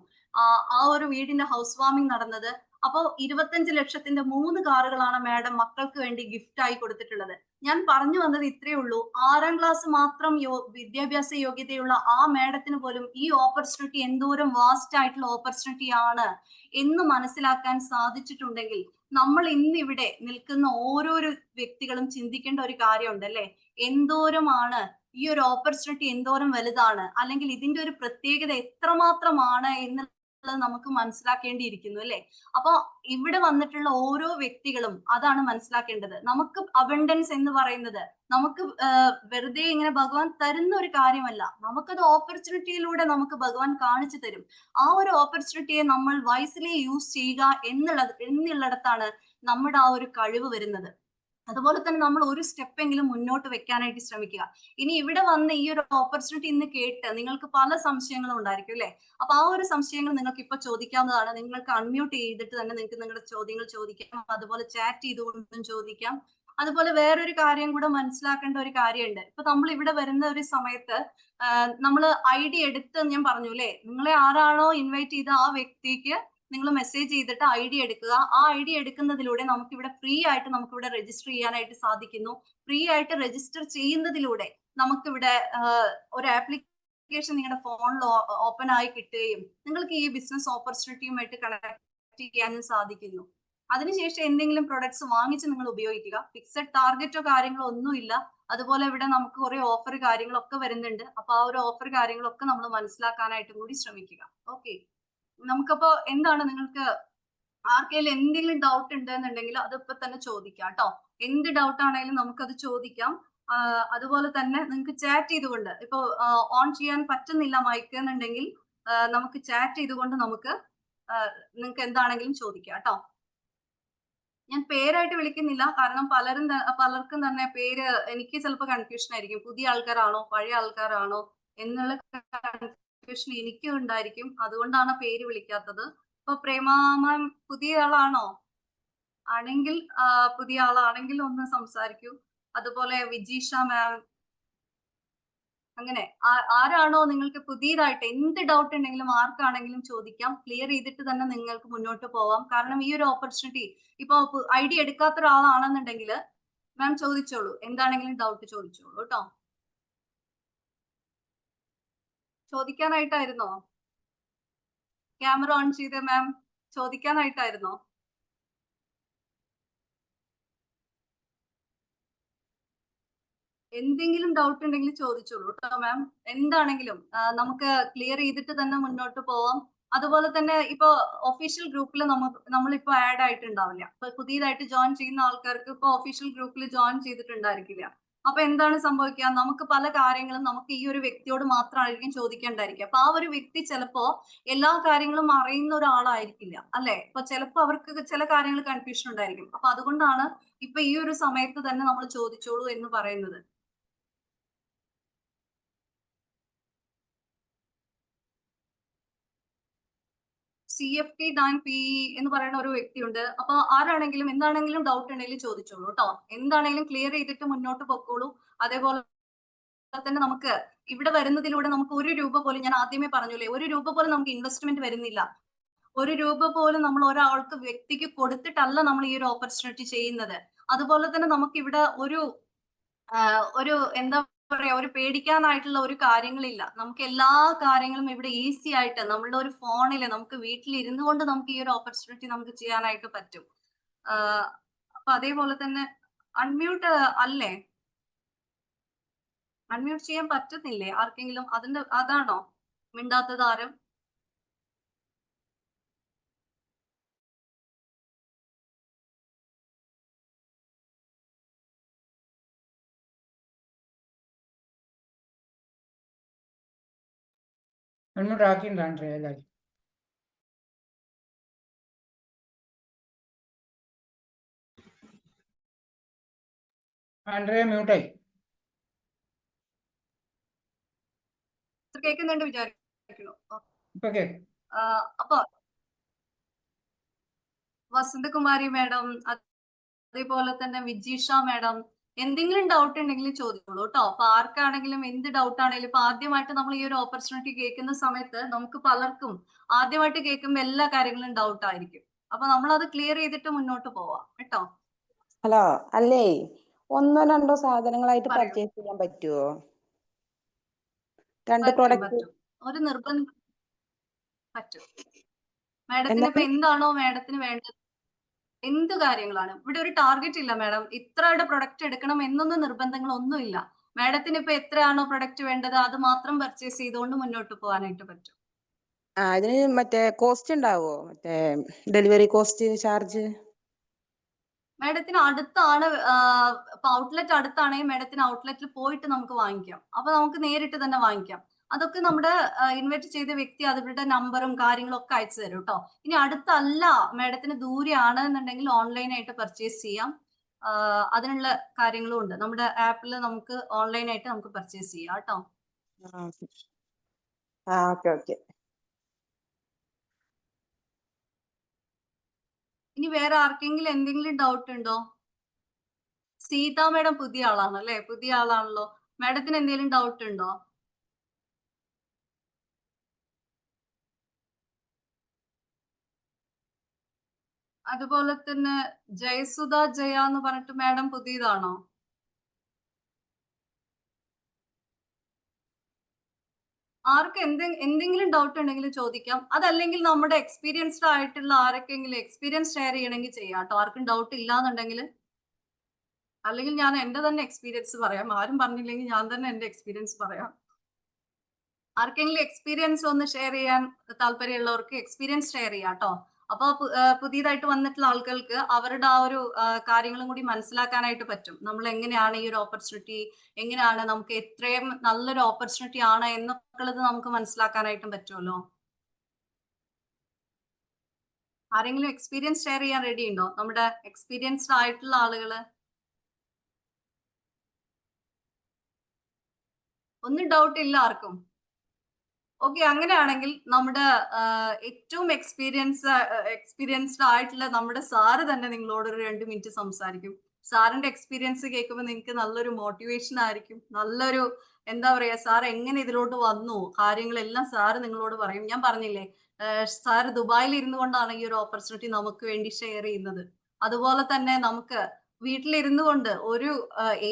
[SPEAKER 3] ആ ഒരു വീടിന്റെ ഹൗസ് വാമിംഗ് നടന്നത്. അപ്പോ 25 ലക്ഷത്തിന്റെ 3 കാറുകളാണ് മാഡം മക്കൾക്ക് വേണ്ടി ഗിഫ്റ്റ് ആയി കൊടുത്തിട്ടുള്ളത്. ഞാൻ പറഞ്ഞു വന്നത് ഇത്രയേ ഉള്ളൂ. 6ാം ക്ലാസ് മാത്രം വിദ്യാഭ്യാസ യോഗ്യതയുള്ള ആ മാഡത്തിന് പോലും ഈ ഓപ്പർച്യൂണിറ്റി എന്തോരം വാസ്റ്റ് ആയിട്ടുള്ള ഓപ്പർച്യൂണിറ്റി ആണ് എന്ന് മനസ്സിലാക്കാൻ സാധിച്ചിട്ടുണ്ടെങ്കിൽ നമ്മൾ ഇന്നിവിടെ നിൽക്കുന്ന ഓരോരോ വ്യക്തികളും ചിന്തിക്കേണ്ട ഒരു കാര്യമുണ്ട് അല്ലെ. എന്തോരമാണ് ഈ ഒരു ഓപ്പർച്യൂണിറ്റി, എന്തോരം വലുതാണ്, അല്ലെങ്കിൽ ഇതിന്റെ ഒരു പ്രത്യേകത എത്രമാത്രമാണ് എന്നുള്ളത് നമുക്ക് മനസ്സിലാക്കേണ്ടിയിരിക്കുന്നു അല്ലെ. അപ്പൊ ഇവിടെ വന്നിട്ടുള്ള ഓരോ വ്യക്തികളും അതാണ് മനസ്സിലാക്കേണ്ടത്. നമുക്ക് അബണ്ടൻസ് എന്ന് പറയുന്നത് നമുക്ക് വെറുതെ ഇങ്ങനെ ഭഗവാൻ തരുന്ന ഒരു കാര്യമല്ല, നമുക്കത് ഓപ്പർച്യൂണിറ്റിയിലൂടെ നമുക്ക് ഭഗവാൻ കാണിച്ചു തരും. ആ ഒരു ഓപ്പർച്യൂണിറ്റിയെ നമ്മൾ വൈസ്ലി യൂസ് ചെയ്യുക എന്നുള്ളിടത്താണ് നമ്മുടെ ആ ഒരു കഴിവ് വരുന്നത്. അതുപോലെ തന്നെ നമ്മൾ ഒരു സ്റ്റെപ്പ് എങ്കിലും മുന്നോട്ട് വെക്കാനായിട്ട് ശ്രമിക്കുക. ഇനി ഇവിടെ വന്ന് ഈ ഒരു ഓപ്പർച്യൂണിറ്റി ഇന്ന് കേട്ട് നിങ്ങൾക്ക് പല സംശയങ്ങളും ഉണ്ടായിരിക്കും അല്ലെ. അപ്പൊ ആ ഒരു സംശയങ്ങൾ നിങ്ങൾക്ക് ഇപ്പൊ ചോദിക്കാവുന്നതാണ്. നിങ്ങൾക്ക് അൺമ്യൂട്ട് ചെയ്തിട്ട് തന്നെ നിങ്ങൾക്ക് നിങ്ങളുടെ ചോദ്യങ്ങൾ ചോദിക്കാം, അതുപോലെ ചാറ്റ് ചെയ്തുകൊണ്ടും ചോദിക്കാം. അതുപോലെ വേറൊരു കാര്യം കൂടെ മനസ്സിലാക്കേണ്ട ഒരു കാര്യമുണ്ട്. ഇപ്പൊ നമ്മൾ ഇവിടെ വരുന്ന ഒരു സമയത്ത് നമ്മൾ ID എടുത്ത് ഞാൻ പറഞ്ഞു അല്ലെ, നിങ്ങളെ ആരാണോ ഇൻവൈറ്റ് ചെയ്ത ആ വ്യക്തിക്ക് നിങ്ങൾ മെസ്സേജ് ചെയ്തിട്ട് ID എടുക്കുക. ആ ID എടുക്കുന്നതിലൂടെ നമുക്കിവിടെ ഫ്രീ ആയിട്ട് നമുക്കിവിടെ രജിസ്റ്റർ ചെയ്യാനായിട്ട് സാധിക്കുന്നു. ഫ്രീ ആയിട്ട് രജിസ്റ്റർ ചെയ്യുന്നതിലൂടെ നമുക്കിവിടെ ഒരു ആപ്ലിക്കേഷൻ നിങ്ങളുടെ ഫോണിൽ ഓപ്പൺ ആയി കിട്ടുകയും നിങ്ങൾക്ക് ഈ ബിസിനസ് ഓപ്പർച്യൂണിറ്റിയുമായിട്ട് കണക്ട് ചെയ്യാനും സാധിക്കുന്നു. അതിനുശേഷം എന്തെങ്കിലും പ്രൊഡക്ട്സ് വാങ്ങിച്ച് നിങ്ങൾ ഉപയോഗിക്കുക. ഫിക്സഡ് ടാർഗറ്റോ കാര്യങ്ങളോ ഒന്നുമില്ല. അതുപോലെ ഇവിടെ നമുക്ക് കുറെ ഓഫർ കാര്യങ്ങളൊക്കെ വരുന്നുണ്ട്. അപ്പൊ ആ ഒരു ഓഫർ കാര്യങ്ങളൊക്കെ നമ്മൾ മനസ്സിലാക്കാനായിട്ടും കൂടി ശ്രമിക്കുക. ഓക്കെ, നമുക്കപ്പോ എന്താണ്, നിങ്ങൾക്ക് ആർക്കെങ്കിലും എന്തെങ്കിലും ഡൗട്ട് ഉണ്ടെന്നുണ്ടെങ്കിൽ അത് ഇപ്പൊ തന്നെ ചോദിക്കാം കേട്ടോ. എന്ത് ഡൗട്ട് ആണെങ്കിലും നമുക്കത് ചോദിക്കാം. അതുപോലെ തന്നെ നിങ്ങൾക്ക് ചാറ്റ് ചെയ്തുകൊണ്ട് ഇപ്പൊ ഓൺ ചെയ്യാൻ പറ്റുന്നില്ല മൈക്ക് എന്നുണ്ടെങ്കിൽ നമുക്ക് ചാറ്റ് ചെയ്തുകൊണ്ട് നമുക്ക് നിങ്ങൾക്ക് എന്താണെങ്കിലും ചോദിക്കാം കേട്ടോ. ഞാൻ പേരായിട്ട് വിളിക്കുന്നില്ല, കാരണം പലർക്കും തന്നെ പേര് എനിക്ക് ചിലപ്പോൾ കൺഫ്യൂഷൻ ആയിരിക്കും. പുതിയ ആൾക്കാരാണോ പഴയ ആൾക്കാരാണോ എന്നുള്ള കൺഫ്യൂഷൻ എനിക്കും ഉണ്ടായിരിക്കും. അതുകൊണ്ടാണ് പേര് വിളിക്കാത്തത്. ഇപ്പൊ പ്രേമാമൻ പുതിയ ആളാണോ? ആണെങ്കിൽ പുതിയ ആളാണെങ്കിൽ ഒന്ന് സംസാരിക്കൂ. അതുപോലെ വിജീഷ മാം, അങ്ങനെ ആരാണോ നിങ്ങൾക്ക് പുതിയതായിട്ട് എന്ത് ഡൗട്ട് ഉണ്ടെങ്കിലും ആർക്കാണെങ്കിലും ചോദിക്കാം. ക്ലിയർ ചെയ്തിട്ട് തന്നെ നിങ്ങൾക്ക് മുന്നോട്ട് പോവാം. കാരണം ഈ ഒരു ഓപ്പർച്യൂണിറ്റി ഇപ്പൊ ഐഡി എടുക്കാത്ത ഒരാളാണെന്നുണ്ടെങ്കിൽ മാം ചോദിച്ചോളൂ, എന്താണെങ്കിലും ഡൗട്ട് ചോദിച്ചോളൂ കേട്ടോ. ചോദിക്കാനായിട്ടായിരുന്നോ? ക്യാമറ ഓൺ ചെയ്തേ മാം. ചോദിക്കാനായിട്ടായിരുന്നോ? എന്തെങ്കിലും ഡൗട്ട് ഉണ്ടെങ്കിൽ ചോദിച്ചോളൂ കേട്ടോ മാം. എന്താണെങ്കിലും നമുക്ക് ക്ലിയർ ചെയ്തിട്ട് തന്നെ മുന്നോട്ട് പോവാം. അതുപോലെ തന്നെ ഇപ്പൊ ഒഫീഷ്യൽ ഗ്രൂപ്പിൽ നമ്മളിപ്പോ ആഡ് ആയിട്ടുണ്ടാവില്ല. ഇപ്പൊ പുതിയതായിട്ട് ജോയിൻ ചെയ്യുന്ന ആൾക്കാർക്ക് ഇപ്പൊ ഒഫീഷ്യൽ ഗ്രൂപ്പിൽ ജോയിൻ ചെയ്തിട്ടുണ്ടായിരിക്കില്ല. അപ്പൊ എന്താണ് സംഭവിക്കുക? നമുക്ക് പല കാര്യങ്ങളും നമുക്ക് ഈ ഒരു വ്യക്തിയോട് മാത്രമായിരിക്കും ചോദിക്കേണ്ടായിരിക്കുക. അപ്പൊ ആ ഒരു വ്യക്തി ചിലപ്പോ എല്ലാ കാര്യങ്ങളും അറിയുന്ന ഒരാളായിരിക്കില്ല, അല്ലെ? ഇപ്പൊ ചിലപ്പോ അവർക്ക് ചില കാര്യങ്ങൾ കൺഫ്യൂഷൻ ഉണ്ടായിരിക്കും. അപ്പൊ അതുകൊണ്ടാണ് ഇപ്പൊ ഈ ഒരു സമയത്ത് തന്നെ നമ്മൾ ചോദിച്ചോളൂ എന്ന് പറയുന്നത്. CFT9PE എന്ന് പറയുന്ന ഒരു വ്യക്തിയുണ്ട്. അപ്പൊ ആരാണെങ്കിലും എന്താണെങ്കിലും ഡൗട്ട് ഉണ്ടെങ്കിൽ ചോദിച്ചോളൂ കേട്ടോ. എന്താണെങ്കിലും ക്ലിയർ ചെയ്തിട്ട് മുന്നോട്ട് പൊക്കോളൂ. അതേപോലെ തന്നെ നമുക്ക് ഇവിടെ വരുന്നതിലൂടെ നമുക്ക് 1 രൂപ പോലും, ഞാൻ ആദ്യമേ പറഞ്ഞില്ലേ, 1 രൂപ പോലും നമുക്ക് ഇൻവെസ്റ്റ്മെന്റ് വരുന്നില്ല. 1 രൂപ പോലും നമ്മൾ ഒരാൾക്ക് വ്യക്തിക്ക് കൊടുത്തിട്ടല്ല നമ്മൾ ഈ ഒരു ഓപ്പർച്യൂണിറ്റി ചെയ്യുന്നത്. അതുപോലെ തന്നെ നമുക്ക് ഇവിടെ ഒരു എന്താ പറയാ, ഒരു പേടിക്കാനായിട്ടുള്ള ഒരു കാര്യങ്ങളില്ല. നമുക്ക് എല്ലാ കാര്യങ്ങളും ഇവിടെ ഈസി ആയിട്ട് നമ്മളുടെ ഒരു ഫോണില് നമുക്ക് വീട്ടിൽ ഇരുന്നു കൊണ്ട് നമുക്ക് ഈ ഒരു ഓപ്പർച്യൂണിറ്റി നമുക്ക് ചെയ്യാനായിട്ട് പറ്റും. അപ്പൊ അതേപോലെ തന്നെ അൺമ്യൂട്ട് അല്ലേ? അൺമ്യൂട്ട് ചെയ്യാൻ പറ്റുന്നില്ലേ ആർക്കെങ്കിലും? അതാണോ മിണ്ടാത്തത് ആരും?
[SPEAKER 1] അൺമ്യൂട്ട് ആക്കിയിട്ടുണ്ട് ആൻഡ്രിയ എല്ലാവരും. ആൻഡ്രിയ മ്യൂട്ടായി.
[SPEAKER 3] കേൾക്കുന്നുണ്ട് വിചാരിക്കുന്നു.
[SPEAKER 1] ഇപ്പൊ കേൾക്കും.
[SPEAKER 3] അപ്പൊ വസന്തകുമാരി മാഡം, അതേപോലെ തന്നെ വിജീഷ മാഡം, എന്തെങ്കിലും ഡൗട്ട് ഉണ്ടെങ്കിൽ ചോദിച്ചോളൂ കേട്ടോ. അപ്പൊ ആർക്കാണെങ്കിലും എന്ത് ഡൗട്ട് ആണെങ്കിലും, ഇപ്പൊ ആദ്യമായിട്ട് നമ്മൾ ഈ ഒരു ഓപ്പർച്യൂണിറ്റി കേൾക്കുന്ന സമയത്ത് നമുക്ക് പലർക്കും ആദ്യമായിട്ട് കേൾക്കുമ്പോൾ എല്ലാ കാര്യങ്ങളും ഡൗട്ട് ആയിരിക്കും. അപ്പൊ നമ്മൾ അത് ക്ലിയർ ചെയ്തിട്ട് മുന്നോട്ട് പോവാം കേട്ടോ.
[SPEAKER 4] ഹലോ, അല്ലേ, 1-2 സാധനങ്ങളായിട്ട്
[SPEAKER 3] പറയൂ.
[SPEAKER 4] പർച്ചേസ് ചെയ്യാൻ പറ്റുമോ? 2 പ്രൊഡക്റ്റ്
[SPEAKER 3] പറ്റും. ഒരു നിർബന്ധം പറ്റും. മാഡത്തിന് ഇപ്പൊ എന്താണോ മാഡത്തിന് വേണ്ടത്, എന്ത് കാര്യങ്ങളാണ് ഇവിടെ ഒരു ടാർഗറ്റ് ഇല്ല മാഡം. ഇത്രയുടെ പ്രൊഡക്റ്റ് എടുക്കണം എന്നൊന്നും നിർബന്ധങ്ങളൊന്നും ഇല്ല. മാഡത്തിന് ഇപ്പൊ എത്രയാണോ പ്രൊഡക്റ്റ് വേണ്ടത് അത് മാത്രം പർച്ചേസ് ചെയ്തുകൊണ്ട് മുന്നോട്ട് പോകാനായിട്ട് പറ്റും.
[SPEAKER 4] ഇതിന് മറ്റേ കോസ്റ്റ് ഉണ്ടാവോ? മറ്റേ ഡെലിവറി കോസ്റ്റ് ചാർജ്?
[SPEAKER 3] മാഡത്തിന് അടുത്താണ്, ഇപ്പൊ ഔട്ട്ലെറ്റ് അടുത്താണെങ്കിൽ മാഡത്തിന് ഔട്ട്ലെറ്റിൽ പോയിട്ട് നമുക്ക് വാങ്ങിക്കാം. അപ്പൊ നമുക്ക് നേരിട്ട് തന്നെ വാങ്ങിക്കാം. അതൊക്കെ നമ്മുടെ ഇൻവൈറ്റ് ചെയ്ത വ്യക്തി അവരുടെ നമ്പറും കാര്യങ്ങളും ഒക്കെ അയച്ചു തരും കേട്ടോ. ഇനി അടുത്തല്ല, മാഡത്തിന് ദൂരെയാണ് എന്നുണ്ടെങ്കിൽ ഓൺലൈനായിട്ട് പർച്ചേസ് ചെയ്യാം. അതിനുള്ള കാര്യങ്ങളും ഉണ്ട്. നമ്മുടെ ആപ്പിൽ നമുക്ക് ഓൺലൈനായിട്ട് നമുക്ക് പർച്ചേസ് ചെയ്യാം കേട്ടോ.
[SPEAKER 4] ഓക്കെ.
[SPEAKER 3] ഇനി വേറെ ആർക്കെങ്കിലും എന്തെങ്കിലും ഡൗട്ട് ഉണ്ടോ? സീത മാഡം പുതിയ ആളാണല്ലേ? പുതിയ ആളാണല്ലോ. മാഡത്തിന് എന്തെങ്കിലും ഡൗട്ട് ഉണ്ടോ? അതുപോലെ തന്നെ ജയസുധ ജയ എന്ന് പറഞ്ഞിട്ട് മാഡം പുതിയതാണോ? ആർക്ക് എന്തെങ്കിലും ഡൗട്ട് ഉണ്ടെങ്കിൽ ചോദിക്കാം. അതല്ലെങ്കിൽ നമ്മുടെ എക്സ്പീരിയൻസ്ഡ് ആയിട്ടുള്ള ആരൊക്കെങ്കിലും എക്സ്പീരിയൻസ് ഷെയർ ചെയ്യണമെങ്കിൽ ചെയ്യാം കേട്ടോ. ആർക്കും ഡൗട്ട് ഇല്ലാന്നുണ്ടെങ്കിൽ. അല്ലെങ്കിൽ ഞാൻ എന്റെ തന്നെ എക്സ്പീരിയൻസ് പറയാം. ആരും പറഞ്ഞില്ലെങ്കിൽ ഞാൻ തന്നെ എന്റെ എക്സ്പീരിയൻസ് പറയാം. ആർക്കെങ്കിലും എക്സ്പീരിയൻസ് ഒന്ന് ഷെയർ ചെയ്യാൻ താല്പര്യമുള്ളവർക്ക് എക്സ്പീരിയൻസ് ഷെയർ ചെയ്യാം കേട്ടോ. അപ്പൊ പുതിയതായിട്ട് വന്നിട്ടുള്ള ആളുകൾക്ക് അവരുടെ ആ ഒരു കാര്യങ്ങളും കൂടി മനസ്സിലാക്കാനായിട്ട് പറ്റും. നമ്മൾ എങ്ങനെയാണ് ഈ ഒരു ഓപ്പർച്യൂണിറ്റി, എങ്ങനെയാണ് നമുക്ക് എത്രയും നല്ലൊരു ഓപ്പർച്യൂണിറ്റി ആണ് എന്നൊക്കെയുള്ളത് നമുക്ക് മനസ്സിലാക്കാനായിട്ടും പറ്റുമല്ലോ. ആരെങ്കിലും എക്സ്പീരിയൻസ് ഷെയർ ചെയ്യാൻ റെഡി ഉണ്ടോ? നമ്മുടെ എക്സ്പീരിയൻസ്ഡ് ആയിട്ടുള്ള ആളുകള്. ഒന്നും ഡൗട്ട് ഇല്ല ആർക്കും? ഓക്കെ, അങ്ങനെയാണെങ്കിൽ നമ്മുടെ ഏറ്റവും എക്സ്പീരിയൻസ്ഡ് ആയിട്ടുള്ള നമ്മുടെ സാറ് തന്നെ നിങ്ങളോട് ഒരു 2 മിനിറ്റ് സംസാരിക്കും. സാറിന്റെ എക്സ്പീരിയൻസ് കേൾക്കുമ്പോൾ നിങ്ങൾക്ക് നല്ലൊരു മോട്ടിവേഷൻ ആയിരിക്കും. നല്ലൊരു എന്താ പറയാ, സാർ എങ്ങനെ ഇതിലോട്ട് വന്നു കാര്യങ്ങളെല്ലാം സാറ് നിങ്ങളോട് പറയും. ഞാൻ പറഞ്ഞില്ലേ, സാറ് ദുബായിൽ ഇരുന്നു കൊണ്ടാണ് ഈ ഒരു ഓപ്പർച്യൂണിറ്റി നമുക്ക് വേണ്ടി ഷെയർ ചെയ്യുന്നത്. അതുപോലെ തന്നെ നമുക്ക് വീട്ടിലിരുന്നു കൊണ്ട്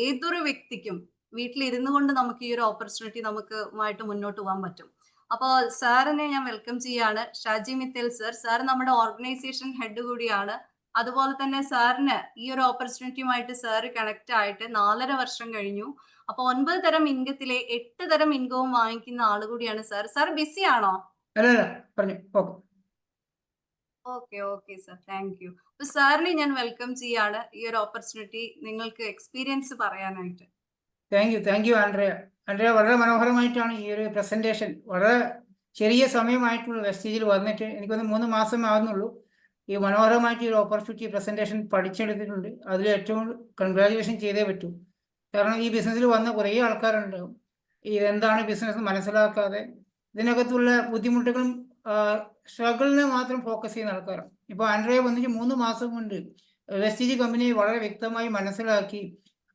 [SPEAKER 3] ഏതൊരു വ്യക്തിക്കും വീട്ടിലിരുന്നു കൊണ്ട് നമുക്ക് ഈ ഒരു ഓപ്പർച്യൂണിറ്റി നമുക്കുമായിട്ട് മുന്നോട്ട് പോകാൻ പറ്റും. അപ്പോൾ സാറിനെ ഞാൻ വെൽക്കം ചെയ്യാണ്. ഷാജി മിത്തൽ സർ, സാർ നമ്മുടെ ഓർഗനൈസേഷൻ ഹെഡ് കൂടിയാണ്. അതുപോലെ തന്നെ സാറിന് ഈ ഒരു ഓപ്പർച്യൂണിറ്റിയുമായിട്ട് സാറ് കണക്ട് ആയിട്ട് 4.5 വർഷം കഴിഞ്ഞു. അപ്പൊ 9 തരം ഇൻകത്തിലെ 8 തരം ഇൻകവും വാങ്ങിക്കുന്ന ആള് കൂടിയാണ് സാർ. സാർ ബിസി ആണോ?
[SPEAKER 1] അല്ല പറഞ്ഞു.
[SPEAKER 3] Okay sir, thank you. അപ്പൊ സാറിനെ ഞാൻ വെൽക്കം ചെയ്യാണ് ഈ ഒരു ഓപ്പർച്യൂണിറ്റി നിങ്ങൾക്ക് എക്സ്പീരിയൻസ് പറയാനായിട്ട്.
[SPEAKER 1] Thank you Andrea. വളരെ മനോഹരമായിട്ടാണ് ഈ ഒരു പ്രസന്റേഷൻ. വളരെ ചെറിയ സമയമായിട്ടുള്ള വെസ്റ്റേജിൽ വന്നിട്ട് എനിക്കൊന്ന് 3 മാസം ആകുന്നുള്ളൂ. ഈ മനോഹരമായിട്ട് ഈ ഒരു ഓപ്പർച്യൂണിറ്റി പ്രസന്റേഷൻ പഠിച്ചെടുത്തിട്ടുണ്ട്. അതിൽ ഏറ്റവും കൺഗ്രാജുലേഷൻ ചെയ്തേ പറ്റൂ. കാരണം ഈ ബിസിനസ്സിൽ വന്ന കുറേ ആൾക്കാരുണ്ടാവും, ഇതെന്താണ് ബിസിനസ് മനസ്സിലാക്കാതെ ഇതിനകത്തുള്ള ബുദ്ധിമുട്ടുകളും സ്ട്രഗിളിനെ മാത്രം ഫോക്കസ് ചെയ്യുന്ന ആൾക്കാരാണ്. ഇപ്പോൾ ആൻഡ്രിയ വന്നിട്ട് 3 മാസം കൊണ്ട് വെസ്റ്റേജ് കമ്പനിയെ വളരെ വ്യക്തമായി മനസ്സിലാക്കി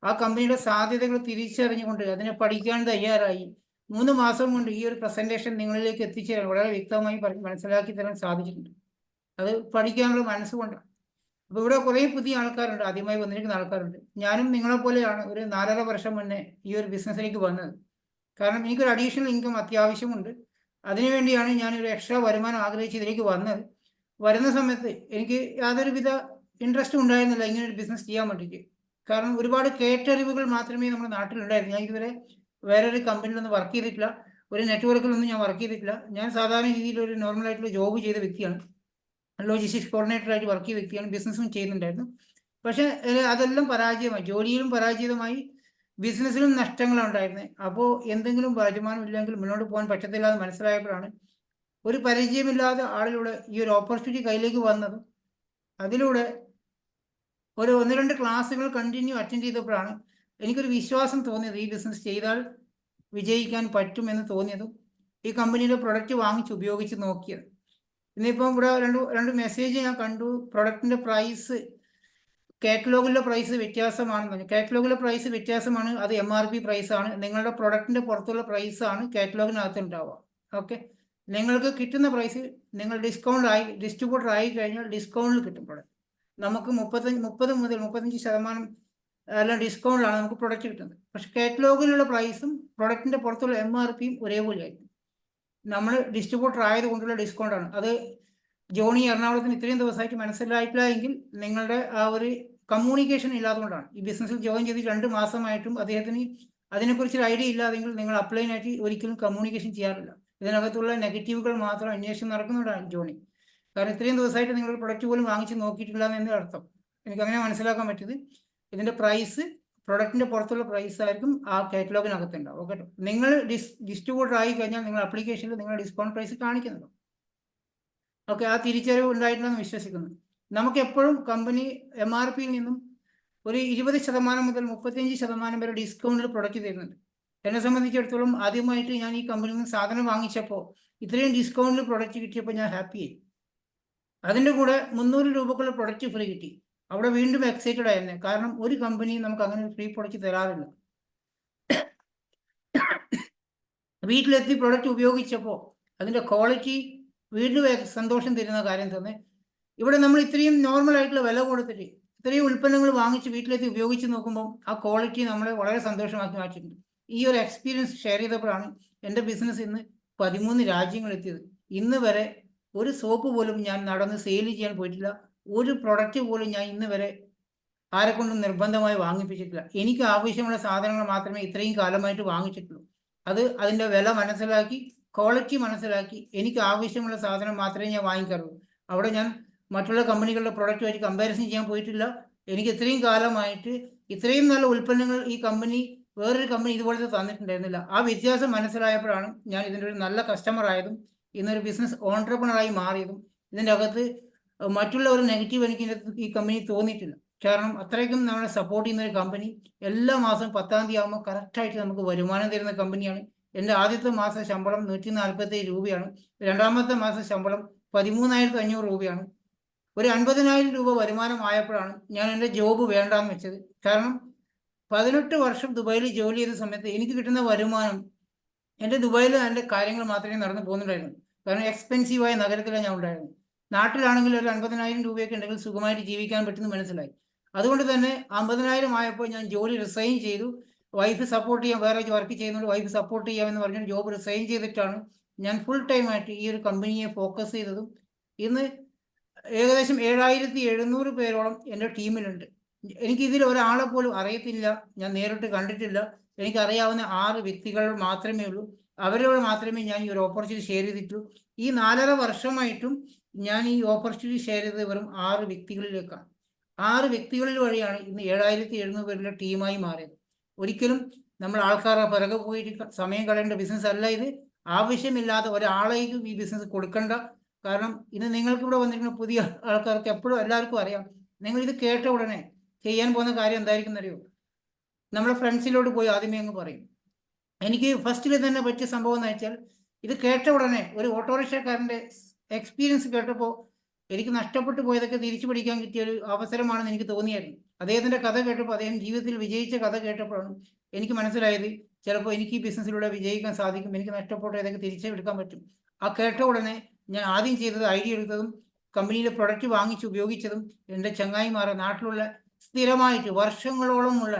[SPEAKER 1] ആ കമ്പനിയുടെ സാധ്യതകൾ തിരിച്ചറിഞ്ഞുകൊണ്ട് അതിനെ പഠിക്കാൻ തയ്യാറായി 3 മാസം കൊണ്ട് ഈ ഒരു പ്രസന്റേഷൻ നിങ്ങളിലേക്ക് എത്തിച്ചേരാൻ വളരെ വ്യക്തമായി മനസ്സിലാക്കി തരാൻ സാധിച്ചിട്ടുണ്ട്. അത് പഠിക്കാനുള്ള മനസ്സുകൊണ്ടാണ്. അപ്പോൾ ഇവിടെ കുറേ പുതിയ ആൾക്കാരുണ്ട്, ആദ്യമായി വന്നിരിക്കുന്ന ആൾക്കാരുണ്ട്. ഞാനും നിങ്ങളെപ്പോലെയാണ് ഒരു 4.5 വർഷം മുന്നേ ഈ ഒരു ബിസിനസ്സിലേക്ക് വന്നത്. കാരണം എനിക്കൊരു അഡീഷണൽ ഇൻകം അത്യാവശ്യമുണ്ട്. അതിനുവേണ്ടിയാണ് ഞാനൊരു എക്സ്ട്രാ വരുമാനം ആഗ്രഹിച്ച് ഇതിലേക്ക് വന്നത്. വരുന്ന സമയത്ത് എനിക്ക് യാതൊരുവിധ ഇൻട്രസ്റ്റും ഉണ്ടായിരുന്നില്ല ഇങ്ങനെ ഒരു ബിസിനസ് ചെയ്യാൻ വേണ്ടിയിട്ട്. കാരണം ഒരുപാട് കേട്ടറിവുകൾ മാത്രമേ നമ്മുടെ നാട്ടിലുണ്ടായിരുന്നു. ഞാൻ ഇതുവരെ വേറൊരു കമ്പനിയിലൊന്നും വർക്ക് ചെയ്തിട്ടില്ല, ഒരു നെറ്റ്വർക്കിലൊന്നും ഞാൻ വർക്ക് ചെയ്തിട്ടില്ല. ഞാൻ സാധാരണ രീതിയിൽ ഒരു നോർമലായിട്ടുള്ള ജോബ് ചെയ്ത വ്യക്തിയാണ്, ലോജിസ്റ്റിക്സ് കോർഡിനേറ്ററായിട്ട് വർക്ക് ചെയ്ത വ്യക്തിയാണ്, ബിസിനസ്സും ചെയ്യുന്നുണ്ടായിരുന്നു. പക്ഷേ അതെല്ലാം പരാജയമായി, ജോലിയിലും പരാജയമായി, ബിസിനസ്സിലും നഷ്ടങ്ങളാണ് ഉണ്ടായിരുന്നത്. അപ്പോൾ എന്തെങ്കിലും വരുമാനം ഇല്ലെങ്കിൽ മുന്നോട്ട് പോകാൻ പറ്റത്തില്ല എന്ന് മനസ്സിലായപ്പോഴാണ് ഒരു പരിചയമില്ലാത്ത ആളിലൂടെ ഈ ഒരു ഓപ്പർച്യൂണിറ്റി കയ്യിലേക്ക് വന്നതും അതിലൂടെ ഒരു 1-2 ക്ലാസ്സുകൾ കണ്ടിന്യൂ അറ്റൻഡ് ചെയ്തപ്പോഴാണ് എനിക്കൊരു വിശ്വാസം തോന്നിയത്, ഈ ബിസിനസ് ചെയ്താൽ വിജയിക്കാൻ പറ്റുമെന്ന് തോന്നിയതും ഈ കമ്പനിയുടെ പ്രൊഡക്റ്റ് വാങ്ങിച്ച് ഉപയോഗിച്ച് നോക്കിയത്. ഇന്നിപ്പം ഇവിടെ രണ്ട് മെസ്സേജ് ഞാൻ കണ്ടു. പ്രൊഡക്റ്റിൻ്റെ പ്രൈസ് കാറ്റലോഗിലെ പ്രൈസ് വ്യത്യാസമാണെന്ന് പറഞ്ഞു. കാറ്റലോഗിലെ പ്രൈസ് വ്യത്യാസമാണ്, അത് MRP പ്രൈസാണ്. നിങ്ങളുടെ പ്രൊഡക്റ്റിൻ്റെ പുറത്തുള്ള പ്രൈസാണ് കാറ്റലോഗിനകത്ത് ഉണ്ടാവുക. ഓക്കെ, നിങ്ങൾക്ക് കിട്ടുന്ന പ്രൈസ് നിങ്ങൾ ഡിസ്ട്രിബ്യൂട്ടർ ആയി കഴിഞ്ഞാൽ ഡിസ്കൗണ്ടിൽ കിട്ടും പ്രൊഡക്റ്റ്. നമുക്ക് 30 മുതൽ 35% എല്ലാം ഡിസ്കൗണ്ടിലാണ് നമുക്ക് പ്രൊഡക്റ്റ് കിട്ടുന്നത്. പക്ഷെ കാറ്റലോഗിലുള്ള പ്രൈസും പ്രൊഡക്റ്റിൻ്റെ പുറത്തുള്ള MRPയും ഒരേപോലെയായിരിക്കും. നമ്മൾ ഡിസ്ട്രിബ്യൂട്ടർ ആയതുകൊണ്ടുള്ള ഡിസ്കൗണ്ടാണ് അത്. ജോണി എറണാകുളത്തിന് ഇത്രയും ദിവസമായിട്ട് മനസ്സിലായിട്ടില്ല എങ്കിൽ നിങ്ങളുടെ ആ ഒരു കമ്മ്യൂണിക്കേഷൻ ഇല്ലാത്തതുകൊണ്ടാണ്. ഈ ബിസിനസ്സിൽ ജോയിൻ ചെയ്ത് 2 മാസമായിട്ടും അദ്ദേഹത്തിന് അതിനെക്കുറിച്ചൊരു ഐഡിയ ഇല്ലാതെങ്കിൽ നിങ്ങൾ അപ്ലൈനായിട്ട് ഒരിക്കലും കമ്മ്യൂണിക്കേഷൻ ചെയ്യാറില്ല. ഇതിനകത്തുള്ള നെഗറ്റീവുകൾ മാത്രം അന്വേഷണം നടക്കുന്നതാണ് ജോണി. കാരണം ഇത്രയും ദിവസമായിട്ട് നിങ്ങൾ പ്രൊഡക്റ്റ് പോലും വാങ്ങിച്ച് നോക്കിയിട്ടില്ല എന്നതിൻ്റെ അർത്ഥം. എനിക്കങ്ങനെ മനസ്സിലാക്കാൻ പറ്റിയത് ഇതിൻ്റെ പ്രൈസ് പ്രൊഡക്റ്റിൻ്റെ പുറത്തുള്ള പ്രൈസ് ആയിരിക്കും ആ കാറ്റലോഗിനകത്ത് ഉണ്ടാവും. ഓക്കെ, നിങ്ങൾ ഡിസ്ട്രിബ്യൂട്ടർ ആയി കഴിഞ്ഞാൽ നിങ്ങൾ അപ്ലിക്കേഷനിൽ നിങ്ങൾ ഡിസ്കൗണ്ട് പ്രൈസ് കാണിക്കുന്നുണ്ടോ? ഓക്കെ, ആ തിരിച്ചറിവ് ഉണ്ടായിട്ടുണ്ടെന്ന് വിശ്വസിക്കുന്നു. നമുക്ക് എപ്പോഴും കമ്പനി MRPയിൽ നിന്നും ഒരു 20% മുതൽ 35% വരെ ഡിസ്കൗണ്ടിൽ പ്രൊഡക്റ്റ് തരുന്നുണ്ട്. എന്നെ സംബന്ധിച്ചിടത്തോളം ആദ്യമായിട്ട് ഞാൻ ഈ കമ്പനിയിൽ നിന്ന് സാധനം വാങ്ങിച്ചപ്പോൾ ഇത്രയും ഡിസ്കൗണ്ടിൽ പ്രൊഡക്റ്റ് കിട്ടിയപ്പോൾ ഞാൻ ഹാപ്പിയായി. അതിൻ്റെ കൂടെ 300 രൂപക്കുള്ള പ്രൊഡക്റ്റ് ഫ്രീ കിട്ടി. അവിടെ വീണ്ടും എക്സൈറ്റഡ് ആയിരുന്നു. കാരണം ഒരു കമ്പനിയും നമുക്ക് അങ്ങനെ ഫ്രീ പ്രൊഡക്റ്റ് തരാറില്ല. വീട്ടിലെത്തി പ്രൊഡക്റ്റ് ഉപയോഗിച്ചപ്പോൾ അതിൻ്റെ ക്വാളിറ്റി വീണ്ടും സന്തോഷം തരുന്ന കാര്യം തന്നെ. ഇവിടെ നമ്മൾ ഇത്രയും നോർമൽ ആയിട്ടുള്ള വില കൊടുത്തിട്ട് ഇത്രയും ഉൽപ്പന്നങ്ങൾ വാങ്ങിച്ച് വീട്ടിലെത്തി ഉപയോഗിച്ച് നോക്കുമ്പോൾ ആ ക്വാളിറ്റി നമ്മളെ വളരെ സന്തോഷമാക്കി മാറ്റിയിട്ടുണ്ട്. ഈ ഒരു എക്സ്പീരിയൻസ് ഷെയർ ചെയ്തപ്പോഴാണ് എൻ്റെ ബിസിനസ് ഇന്ന് 13 രാജ്യങ്ങളെത്തിയത്. ഇന്ന് വരെ ഒരു സോപ്പ് പോലും ഞാൻ നടന്ന് സെയിൽ ചെയ്യാൻ പോയിട്ടില്ല. ഒരു പ്രൊഡക്റ്റ് പോലും ഞാൻ ഇന്ന് വരെ ആരെക്കൊണ്ടും നിർബന്ധമായി വാങ്ങിപ്പിച്ചിട്ടില്ല. എനിക്ക് ആവശ്യമുള്ള സാധനങ്ങൾ മാത്രമേ ഇത്രയും കാലമായിട്ട് വാങ്ങിച്ചിട്ടുള്ളൂ. അതിൻ്റെ വില മനസ്സിലാക്കി, ക്വാളിറ്റി മനസ്സിലാക്കി, എനിക്ക് ആവശ്യമുള്ള സാധനം മാത്രമേ ഞാൻ വാങ്ങിക്കാറുള്ളൂ. അവിടെ ഞാൻ മറ്റുള്ള കമ്പനികളുടെ പ്രൊഡക്റ്റുമായിട്ട് കമ്പാരിസൺ ചെയ്യാൻ പോയിട്ടില്ല. എനിക്ക് ഇത്രയും കാലമായിട്ട് ഇത്രയും നല്ല ഉൽപ്പന്നങ്ങൾ ഈ കമ്പനി വേറൊരു കമ്പനി ഇതുപോലത്തെ തന്നിട്ടുണ്ടായിരുന്നില്ല. ആ വ്യത്യാസം മനസ്സിലായപ്പോഴാണ് ഞാൻ ഇതിൻ്റെ ഒരു നല്ല കസ്റ്റമർ ആയതും ഇന്നൊരു ബിസിനസ് ഓൺട്രപ്രണറായി മാറിയതും. ഇതിൻ്റെ അകത്ത് മറ്റുള്ള ഒരു നെഗറ്റീവ് എനിക്ക് ഈ കമ്പനി തോന്നിയിട്ടില്ല. കാരണം അത്രയ്ക്കും നമ്മളെ സപ്പോർട്ട് ചെയ്യുന്ന ഒരു കമ്പനി. എല്ലാ മാസം 10-ാം തീയതി ആകുമ്പോൾ കറക്റ്റായിട്ട് നമുക്ക് വരുമാനം തരുന്ന കമ്പനിയാണ്. എൻ്റെ ആദ്യത്തെ മാസം ശമ്പളം 147 രൂപയാണ്. രണ്ടാമത്തെ മാസം ശമ്പളം 13,500 രൂപയാണ്. ഒരു 50,000 രൂപ വരുമാനമായപ്പോഴാണ് ഞാൻ എൻ്റെ ജോബ് വേണ്ടാന്ന് വെച്ചത്. കാരണം 18 വർഷം ദുബായിൽ ജോലി ചെയ്ത സമയത്ത് എനിക്ക് കിട്ടുന്ന വരുമാനം എൻ്റെ ദുബായിൽ എൻ്റെ കാര്യങ്ങൾ മാത്രമേ നടന്നു പോകുന്നുണ്ടായിരുന്നു. കാരണം എക്സ്പെൻസീവായ നഗരത്തിലാണ് ഞാൻ ഉണ്ടായിരുന്നത്. നാട്ടിലാണെങ്കിൽ ഒരു 50,000 രൂപയൊക്കെ ഉണ്ടെങ്കിൽ സുഖമായിട്ട് ജീവിക്കാൻ പറ്റുമെന്ന് മനസ്സിലായി. അതുകൊണ്ട് തന്നെ 50,000 ആയപ്പോൾ ഞാൻ ജോലി റിസൈൻ ചെയ്തു. വൈഫ് സപ്പോർട്ട് ചെയ്യാൻ, വേറെ വർക്ക് ചെയ്യുന്നുണ്ട്, വൈഫ് സപ്പോർട്ട് ചെയ്യാമെന്ന് പറഞ്ഞ് ജോബ് റിസൈൻ ചെയ്തിട്ടാണ് ഞാൻ ഫുൾ ടൈം ആയിട്ട് ഈ ഒരു കമ്പനിയെ ഫോക്കസ് ചെയ്തതും. ഇന്ന് ഏകദേശം 7,700 പേരോളം എൻ്റെ ടീമിലുണ്ട്. എനിക്ക് ഇതിൽ ഒരാളെ പോലും അറിയത്തില്ല, ഞാൻ നേരിട്ട് കണ്ടിട്ടില്ല. എനിക്കറിയാവുന്ന 6 വ്യക്തികൾ മാത്രമേ ഉള്ളൂ. അവരോട് മാത്രമേ ഞാൻ ഈ ഒരു ഓപ്പർച്യൂണിറ്റി ഷെയർ ചെയ്തിട്ടുള്ളൂ. ഈ 4.5 വർഷമായിട്ടും ഞാൻ ഈ ഓപ്പർച്യൂണിറ്റി ഷെയർ ചെയ്തത് വെറും 6 വ്യക്തികളിലേക്കാണ്. 6 വ്യക്തികളിൽ വഴിയാണ് ഇന്ന് 7,700 പേരുടെ ടീമായി മാറിയത്. ഒരിക്കലും നമ്മൾ ആൾക്കാരുടെ പിറകെ പോയിട്ട് സമയം കളയേണ്ട ബിസിനസ് അല്ല ഇത്. ആവശ്യമില്ലാതെ ഒരാളേക്കും ഈ ബിസിനസ് കൊടുക്കണ്ട. കാരണം ഇന്ന് നിങ്ങൾക്ക് ഇവിടെ വന്നിരിക്കുന്ന പുതിയ ആൾക്കാർക്ക് എപ്പോഴും എല്ലാവർക്കും അറിയാം, നിങ്ങൾ ഇത് കേട്ട ഉടനെ ചെയ്യാൻ പോകുന്ന കാര്യം എന്തായിരിക്കും അറിയോ? നമ്മളെ ഫ്രണ്ട്സിലോട്ട് പോയി ആദ്യമേ അങ്ങ് പറയും. എനിക്ക് ഫസ്റ്റിൽ തന്നെ പറ്റിയ സംഭവം എന്ന് വെച്ചാൽ, ഇത് കേട്ട ഉടനെ ഒരു ഓട്ടോറിക്ഷക്കാരൻ്റെ എക്സ്പീരിയൻസ് കേട്ടപ്പോൾ എനിക്ക് നഷ്ടപ്പെട്ടു പോയതൊക്കെ തിരിച്ചു പിടിക്കാൻ കിട്ടിയ ഒരു അവസരമാണെന്ന് എനിക്ക് തോന്നിയായിരുന്നു. അദ്ദേഹത്തിൻ്റെ കഥ കേട്ടപ്പോൾ, അദ്ദേഹം ജീവിതത്തിൽ വിജയിച്ച കഥ കേട്ടപ്പോഴാണ് എനിക്ക് മനസ്സിലായത് ചിലപ്പോൾ എനിക്ക് ഈ ബിസിനസ്സിലൂടെ വിജയിക്കാൻ സാധിക്കും, എനിക്ക് നഷ്ടപ്പെട്ടതൊക്കെ തിരിച്ചെടുക്കാൻ പറ്റും. ആ കേട്ട ഉടനെ ഞാൻ ആദ്യം ചെയ്തത് ഐഡിയ എടുത്തതും കമ്പനിയിലെ പ്രൊഡക്റ്റ് വാങ്ങിച്ച് ഉപയോഗിച്ചതും എൻ്റെ ചങ്ങായിമാരെ നാട്ടിലുള്ള സ്ഥിരമായിട്ട് വർഷങ്ങളോളമുള്ള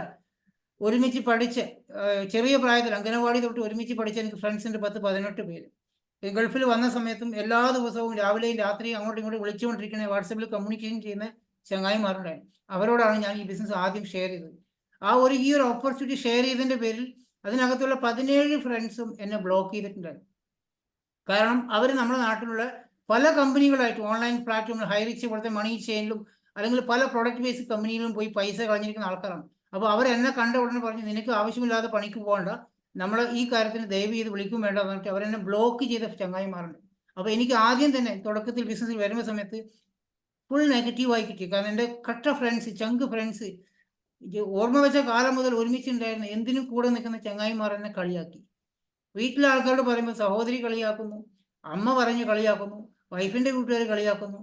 [SPEAKER 1] ഒരുമിച്ച് പഠിച്ച് ചെറിയ പ്രായത്തിൽ അംഗനവാടി തൊട്ട് ഒരുമിച്ച് പഠിച്ച എനിക്ക് ഫ്രണ്ട്സിൻ്റെ 10-18 പേര് ഗൾഫിൽ വന്ന സമയത്തും എല്ലാ ദിവസവും രാവിലെയും രാത്രിയും അങ്ങോട്ടും ഇങ്ങോട്ടും വിളിച്ചുകൊണ്ടിരിക്കുന്ന വാട്സപ്പിൽ കമ്മ്യൂണിക്കേഷൻ ചെയ്യുന്ന ചങ്ങായിമാരുണ്ടായിരുന്നു. അവരോടാണ് ഞാൻ ഈ ബിസിനസ് ആദ്യം ഷെയർ ചെയ്തത്. ഈ ഒരു ഓപ്പർച്യൂണിറ്റി ഷെയർ ചെയ്തതിൻ്റെ പേരിൽ അതിനകത്തുള്ള 17 ഫ്രണ്ട്സും എന്നെ ബ്ലോക്ക് ചെയ്തിട്ടുണ്ടായിരുന്നു. കാരണം അവർ നമ്മുടെ നാട്ടിലുള്ള പല കമ്പനികളായിട്ട് ഓൺലൈൻ പ്ലാറ്റ്ഫോമിൽ ഹൈറിച്ച് പോലത്തെ മണി ചെയിനിലും അല്ലെങ്കിൽ പല പ്രൊഡക്റ്റ് ബേസ്ഡ് കമ്പനിയിലും പോയി പൈസ കളഞ്ഞിരിക്കുന്ന ആൾക്കാരാണ്. അപ്പോൾ അവരെന്നെ കണ്ട ഉടനെ പറഞ്ഞു, നിനക്ക് ആവശ്യമില്ലാതെ പണിക്ക് പോകണ്ട, നമ്മൾ ഈ കാര്യത്തിന് ദയവ് ചെയ്ത് വിളിക്കും വേണ്ട എന്ന് പറഞ്ഞിട്ട് അവരെന്നെ ബ്ലോക്ക് ചെയ്ത ചങ്ങായിമാരുണ്ട്. അപ്പോൾ എനിക്ക് ആദ്യം തന്നെ തുടക്കത്തിൽ ബിസിനസ്സിൽ വരുന്ന സമയത്ത് ഫുൾ നെഗറ്റീവായി കിട്ടി. കാരണം എൻ്റെ കട്ട ഫ്രണ്ട്സ്, ചങ്ക് ഫ്രണ്ട്സ്, ഓർമ്മ വെച്ച കാലം മുതൽ ഒരുമിച്ചുണ്ടായിരുന്ന എന്തിനും കൂടെ നിൽക്കുന്ന ചങ്ങായിമാർ എന്നെ കളിയാക്കി. വീട്ടിലെ ആൾക്കാരോട് പറയുമ്പോൾ സഹോദരി കളിയാക്കുന്നു, അമ്മ പറഞ്ഞ് കളിയാക്കുന്നു, വൈഫിൻ്റെ കൂട്ടുകാർ കളിയാക്കുന്നു,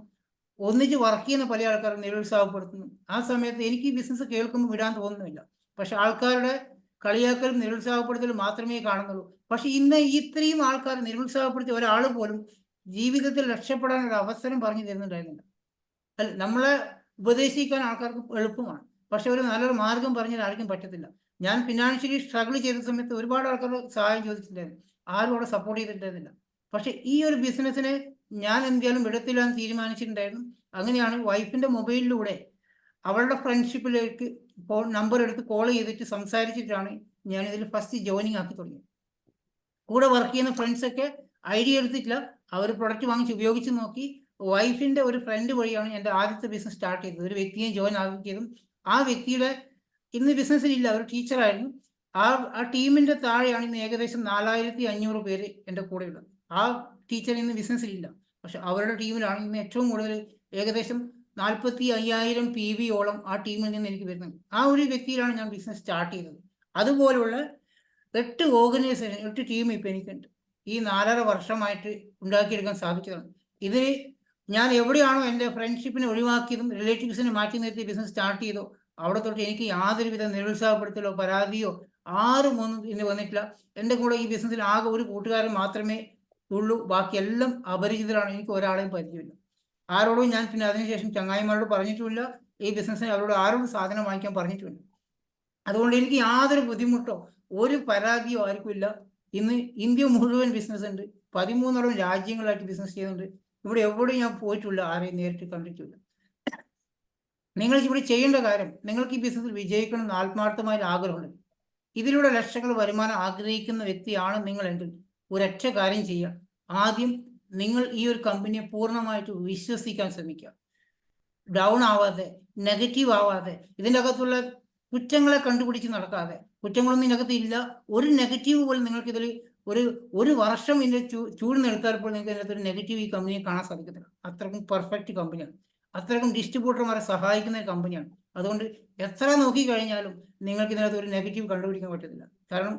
[SPEAKER 1] ഒന്നിച്ച് വർക്ക് ചെയ്യുന്ന പല ആൾക്കാരെ നിരുത്സാഹപ്പെടുത്തുന്നു. ആ സമയത്ത് എനിക്ക് ഈ ബിസിനസ് കേൾക്കുമ്പോൾ വിടാൻ തോന്നുന്നില്ല. പക്ഷെ ആൾക്കാരുടെ കളിയാക്കലും നിരുത്സാഹപ്പെടുത്തലും മാത്രമേ കാണുന്നുള്ളൂ. പക്ഷെ ഇന്ന് ഇത്രയും ആൾക്കാർ നിരുത്സാഹപ്പെടുത്തിയ ഒരാൾ പോലും ജീവിതത്തിൽ രക്ഷപ്പെടാൻ ഒരു അവസരം പറഞ്ഞു തരുന്നുണ്ടായിരുന്നില്ല. അല്ല, നമ്മളെ ഉപദേശിക്കാൻ ആൾക്കാർക്ക് എളുപ്പമാണ്, പക്ഷെ ഒരു നല്ലൊരു മാർഗം പറഞ്ഞാൽ ആർക്കും പറ്റത്തില്ല. ഞാൻ ഫിനാൻഷ്യലി സ്ട്രഗിൾ ചെയ്ത സമയത്ത് ഒരുപാട് ആൾക്കാർ സഹായം ചോദിച്ചിട്ടുണ്ടായിരുന്നു, ആരും അവിടെ സപ്പോർട്ട് ചെയ്തിട്ടുണ്ടായിരുന്നില്ല. പക്ഷെ ഈ ഒരു ബിസിനസ്സിന് ഞാൻ എന്തായാലും വിടത്തില്ലാന്ന് തീരുമാനിച്ചിട്ടുണ്ടായിരുന്നു. അങ്ങനെയാണ് വൈഫിൻ്റെ മൊബൈലിലൂടെ അവളുടെ ഫ്രണ്ട്ഷിപ്പിലേക്ക് നമ്പർ എടുത്ത് കോൾ ചെയ്തിട്ട് സംസാരിച്ചിട്ടാണ് ഞാനിതിൽ ഫസ്റ്റ് ജോയിനിങ് ആക്കി തുടങ്ങിയത്. കൂടെ വർക്ക് ചെയ്യുന്ന ഫ്രണ്ട്സൊക്കെ ഐഡിയ എടുത്തിട്ടില്ല, അവർ പ്രൊഡക്റ്റ് വാങ്ങിച്ച് ഉപയോഗിച്ച് നോക്കി. വൈഫിൻ്റെ ഒരു ഫ്രണ്ട് വഴിയാണ് എൻ്റെ ആദ്യത്തെ ബിസിനസ് സ്റ്റാർട്ട് ചെയ്തത്. ഒരു വ്യക്തിയെ ജോയിൻ ആക്കിയതും ആ വ്യക്തിയുടെ ഇന്ന് ബിസിനസ്സിലില്ല, ഒരു ടീച്ചറായിരുന്നു. ആ ടീമിൻ്റെ താഴെയാണ് ഇന്ന് ഏകദേശം 4,500 പേര് എൻ്റെ കൂടെയുള്ളത്. ആ ടീച്ചർ ഇന്ന് ബിസിനസ്സിലില്ല, പക്ഷെ അവരുടെ ടീമിലാണ് ഇന്ന് ഏറ്റവും കൂടുതൽ, ഏകദേശം 45,000 PV-യോളം ആ ടീമിൽ നിന്ന് എനിക്ക് വരുന്നുണ്ട്. ആ ഒരു വ്യക്തിയിലാണ് ഞാൻ ബിസിനസ് സ്റ്റാർട്ട് ചെയ്തത്. അതുപോലുള്ള 8 ഓർഗനൈസേഷൻ, 8 ടീം ഇപ്പം എനിക്കുണ്ട്. ഈ 4.5 വർഷമായിട്ട് ഉണ്ടാക്കിയെടുക്കാൻ സാധിച്ചതാണ്. ഇത് ഞാൻ എവിടെയാണോ എൻ്റെ ഫ്രണ്ട്ഷിപ്പിനെ ഒഴിവാക്കിയതും റിലേറ്റീവ്സിനെ മാറ്റി നിർത്തി ബിസിനസ് സ്റ്റാർട്ട് ചെയ്തോ അവിടെ തൊട്ട് എനിക്ക് യാതൊരുവിധ നിരുത്സാഹപ്പെടുത്തലോ പരാതിയോ ആരും ഒന്നും ഇന്ന് വന്നിട്ടില്ല. എൻ്റെ കൂടെ ഈ ബിസിനസ്സിൽ ആകെ ഒരു കൂട്ടുകാരൻ മാത്രമേ ഉള്ളൂ, ബാക്കിയെല്ലാം അപരിചിതരാണ്. എനിക്ക് ഒരാളെയും പരിചയമില്ല. ആരോടും ഞാൻ പിന്നെ അതിനുശേഷം ചങ്ങായിമാരോട് പറഞ്ഞിട്ടുമില്ല, ഈ ബിസിനസ്സിന് അവരോട് ആരോടും സാധനം വാങ്ങിക്കാൻ പറഞ്ഞിട്ടുമില്ല. അതുകൊണ്ട് എനിക്ക് യാതൊരു ബുദ്ധിമുട്ടോ ഒരു പരാതിയോ ആർക്കുമില്ല. ഇന്ന് ഇന്ത്യ മുഴുവൻ ബിസിനസ് ഉണ്ട്, 13 രാജ്യങ്ങളായിട്ട് ബിസിനസ് ചെയ്യുന്നുണ്ട്. ഇവിടെ എവിടെയും ഞാൻ പോയിട്ടില്ല, ആരെയും നേരിട്ട് കണ്ടിട്ടില്ല. നിങ്ങൾ ഇവിടെ ചെയ്യേണ്ട കാര്യം, നിങ്ങൾക്ക് ഈ ബിസിനസ്സിൽ വിജയിക്കണം എന്ന് ആത്മാർത്ഥമായ ആഗ്രഹമുണ്ട്, ഇതിലൂടെ ലക്ഷങ്ങൾ വരുമാനം ആഗ്രഹിക്കുന്ന വ്യക്തിയാണ് നിങ്ങളെങ്കിൽ ഒരൊറ്റ കാര്യം ചെയ്യുക. ആദ്യം നിങ്ങൾ ഈ ഒരു കമ്പനിയെ പൂർണ്ണമായിട്ട് വിശ്വസിക്കാൻ ശ്രമിക്കുക. ഡൗൺ ആവാതെ, നെഗറ്റീവ് ആവാതെ, ഇതിൻ്റെ അകത്തുള്ള കുറ്റങ്ങളെ കണ്ടുപിടിച്ച് നടക്കാതെ. കുറ്റങ്ങളൊന്നും ഇതിനകത്ത് ഇല്ല, ഒരു നെഗറ്റീവ് പോലും നിങ്ങൾക്കിതിൽ ഒരു വർഷം ഇതിൻ്റെ ചൂട് പോലും നിങ്ങൾക്ക് ഇതിനകത്ത് ഒരു നെഗറ്റീവ് ഈ കമ്പനിയെ കാണാൻ സാധിക്കത്തില്ല. അത്രക്കും പെർഫെക്റ്റ് കമ്പനിയാണ്, അത്രക്കും ഡിസ്ട്രിബ്യൂട്ടർമാരെ സഹായിക്കുന്ന കമ്പനിയാണ്. അതുകൊണ്ട് എത്ര നോക്കിക്കഴിഞ്ഞാലും നിങ്ങൾക്ക് ഇതിനകത്ത് ഒരു നെഗറ്റീവ് കണ്ടുപിടിക്കാൻ പറ്റത്തില്ല. കാരണം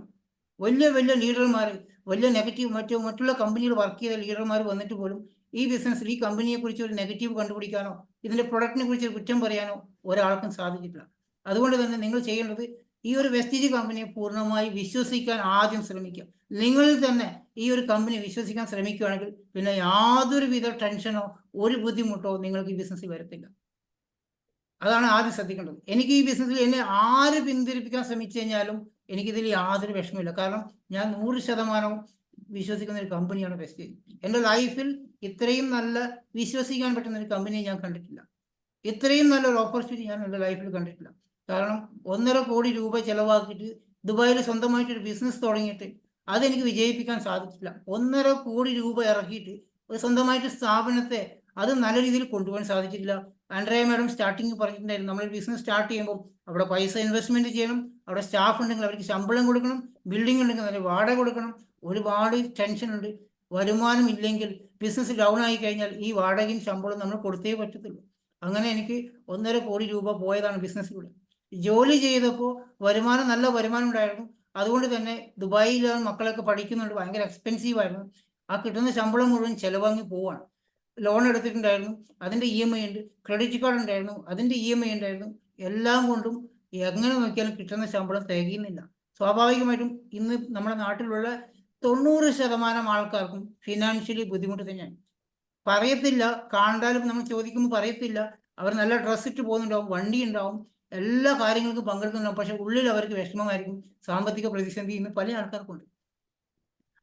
[SPEAKER 1] വലിയ വലിയ ലീഡർമാർ, വലിയ നെഗറ്റീവ് മറ്റുള്ള കമ്പനികൾ വർക്ക് ചെയ്ത ലീഡർമാർ വന്നിട്ട് പോലും ഈ ബിസിനസ്സിൽ ഈ കമ്പനിയെ കുറിച്ച് ഒരു നെഗറ്റീവ് കണ്ടുപിടിക്കാനോ ഇതിന്റെ പ്രൊഡക്റ്റിനെ കുറിച്ച് കുറ്റം പറയാനോ ഒരാൾക്കും സാധിച്ചിട്ടില്ല. അതുകൊണ്ട് തന്നെ നിങ്ങൾ ചെയ്യേണ്ടത് ഈ ഒരു വെസ്റ്റീജ് കമ്പനിയെ പൂർണ്ണമായി വിശ്വസിക്കാൻ ആദ്യം ശ്രമിക്കുക. നിങ്ങളിൽ തന്നെ ഈ ഒരു കമ്പനി വിശ്വസിക്കാൻ ശ്രമിക്കുകയാണെങ്കിൽ പിന്നെ യാതൊരുവിധ ടെൻഷനോ ഒരു ബുദ്ധിമുട്ടോ നിങ്ങൾക്ക് ഈ ബിസിനസ്സിൽ വരത്തില്ല. അതാണ് ആദ്യം ശ്രദ്ധിക്കേണ്ടത്. എനിക്ക് ഈ ബിസിനസ്സിൽ എന്നെ ആര് പിന്തിരിപ്പിക്കാൻ ശ്രമിച്ചു കഴിഞ്ഞാലും എനിക്കിതിൽ യാതൊരു വിഷമമില്ല. കാരണം ഞാൻ 100% വിശ്വസിക്കുന്ന ഒരു കമ്പനിയാണ് വെസ്റ്റീജ്. എൻ്റെ ലൈഫിൽ ഇത്രയും നല്ല വിശ്വസിക്കാൻ പറ്റുന്ന ഒരു കമ്പനിയെ ഞാൻ കണ്ടിട്ടില്ല. ഇത്രയും നല്ലൊരു ഓപ്പർച്യൂണിറ്റി ഞാൻ എൻ്റെ ലൈഫിൽ കണ്ടിട്ടില്ല. കാരണം 1.5 കോടി രൂപ ചെലവാക്കിയിട്ട് ദുബായിൽ സ്വന്തമായിട്ടൊരു ബിസിനസ് തുടങ്ങിയിട്ട് അതെനിക്ക് വിജയിപ്പിക്കാൻ സാധിച്ചില്ല. 1.5 കോടി രൂപ ഇറക്കിയിട്ട് ഒരു സ്വന്തമായിട്ട് സ്ഥാപനത്തെ അത് നല്ല രീതിയിൽ കൊണ്ടുപോകാൻ സാധിച്ചിട്ടില്ല. ആൻഡ്രിയ മാഡം സ്റ്റാർട്ടിങ് പറഞ്ഞിട്ടുണ്ടായിരുന്നു, നമ്മളൊരു ബിസിനസ് സ്റ്റാർട്ട് ചെയ്യുമ്പോൾ അവിടെ പൈസ ഇൻവെസ്റ്റ്മെന്റ് ചെയ്യണം, അവിടെ സ്റ്റാഫ് ഉണ്ടെങ്കിൽ അവർക്ക് ശമ്പളം കൊടുക്കണം, ബിൽഡിംഗ് ഉണ്ടെങ്കിൽ അതിന് വാടക കൊടുക്കണം, ഒരുപാട് ടെൻഷൻ ഉണ്ട്. വരുമാനം ഇല്ലെങ്കിൽ ബിസിനസ് ഡൗൺ ആയി കഴിഞ്ഞാൽ ഈ വാടകയും ശമ്പളം നമ്മൾ കൊടുത്തേ പറ്റത്തുള്ളൂ. അങ്ങനെ എനിക്ക് 1.5 കോടി രൂപ പോയതാണ് ബിസിനസ്സിലൂടെ. ജോലി ചെയ്തപ്പോൾ നല്ല വരുമാനം ഉണ്ടായിരുന്നു. അതുകൊണ്ട് തന്നെ ദുബായിലാണ് മക്കളൊക്കെ പഠിക്കുന്നുണ്ട്, ഭയങ്കര എക്സ്പെൻസീവ് ആയിരുന്നു. ആ കിട്ടുന്ന ശമ്പളം മുഴുവൻ ചെലവാങ്ങി പോവാണ്. ലോൺ എടുത്തിട്ടുണ്ടായിരുന്നു, അതിൻ്റെ EMI ഉണ്ട്, ക്രെഡിറ്റ് കാർഡ് ഉണ്ടായിരുന്നു, അതിൻ്റെ EMI ഉണ്ടായിരുന്നു. എല്ലാം കൊണ്ടും എങ്ങനെ നോക്കിയാലും കിട്ടുന്ന ശമ്പളം തികയുന്നില്ല. സ്വാഭാവികമായിട്ടും ഇന്ന് നമ്മുടെ നാട്ടിലുള്ള 90% ആൾക്കാർക്കും ഫിനാൻഷ്യലി ബുദ്ധിമുട്ട് തന്നെയാണ്. പറയത്തില്ല, കണ്ടാലും നമ്മൾ ചോദിക്കുമ്പോൾ പറയത്തില്ല. അവർ നല്ല ഡ്രസ്സ് ഇട്ട് പോകുന്നുണ്ടാവും, വണ്ടി ഉണ്ടാവും, എല്ലാ കാര്യങ്ങൾക്കും പങ്കെടുക്കുന്നുണ്ടാവും. പക്ഷെ ഉള്ളിൽ അവർക്ക് വിഷമമായിരിക്കും. സാമ്പത്തിക പ്രതിസന്ധി ഇന്ന് പല ആൾക്കാർക്കുണ്ട്.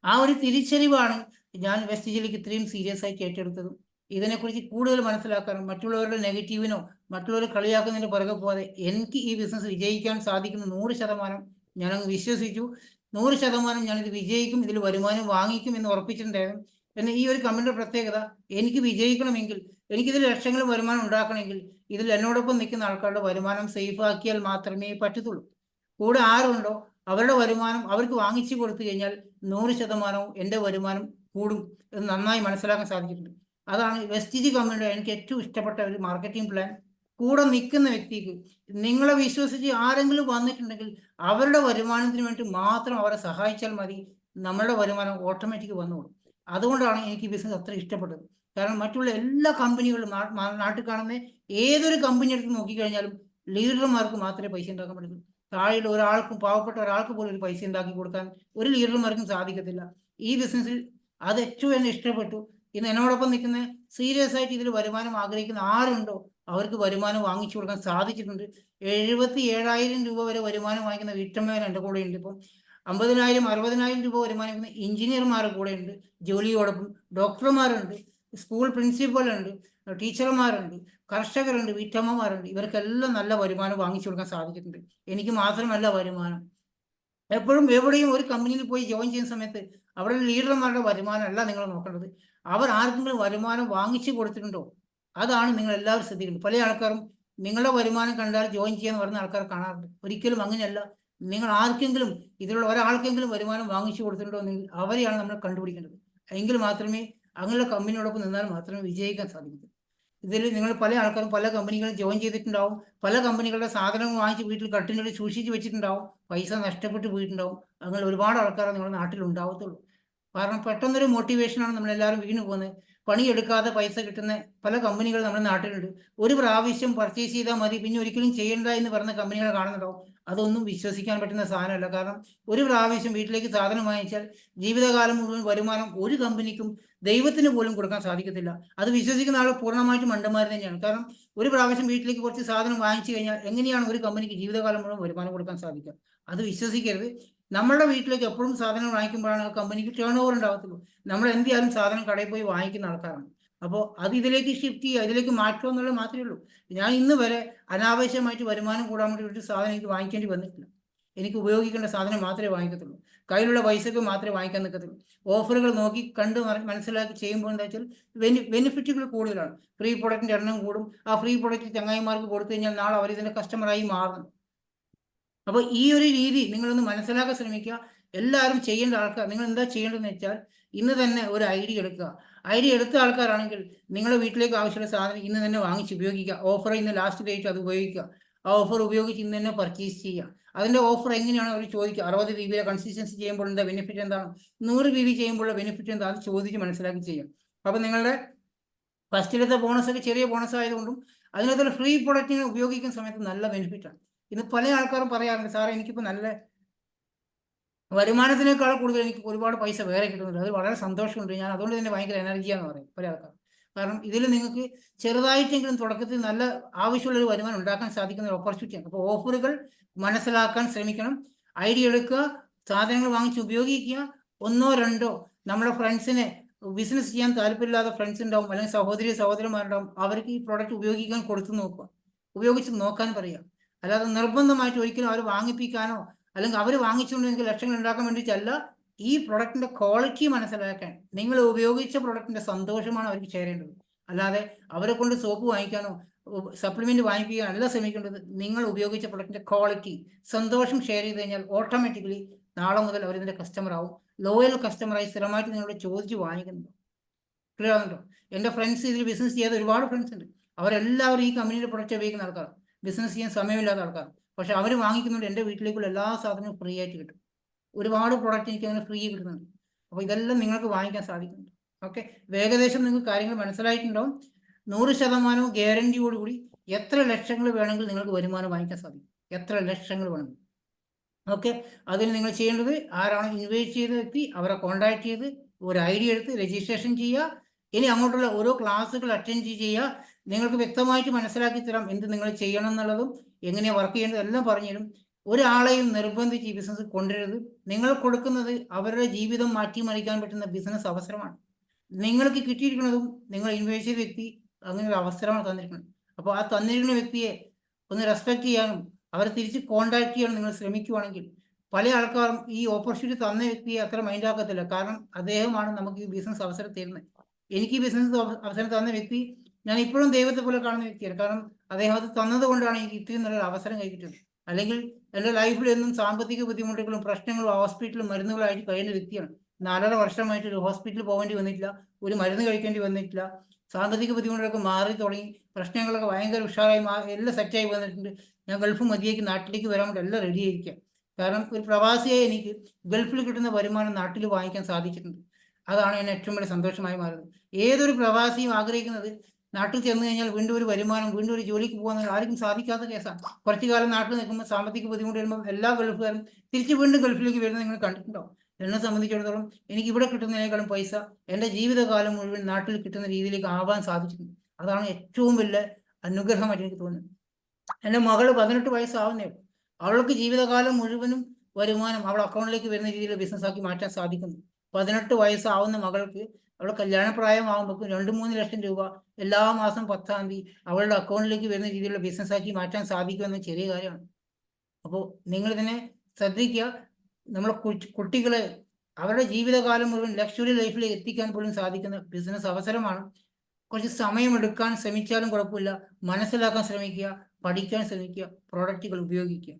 [SPEAKER 1] ആ ഒരു തിരിച്ചറിവാണ് ഞാൻ വെസ്റ്റീജിലേക്ക് ഇത്രയും സീരിയസ് ആയിട്ട് ഏറ്റെടുത്തതും. ഇതിനെക്കുറിച്ച് കൂടുതൽ മനസ്സിലാക്കാനും മറ്റുള്ളവരുടെ നെഗറ്റീവിനോ മറ്റുള്ളവരെ കളിയാക്കുന്നതിന് പുറകെ പോകാതെ എനിക്ക് ഈ ബിസിനസ് വിജയിക്കാൻ സാധിക്കുന്ന 100% ഞാനങ്ങ് വിശ്വസിച്ചു. 100% ഞാനിത് വിജയിക്കും, ഇതിൽ വരുമാനം വാങ്ങിക്കും എന്ന് ഉറപ്പിച്ചിട്ടുണ്ടായിരുന്നു. പിന്നെ ഈ ഒരു കമ്പനിയുടെ പ്രത്യേകത, എനിക്ക് വിജയിക്കണമെങ്കിൽ, എനിക്കിതിൽ ലക്ഷങ്ങൾ വരുമാനം ഉണ്ടാക്കണമെങ്കിൽ ഇതിൽ എന്നോടൊപ്പം നിൽക്കുന്ന ആൾക്കാരുടെ വരുമാനം സേഫ് ആക്കിയാൽ മാത്രമേ പറ്റത്തുള്ളൂ. കൂടെ ആരുണ്ടോ അവരുടെ വരുമാനം അവർക്ക് വാങ്ങിച്ചു കൊടുത്തു കഴിഞ്ഞാൽ 100% എൻ്റെ വരുമാനം കൂടും എന്ന് നന്നായി മനസ്സിലാക്കാൻ സാധിച്ചിട്ടുണ്ട്. അതാണ് വെസ്റ്റീജ് കമ്പനിയുടെ എനിക്ക് ഏറ്റവും ഇഷ്ടപ്പെട്ട ഒരു മാർക്കറ്റിംഗ് പ്ലാൻ. കൂടെ നിൽക്കുന്ന വ്യക്തിക്ക് നിങ്ങളെ വിശ്വസിച്ച് ആരെങ്കിലും വന്നിട്ടുണ്ടെങ്കിൽ അവരുടെ വരുമാനത്തിന് വേണ്ടി മാത്രം അവരെ സഹായിച്ചാൽ മതി, നമ്മളുടെ വരുമാനം ഓട്ടോമാറ്റിക് വന്നോളും. അതുകൊണ്ടാണ് എനിക്ക് ഈ ബിസിനസ് അത്ര ഇഷ്ടപ്പെട്ടത്. കാരണം മറ്റുള്ള എല്ലാ കമ്പനികളും നാട്ടിൽ കാണുന്ന ഏതൊരു കമ്പനി എടുത്ത് നോക്കിക്കഴിഞ്ഞാലും ലീഡർമാർക്ക് മാത്രമേ പൈസ ഉണ്ടാക്കാൻ പറ്റുള്ളൂ. താഴെയുള്ള ഒരാൾക്കും, പാവപ്പെട്ട ഒരാൾക്ക് പോലും ഒരു പൈസ ഉണ്ടാക്കി കൊടുക്കാൻ ഒരു ലീഡർമാർക്കും സാധിക്കത്തില്ല. ഈ ബിസിനസ്സിൽ അത് ഏറ്റവും എന്നെ ഇഷ്ടപ്പെട്ടു. ഇന്ന് എന്നോടൊപ്പം നിൽക്കുന്ന സീരിയസ് ആയിട്ട് ഇതിൽ വരുമാനം ആഗ്രഹിക്കുന്ന ആരുണ്ടോ അവർക്ക് വരുമാനം വാങ്ങിച്ചു കൊടുക്കാൻ സാധിച്ചിട്ടുണ്ട്. 77,000 രൂപ വരെ വരുമാനം വാങ്ങിക്കുന്ന വീട്ടമ്മമാർ എൻ്റെ കൂടെ ഉണ്ട്. ഇപ്പം 50,000 60,000 രൂപ വരുമാനിക്കുന്ന എഞ്ചിനീയർമാർ കൂടെ ഉണ്ട്. ജോലിയോടൊപ്പം ഡോക്ടർമാരുണ്ട്, സ്കൂൾ പ്രിൻസിപ്പലുണ്ട്, ടീച്ചർമാരുണ്ട്, കർഷകരുണ്ട്, വീട്ടമ്മമാരുണ്ട്. ഇവർക്കെല്ലാം നല്ല വരുമാനം വാങ്ങിച്ചു കൊടുക്കാൻ സാധിച്ചിട്ടുണ്ട്. എനിക്ക് മാത്രമല്ല വരുമാനം. എപ്പോഴും എവിടെയും ഒരു കമ്പനിയിൽ പോയി ജോയിൻ ചെയ്യുന്ന സമയത്ത് അവിടെ ലീഡർമാരുടെ വരുമാനമല്ല നിങ്ങൾ നോക്കേണ്ടത്, അവർ ആർക്കെങ്കിലും വരുമാനം വാങ്ങിച്ചു കൊടുത്തിട്ടുണ്ടോ അതാണ് നിങ്ങൾ എല്ലാവരും ശ്രദ്ധിക്കുന്നത്. പല ആൾക്കാരും നിങ്ങളുടെ വരുമാനം കണ്ടാൽ ജോയിൻ ചെയ്യാന്ന് പറയുന്ന ആൾക്കാർ കാണാറുണ്ട്. ഒരിക്കലും അങ്ങനെയല്ല. നിങ്ങൾ ആർക്കെങ്കിലും ഇതിലുള്ള ഒരാൾക്കെങ്കിലും വരുമാനം വാങ്ങിച്ചു കൊടുത്തിട്ടുണ്ടോ എങ്കിൽ അവരെയാണ് നമ്മൾ കണ്ടുപിടിക്കേണ്ടത്. എങ്കിൽ മാത്രമേ അങ്ങനെയുള്ള കമ്പനിയോടൊപ്പം നിന്നാൽ മാത്രമേ വിജയിക്കാൻ സാധിക്കൂ. ഇതിൽ നിങ്ങൾ പല ആൾക്കാരും പല കമ്പനികളും ജോയിൻ ചെയ്തിട്ടുണ്ടാവും, പല കമ്പനികളുടെ സാധനങ്ങൾ വാങ്ങിച്ച് വീട്ടിൽ കട്ടിനുള്ളിൽ സൂക്ഷിച്ച് വെച്ചിട്ടുണ്ടാവും, പൈസ നഷ്ടപ്പെട്ടു പോയിട്ടുണ്ടാവും. അങ്ങനെ ഒരുപാട് ആൾക്കാർ നിങ്ങളുടെ നാട്ടിൽ ഉണ്ടാവത്തുള്ളൂ. കാരണം പെട്ടെന്നൊരു മോട്ടിവേഷനാണ് നമ്മളെല്ലാവരും വീണ് പോകുന്നത്. പണിയെടുക്കാതെ പൈസ കിട്ടുന്ന പല കമ്പനികൾ നമ്മുടെ നാട്ടിലുണ്ട്. ഒരു പ്രാവശ്യം പർച്ചേസ് ചെയ്താൽ മതി, പിന്നെ ഒരിക്കലും ചെയ്യേണ്ട എന്ന് പറഞ്ഞ കമ്പനികൾ കാണുന്നുണ്ടാവും. അതൊന്നും വിശ്വസിക്കാൻ പറ്റുന്ന സാധനമല്ല. കാരണം ഒരു പ്രാവശ്യം വീട്ടിലേക്ക് സാധനം വാങ്ങിച്ചാൽ ജീവിതകാലം മുഴുവൻ വരുമാനം ഒരു കമ്പനിക്കും ദൈവത്തിന് പോലും കൊടുക്കാൻ സാധിക്കത്തില്ല. അത് വിശ്വസിക്കുന്ന ആൾ പൂർണ്ണമായിട്ടും മണ്ടന്മാർ തന്നെയാണ്. കാരണം ഒരു പ്രാവശ്യം വീട്ടിലേക്ക് കുറച്ച് സാധനം വാങ്ങിച്ചു കഴിഞ്ഞാൽ എങ്ങനെയാണ് ഒരു കമ്പനിക്ക് ജീവിതകാലം മുഴുവൻ വരുമാനം കൊടുക്കാൻ സാധിക്കുക? അത് വിശ്വസിക്കരുത്. നമ്മളുടെ വീട്ടിലേക്ക് എപ്പോഴും സാധനം വാങ്ങിക്കുമ്പോഴാണ് ആ കമ്പനിക്ക് ടേൺ ഓവർ ഉണ്ടാകത്തുള്ളൂ. നമ്മൾ എന്ത് ചെയ്യാലും സാധനം കടയിൽ പോയി വാങ്ങിക്കുന്ന ആൾക്കാരാണ്. അപ്പോൾ അത് ഇതിലേക്ക് ഷിഫ്റ്റ് ചെയ്യുക, ഇതിലേക്ക് മാറ്റുക എന്നുള്ളത് മാത്രമേ ഉള്ളൂ. ഞാൻ ഇന്ന് വരെ അനാവശ്യമായിട്ട് വരുമാനം കൂടാൻ വേണ്ടി സാധനം എനിക്ക് വാങ്ങിക്കേണ്ടി വന്നിട്ടില്ല. എനിക്ക് ഉപയോഗിക്കേണ്ട സാധനം മാത്രമേ വാങ്ങിക്കത്തുള്ളൂ. കയ്യിലുള്ള പൈസക്ക് മാത്രമേ വാങ്ങിക്കാൻ നിൽക്കത്തുള്ളൂ. ഓഫറുകൾ നോക്കി കണ്ട് മനസ്സിലാക്കി ചെയ്യുമ്പോൾ എന്താ വെച്ചാൽ ബെനിഫിറ്റുകൾ കൂടുതലാണ്. ഫ്രീ പ്രൊഡക്റ്റിൻ്റെ എണ്ണം കൂടും. ആ ഫ്രീ പ്രൊഡക്റ്റ് ചങ്ങായിമാർക്ക് കൊടുത്തു കഴിഞ്ഞാൽ നാളെ അവർ ഇതിൻ്റെ കസ്റ്റമറായി മാറണം. അപ്പോൾ ഈ ഒരു രീതി നിങ്ങളൊന്ന് മനസ്സിലാക്കാൻ ശ്രമിക്കുക. എല്ലാവരും ചെയ്യേണ്ട ആൾക്കാർ നിങ്ങൾ എന്താ ചെയ്യേണ്ടതെന്ന് വെച്ചാൽ ഇന്ന് തന്നെ ഒരു ഐഡിയ എടുക്കുക. ഐഡിയ എടുത്ത ആൾക്കാരാണെങ്കിൽ നിങ്ങളുടെ വീട്ടിലേക്ക് ആവശ്യമുള്ള സാധനം ഇന്ന് തന്നെ വാങ്ങിച്ച് ഉപയോഗിക്കുക. ഓഫർ ഇന്ന് ലാസ്റ്റ് ഡേറ്റ് അത് ഉപയോഗിക്കുക. ആ ഓഫർ ഉപയോഗിച്ച് ഇന്ന് തന്നെ പർച്ചേസ് ചെയ്യുക. അതിൻ്റെ ഓഫർ എങ്ങനെയാണ് അവർ ചോദിക്കുക. 60 GB കൺസിസ്റ്റൻസി ചെയ്യുമ്പോൾ എന്താ ബെനിഫിറ്റ് എന്താണ്, 100 GB ചെയ്യുമ്പോഴുള്ള ബെനിഫിറ്റ് എന്താ, അത് ചോദിച്ച് മനസ്സിലാക്കി ചെയ്യാം. അപ്പോൾ നിങ്ങളുടെ ഫസ്റ്റിലത്തെ ബോണസൊക്കെ ചെറിയ ബോണസ് ആയതുകൊണ്ടും അതിനകത്തുള്ള ഫ്രീ പ്രൊഡക്റ്റിനെ ഉപയോഗിക്കുന്ന സമയത്ത് നല്ല ബെനിഫിറ്റാണ്. ഇന്ന് പല ആൾക്കാരും പറയാറുണ്ട്, സാറേ എനിക്കിപ്പോൾ നല്ല വരുമാനത്തിനേക്കാൾ കൂടുതൽ എനിക്ക് ഒരുപാട് പൈസ വേറെ കിട്ടുന്നുണ്ട്, അത് വളരെ സന്തോഷമുണ്ട്, ഞാൻ അതുകൊണ്ട് തന്നെ ഭയങ്കര എനർജിയാന്ന് പറയും പല ആൾക്കാർ. കാരണം ഇതിൽ നിങ്ങൾക്ക് ചെറുതായിട്ടെങ്കിലും തുടക്കത്തിൽ നല്ല ആവശ്യമുള്ളൊരു വരുമാനം ഉണ്ടാക്കാൻ സാധിക്കുന്ന ഒരു ഓപ്പർച്യൂണിറ്റിയാണ്. അപ്പോൾ ഓഫറുകൾ മനസ്സിലാക്കാൻ ശ്രമിക്കണം, ഐഡിയ എടുക്കുക, സാധനങ്ങൾ വാങ്ങിച്ച് ഉപയോഗിക്കുക. ഒന്നോ രണ്ടോ നമ്മുടെ ഫ്രണ്ട്സിനെ, ബിസിനസ് ചെയ്യാൻ താല്പര്യമില്ലാത്ത ഫ്രണ്ട്സ് ഉണ്ടാവും, അല്ലെങ്കിൽ സഹോദരന്മാരുണ്ടാവും, അവർക്ക് ഈ പ്രോഡക്റ്റ് ഉപയോഗിക്കാൻ കൊടുത്തു നോക്കുക, ഉപയോഗിച്ച് നോക്കാൻ പറയുക. അല്ലാതെ നിർബന്ധമായിട്ട് ഒരിക്കലും അവർ വാങ്ങിപ്പിക്കാനോ അല്ലെങ്കിൽ അവർ വാങ്ങിച്ചുകൊണ്ട് നിങ്ങൾക്ക് ലക്ഷങ്ങൾ ഉണ്ടാക്കാൻ വേണ്ടിയിട്ടല്ല, ഈ പ്രൊഡക്റ്റിന്റെ ക്വാളിറ്റി മനസ്സിലാക്കാൻ നിങ്ങൾ ഉപയോഗിച്ച പ്രൊഡക്റ്റിന്റെ സന്തോഷമാണ് അവർക്ക് ഷെയർ ചെയ്യേണ്ടത്. അല്ലാതെ അവരെ കൊണ്ട് സോപ്പ് വാങ്ങിക്കാനോ സപ്ലിമെന്റ് വാങ്ങിപ്പിക്കാനോ അല്ല ശ്രമിക്കേണ്ടത്. നിങ്ങൾ ഉപയോഗിച്ച പ്രൊഡക്റ്റിന്റെ ക്വാളിറ്റി, സന്തോഷം ഷെയർ ചെയ്ത് കഴിഞ്ഞാൽ ഓട്ടോമാറ്റിക്കലി നാളെ മുതൽ അവർ ഇതിന്റെ കസ്റ്റമർ ആവും, ലോയൽ കസ്റ്റമറായി സ്ഥിരമായിട്ട് നിങ്ങളോട് ചോദിച്ച് വാങ്ങിക്കുന്നുണ്ടോ. ക്ലിയർ ആകുന്നുണ്ടോ? എൻ്റെ ഫ്രണ്ട്സ് ഇതിൽ ബിസിനസ് ചെയ്യാതെ ഒരുപാട് ഫ്രണ്ട്സ് ഉണ്ട്, അവരെല്ലാവരും ഈ കമ്പനിയുടെ പ്രൊഡക്റ്റ് ഉപയോഗിക്കുന്ന ആൾക്കാർ, ബിസിനസ് ചെയ്യാൻ സമയമില്ലാത്ത ആൾക്കാർ. പക്ഷെ അവർ വാങ്ങിക്കുന്നുണ്ട്, എൻ്റെ വീട്ടിലേക്കുള്ള എല്ലാ സാധനവും ഫ്രീ ആയിട്ട് കിട്ടും. ഒരുപാട് പ്രോഡക്റ്റ് എനിക്ക് അങ്ങനെ ഫ്രീ കിട്ടുന്നുണ്ട്. അപ്പോൾ ഇതെല്ലാം നിങ്ങൾക്ക് വാങ്ങിക്കാൻ സാധിക്കുന്നുണ്ട്. ഓക്കെ, ഏകദേശം നിങ്ങൾക്ക് കാര്യങ്ങൾ മനസ്സിലായിട്ടുണ്ടാവും. 100% ഗ്യാരണ്ടിയോടുകൂടി എത്ര ലക്ഷങ്ങൾ വേണമെങ്കിൽ നിങ്ങൾക്ക് വരുമാനം വാങ്ങിക്കാൻ സാധിക്കും, എത്ര ലക്ഷങ്ങൾ വേണമെങ്കിൽ. ഓക്കെ, അതിന് നിങ്ങൾ ചെയ്യേണ്ടത്, ആരാണ് ഇൻവൈറ്റ് ചെയ്ത വ്യക്തി അവരെ കോൺടാക്ട് ചെയ്ത് ഒരു ഐഡിയ എടുത്ത് രജിസ്ട്രേഷൻ ചെയ്യുക. ഇനി അങ്ങോട്ടുള്ള ഓരോ ക്ലാസ്സുകൾ അറ്റൻഡ് ചെയ്യുക. നിങ്ങൾക്ക് വ്യക്തമായിട്ട് മനസ്സിലാക്കി തരാം എന്ത് നിങ്ങൾ ചെയ്യണം എന്നുള്ളതും എങ്ങനെയാണ് വർക്ക് ചെയ്യേണ്ടത് എല്ലാം പറഞ്ഞുതരും. ഒരാളെയും നിർബന്ധിച്ച് ഈ ബിസിനസ് കൊണ്ടുവരരുത്. നിങ്ങൾ കൊടുക്കുന്നത് അവരുടെ ജീവിതം മാറ്റിമറിക്കാൻ പറ്റുന്ന ബിസിനസ് അവസരമാണ്. നിങ്ങൾക്ക് കിട്ടിയിരിക്കുന്നതും നിങ്ങൾ ഇൻവൈറ്റ് ചെയ്ത വ്യക്തി അങ്ങനെ ഒരു അവസരമാണ് തന്നിരിക്കുന്നത്. അപ്പോൾ ആ തന്നിരിക്കുന്ന വ്യക്തിയെ ഒന്ന് റെസ്പെക്ട് ചെയ്യാനും അവരെ തിരിച്ച് കോൺടാക്ട് ചെയ്യാനും നിങ്ങൾ ശ്രമിക്കുവാണെങ്കിൽ, പല ആൾക്കാരും ഈ ഓപ്പർച്യൂണിറ്റി തന്ന വ്യക്തിയെ അത്ര മൈൻഡാക്കത്തില്ല. കാരണം അദ്ദേഹമാണ് നമുക്ക് ഈ ബിസിനസ് അവസരം തരുന്നത്. എനിക്ക് ഈ ബിസിനസ് അവസരം തന്ന വ്യക്തി ഞാൻ ഇപ്പോഴും ദൈവത്തെ പോലെ കാണുന്ന വ്യക്തിയാണ്. കാരണം അദ്ദേഹം അത് തന്നത് കൊണ്ടാണ് എനിക്ക് ഇത്രയും നല്ലൊരു അവസരം കിട്ടിയത്. അല്ലെങ്കിൽ എൻ്റെ ലൈഫിൽ എന്നും സാമ്പത്തിക ബുദ്ധിമുട്ടുകളും പ്രശ്നങ്ങളും ഹോസ്പിറ്റലും മരുന്നുകളായിട്ട് കഴിയുന്ന വ്യക്തിയാണ്. 4.5 വർഷമായിട്ട് ഒരു ഹോസ്പിറ്റലിൽ പോകേണ്ടി വന്നിട്ടില്ല, ഒരു മരുന്ന് കഴിക്കേണ്ടി വന്നിട്ടില്ല. സാമ്പത്തിക ബുദ്ധിമുട്ടുകളൊക്കെ മാറി തുടങ്ങി, പ്രശ്നങ്ങളൊക്കെ ഭയങ്കര ഉഷാറായി എല്ലാം സെറ്റായി വന്നിട്ടുണ്ട്. ഞാൻ ഗൾഫ് മതിയേക്ക് നാട്ടിലേക്ക് വരാൻ വേണ്ടി എല്ലാം റെഡി ആയിരിക്കാം. കാരണം ഒരു പ്രവാസിയായി എനിക്ക് ഗൾഫിൽ കിട്ടുന്ന വരുമാനം നാട്ടിൽ വാങ്ങിക്കാൻ സാധിച്ചിട്ടുണ്ട്. അതാണ് എന്നെ ഏറ്റവും വലിയ സന്തോഷമായി മാറുന്നത്. ഏതൊരു പ്രവാസിയും ആഗ്രഹിക്കുന്നത് നാട്ടിൽ ചെന്ന് കഴിഞ്ഞാൽ വീണ്ടും ഒരു വരുമാനം, വീണ്ടും ഒരു ജോലിക്ക് പോകുന്നത് ആർക്കും സാധിക്കാത്ത കേസാണ്. കുറച്ചു കാലം നാട്ടിൽ നിൽക്കുമ്പോൾ സാമ്പത്തിക ബുദ്ധിമുട്ട് വരുമ്പോൾ എല്ലാ ഗൾഫുകാരും തിരിച്ച് വീണ്ടും ഗൾഫിലേക്ക് വരുന്നത് നിങ്ങൾ കണ്ടിട്ടുണ്ടാവും. എന്നെ സംബന്ധിച്ചിടത്തോളം എനിക്ക് ഇവിടെ കിട്ടുന്നതിനേക്കാളും പൈസ എൻ്റെ ജീവിതകാലം മുഴുവൻ നാട്ടിൽ കിട്ടുന്ന രീതിയിലേക്ക് ആവാൻ സാധിച്ചിട്ടുണ്ട്. അതാണ് ഏറ്റവും വലിയ അനുഗ്രഹമായിട്ട് എനിക്ക് തോന്നുന്നത്. എൻ്റെ മകള് 18 വയസ്സാവുന്നേ ഉള്ളൂ. അവൾക്ക് ജീവിതകാലം മുഴുവനും വരുമാനം അവൾ അക്കൗണ്ടിലേക്ക് വരുന്ന രീതിയിൽ ബിസിനസ്സാക്കി മാറ്റാൻ സാധിക്കുന്നു. 18 വയസ്സാവുന്ന മകൾക്ക് അവൾ കല്യാണപ്രായമാകുമ്പോൾ 2-3 ലക്ഷം രൂപ എല്ലാ മാസം 10-ാം തീയതി അവളുടെ അക്കൗണ്ടിലേക്ക് വരുന്ന രീതിയിലുള്ള ബിസിനസ്സാക്കി മാറ്റാൻ സാധിക്കുമെന്ന ചെറിയ കാര്യമാണ്. അപ്പോൾ നിങ്ങൾ ഇതിനെ ശ്രദ്ധിക്കുക. നമ്മളെ കുട്ടികളെ അവരുടെ ജീവിതകാലം മുഴുവൻ ലക്ഷറി ലൈഫിലേക്ക് എത്തിക്കാൻ പോലും സാധിക്കുന്ന ബിസിനസ് അവസരമാണ്. കുറച്ച് സമയമെടുക്കാൻ ശ്രമിച്ചാലും കുഴപ്പമില്ല, മനസ്സിലാക്കാൻ ശ്രമിക്കുക, പഠിക്കാൻ ശ്രമിക്കുക, പ്രോഡക്റ്റുകൾ ഉപയോഗിക്കുക.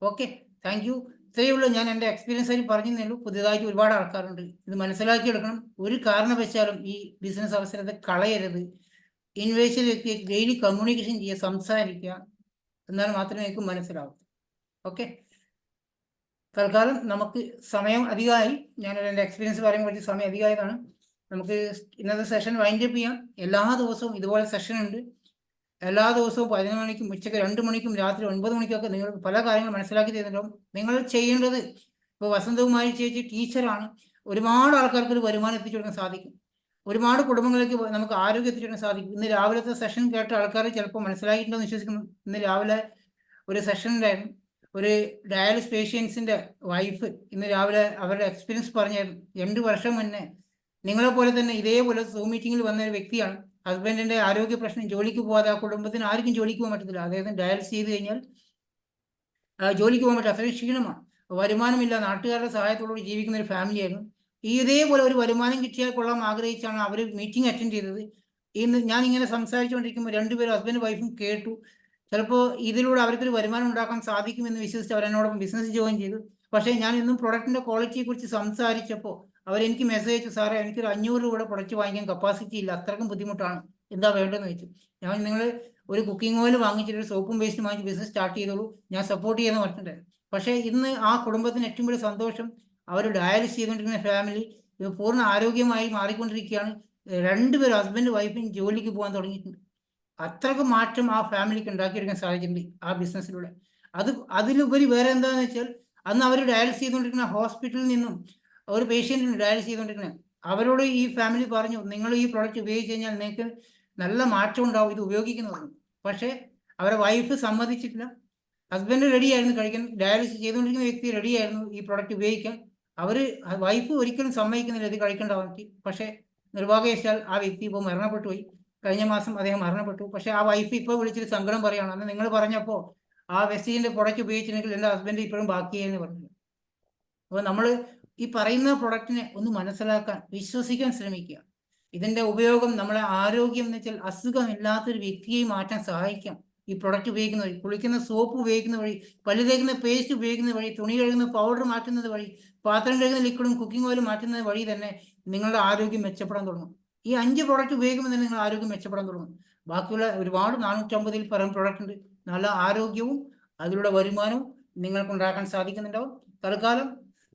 [SPEAKER 1] Okay, thank you. ഇത്രയേ ഉള്ളൂ. ഞാൻ എൻ്റെ എക്സ്പീരിയൻസ് ആയിട്ട് പറഞ്ഞതേ ഉള്ളൂ. പുതിയതായിട്ട് ഒരുപാട് ആൾക്കാരുണ്ട്, ഇത് മനസ്സിലാക്കിയെടുക്കണം. ഒരു കാരണവശാലും ഈ ബിസിനസ് അവസരത്തെ കളയരുത്. ഇൻവെസ്റ്റ് വ്യക്തിയെ ഡെയിലി കമ്മ്യൂണിക്കേഷൻ ചെയ്യുക, സംസാരിക്കുക, എന്നാൽ മാത്രമേ എനിക്ക് മനസ്സിലാവൂ. ഓക്കെ, തൽക്കാലം നമുക്ക് സമയം അധികമായി. ഞാനൊരു എൻ്റെ എക്സ്പീരിയൻസ് പറയുമ്പോൾ കുറച്ച് സമയം അധികമായതാണ്. നമുക്ക് ഇന്നത്തെ സെഷൻ വൈൻഡപ്പ് ചെയ്യാം. എല്ലാ ദിവസവും ഇതുപോലെ സെഷൻ ഉണ്ട്. എല്ലാ ദിവസവും 11 മണിക്കും ഉച്ചയ്ക്ക് 2 മണിക്കും രാത്രി 9 മണിക്കൊക്കെ നിങ്ങൾ പല കാര്യങ്ങൾ മനസ്സിലാക്കി തരുന്നുണ്ടാവും. നിങ്ങൾ ചെയ്യേണ്ടത്, ഇപ്പോൾ വസന്തകുമാരി ചേച്ചി ടീച്ചറാണ്, ഒരുപാട് ആൾക്കാർക്ക് ഒരു വരുമാനം എത്തിച്ചു കൊടുക്കാൻ സാധിക്കും. ഒരുപാട് കുടുംബങ്ങളിലേക്ക് നമുക്ക് ആരോഗ്യം എത്തിച്ചു കൊടുക്കാൻ സാധിക്കും. ഇന്ന് രാവിലത്തെ സെഷൻ കേട്ട ആൾക്കാർ ചിലപ്പോൾ മനസ്സിലായിട്ടുണ്ടോ എന്ന് വിശ്വസിക്കുന്നു. ഇന്ന് രാവിലെ ഒരു സെഷൻ ഉണ്ടായിരുന്നു. ഒരു ഡയാലിസിസ് പേഷ്യൻസിൻ്റെ വൈഫ് ഇന്ന് രാവിലെ അവരുടെ എക്സ്പീരിയൻസ് പറഞ്ഞായിരുന്നു. 2 വർഷം മുന്നേ നിങ്ങളെപ്പോലെ തന്നെ ഇതേപോലെ സൂം മീറ്റിങ്ങിൽ വന്ന ഒരു വ്യക്തിയാണ്. ഹസ്ബൻഡിൻ്റെ ആരോഗ്യ പ്രശ്നം, ജോലിക്ക് പോകാതെ, ആ കുടുംബത്തിന് ആർക്കും ജോലിക്ക് പോകാൻ പറ്റത്തില്ല. അദ്ദേഹത്തിന് ഡയാലിസിസ് ചെയ്ത് കഴിഞ്ഞാൽ ജോലിക്ക് പോകാൻ പറ്റില്ല, അത്രയും ക്ഷീണമാണ്, വരുമാനമില്ല, നാട്ടുകാരുടെ സഹായത്തോടുകൂടി ജീവിക്കുന്ന ഒരു ഫാമിലിയായിരുന്നു. ഇതേപോലെ ഒരു വരുമാനം കിട്ടിയാൽ കൊള്ളാൻ ആഗ്രഹിച്ചാണ് അവർ മീറ്റിംഗ് അറ്റൻഡ് ചെയ്തത്. ഇന്ന് ഞാനിങ്ങനെ സംസാരിച്ചുകൊണ്ടിരിക്കുമ്പോൾ 2 പേരും ഹസ്ബൻഡ് വൈഫും കേട്ടു. ചിലപ്പോൾ ഇതിലൂടെ അവർക്കൊരു വരുമാനം ഉണ്ടാക്കാൻ സാധിക്കുമെന്ന് വിശ്വസിച്ച് അവരെന്നോടൊപ്പം ബിസിനസ് ജോയിൻ ചെയ്തു. പക്ഷേ ഞാൻ ഇന്നും പ്രൊഡക്റ്റിൻ്റെ ക്വാളിറ്റിയെക്കുറിച്ച് സംസാരിച്ചപ്പോൾ അവരെനിക്ക് മെസ്സേജ് അയച്ചു, സാറേ എനിക്കൊരു 500 രൂപയുടെ പ്രൊഡക്റ്റ് വാങ്ങിക്കാൻ കപ്പാസിറ്റി ഇല്ല, അത്രയ്ക്കും ബുദ്ധിമുട്ടാണ്, എന്താ വേണ്ടതെന്ന് ചോദിച്ചു. ഞാൻ നിങ്ങൾ ഒരു കുക്കിംഗ് ഓയിൽ വാങ്ങിച്ചിട്ട് ഒരു സോപ്പും പേസ്റ്റും വാങ്ങിച്ച് ബിസിനസ് സ്റ്റാർട്ട് ചെയ്തോളൂ, ഞാൻ സപ്പോർട്ട് ചെയ്യുന്ന പറഞ്ഞിട്ടുണ്ടായിരുന്നു. പക്ഷേ ഇന്ന് ആ കുടുംബത്തിന് ഏറ്റവും വലിയ സന്തോഷം, അവർ ഡയാലിസിസ് ചെയ്തുകൊണ്ടിരിക്കുന്ന ഫാമിലി പൂർണ്ണ ആരോഗ്യമായി മാറിക്കൊണ്ടിരിക്കുകയാണ്. രണ്ടുപേരും ഹസ്ബൻഡ് വൈഫും ജോലിക്ക് പോകാൻ തുടങ്ങിയിട്ടുണ്ട്. അത്രക്ക് മാറ്റം ആ ഫാമിലിക്ക് ഉണ്ടാക്കിയെടുക്കാൻ സാധിച്ചിട്ടുണ്ട് ആ ബിസിനസ്സിലൂടെ. അതിലുപരി വേറെ എന്താണെന്ന് വെച്ചാൽ അന്ന് അവർ ഡയാലിസ് ചെയ്തുകൊണ്ടിരിക്കുന്ന ഹോസ്പിറ്റലിൽ നിന്നും ഒരു പേഷ്യൻറ്റിന് ഡയാലിസ് ചെയ്തുകൊണ്ടിരിക്കുന്നത് അവരോട് ഈ ഫാമിലി പറഞ്ഞു, നിങ്ങൾ ഈ പ്രോഡക്റ്റ് ഉപയോഗിച്ച് കഴിഞ്ഞാൽ നിങ്ങൾക്ക് നല്ല മാറ്റം ഉണ്ടാവും ഇത് ഉപയോഗിക്കുന്നതാണ്. പക്ഷേ അവരുടെ വൈഫ് സമ്മതിച്ചിട്ടില്ല. ഹസ്ബൻഡ് റെഡിയായിരുന്നു കഴിക്കാൻ, ഡയാലിസിസ് ചെയ്തുകൊണ്ടിരിക്കുന്ന വ്യക്തി റെഡിയായിരുന്നു ഈ പ്രോഡക്റ്റ് ഉപയോഗിക്കാൻ. വൈഫ് ഒരിക്കലും സമ്മതിക്കുന്നില്ല ഇത് കഴിക്കേണ്ട വ്യക്തി. പക്ഷേ നിർഭാഗ്യവശാൽ ആ വ്യക്തി ഇപ്പോൾ മരണപ്പെട്ടു പോയി. കഴിഞ്ഞ മാസം അദ്ദേഹം മരണപ്പെട്ടു. പക്ഷേ ആ വൈഫ് ഇപ്പോൾ വിളിച്ചിട്ട് സങ്കടം പറയുകയാണ്, അന്ന് നിങ്ങൾ പറഞ്ഞപ്പോൾ ആ വെസ്റ്റീജിൻ്റെ പ്രൊഡക്റ്റ് ഉപയോഗിച്ചിട്ടുണ്ടെങ്കിൽ എൻ്റെ ഹസ്ബൻഡ് ഇപ്പോഴും ബാക്കിയായെന്ന് പറഞ്ഞു. അപ്പോൾ നമ്മൾ ഈ പറയുന്ന പ്രൊഡക്റ്റിനെ ഒന്ന് മനസ്സിലാക്കാൻ വിശ്വസിക്കാൻ ശ്രമിക്കുക. ഇതിൻ്റെ ഉപയോഗം നമ്മളെ ആരോഗ്യം എന്ന് വെച്ചാൽ അസുഖമില്ലാത്തൊരു വ്യക്തിയെ മാറ്റാൻ സഹായിക്കാം. ഈ പ്രൊഡക്റ്റ് ഉപയോഗിക്കുന്ന വഴി, കുളിക്കുന്ന സോപ്പ് ഉപയോഗിക്കുന്ന വഴി, പല്ല് തേക്കുന്ന പേസ്റ്റ് ഉപയോഗിക്കുന്ന വഴി, തുണി കഴുകുന്ന പൗഡർ മാറ്റുന്നത് വഴി, പാത്രം കഴുകുന്ന ലിക്വിഡും കുക്കിംഗ് ഓയിലും മാറ്റുന്നത് വഴി തന്നെ നിങ്ങളുടെ ആരോഗ്യം മെച്ചപ്പെടാൻ തുടങ്ങും. ഈ 5 പ്രോഡക്റ്റ് ഉപയോഗിക്കുമ്പോൾ തന്നെ നിങ്ങൾ ആരോഗ്യം മെച്ചപ്പെടാൻ തുടങ്ങും. ബാക്കിയുള്ള ഒരുപാട് 450-ൽ പരം പ്രോഡക്റ്റ് ഉണ്ട്. നല്ല ആരോഗ്യവും അതിലൂടെ വരുമാനവും നിങ്ങൾക്കുണ്ടാക്കാൻ സാധിക്കുന്നുണ്ടാവും. തൽക്കാലം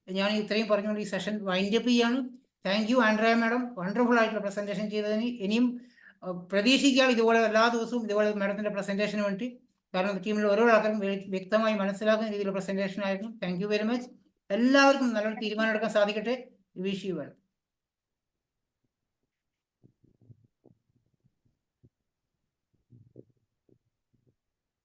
[SPEAKER 1] ഞാൻ ഇത്രയും പറഞ്ഞുകൊണ്ട് ഈ സെഷൻ വൈൻഡ് അപ്പ് ചെയ്യാണ്. Thank you Andrea madam, wonderful ആയിട്ടുള്ള പ്രസന്റേഷൻ ചെയ്തതിന്. ഇനിയും പ്രതീക്ഷിക്കുകയാണ് ഇതുപോലെ എല്ലാ ദിവസവും ഇതുപോലെ മാഡത്തിൻ്റെ പ്രസന്റേഷന് വേണ്ടി. കാരണം ടീമിൽ ഓരോ ആൾക്കാരും വ്യക്തമായി മനസ്സിലാക്കുന്ന രീതിയിലുള്ള പ്രസന്റേഷൻ ആയിരുന്നു. Thank you very much. എല്ലാവർക്കും നല്ലൊരു തീരുമാനം എടുക്കാൻ സാധിക്കട്ടെ. Wish you well.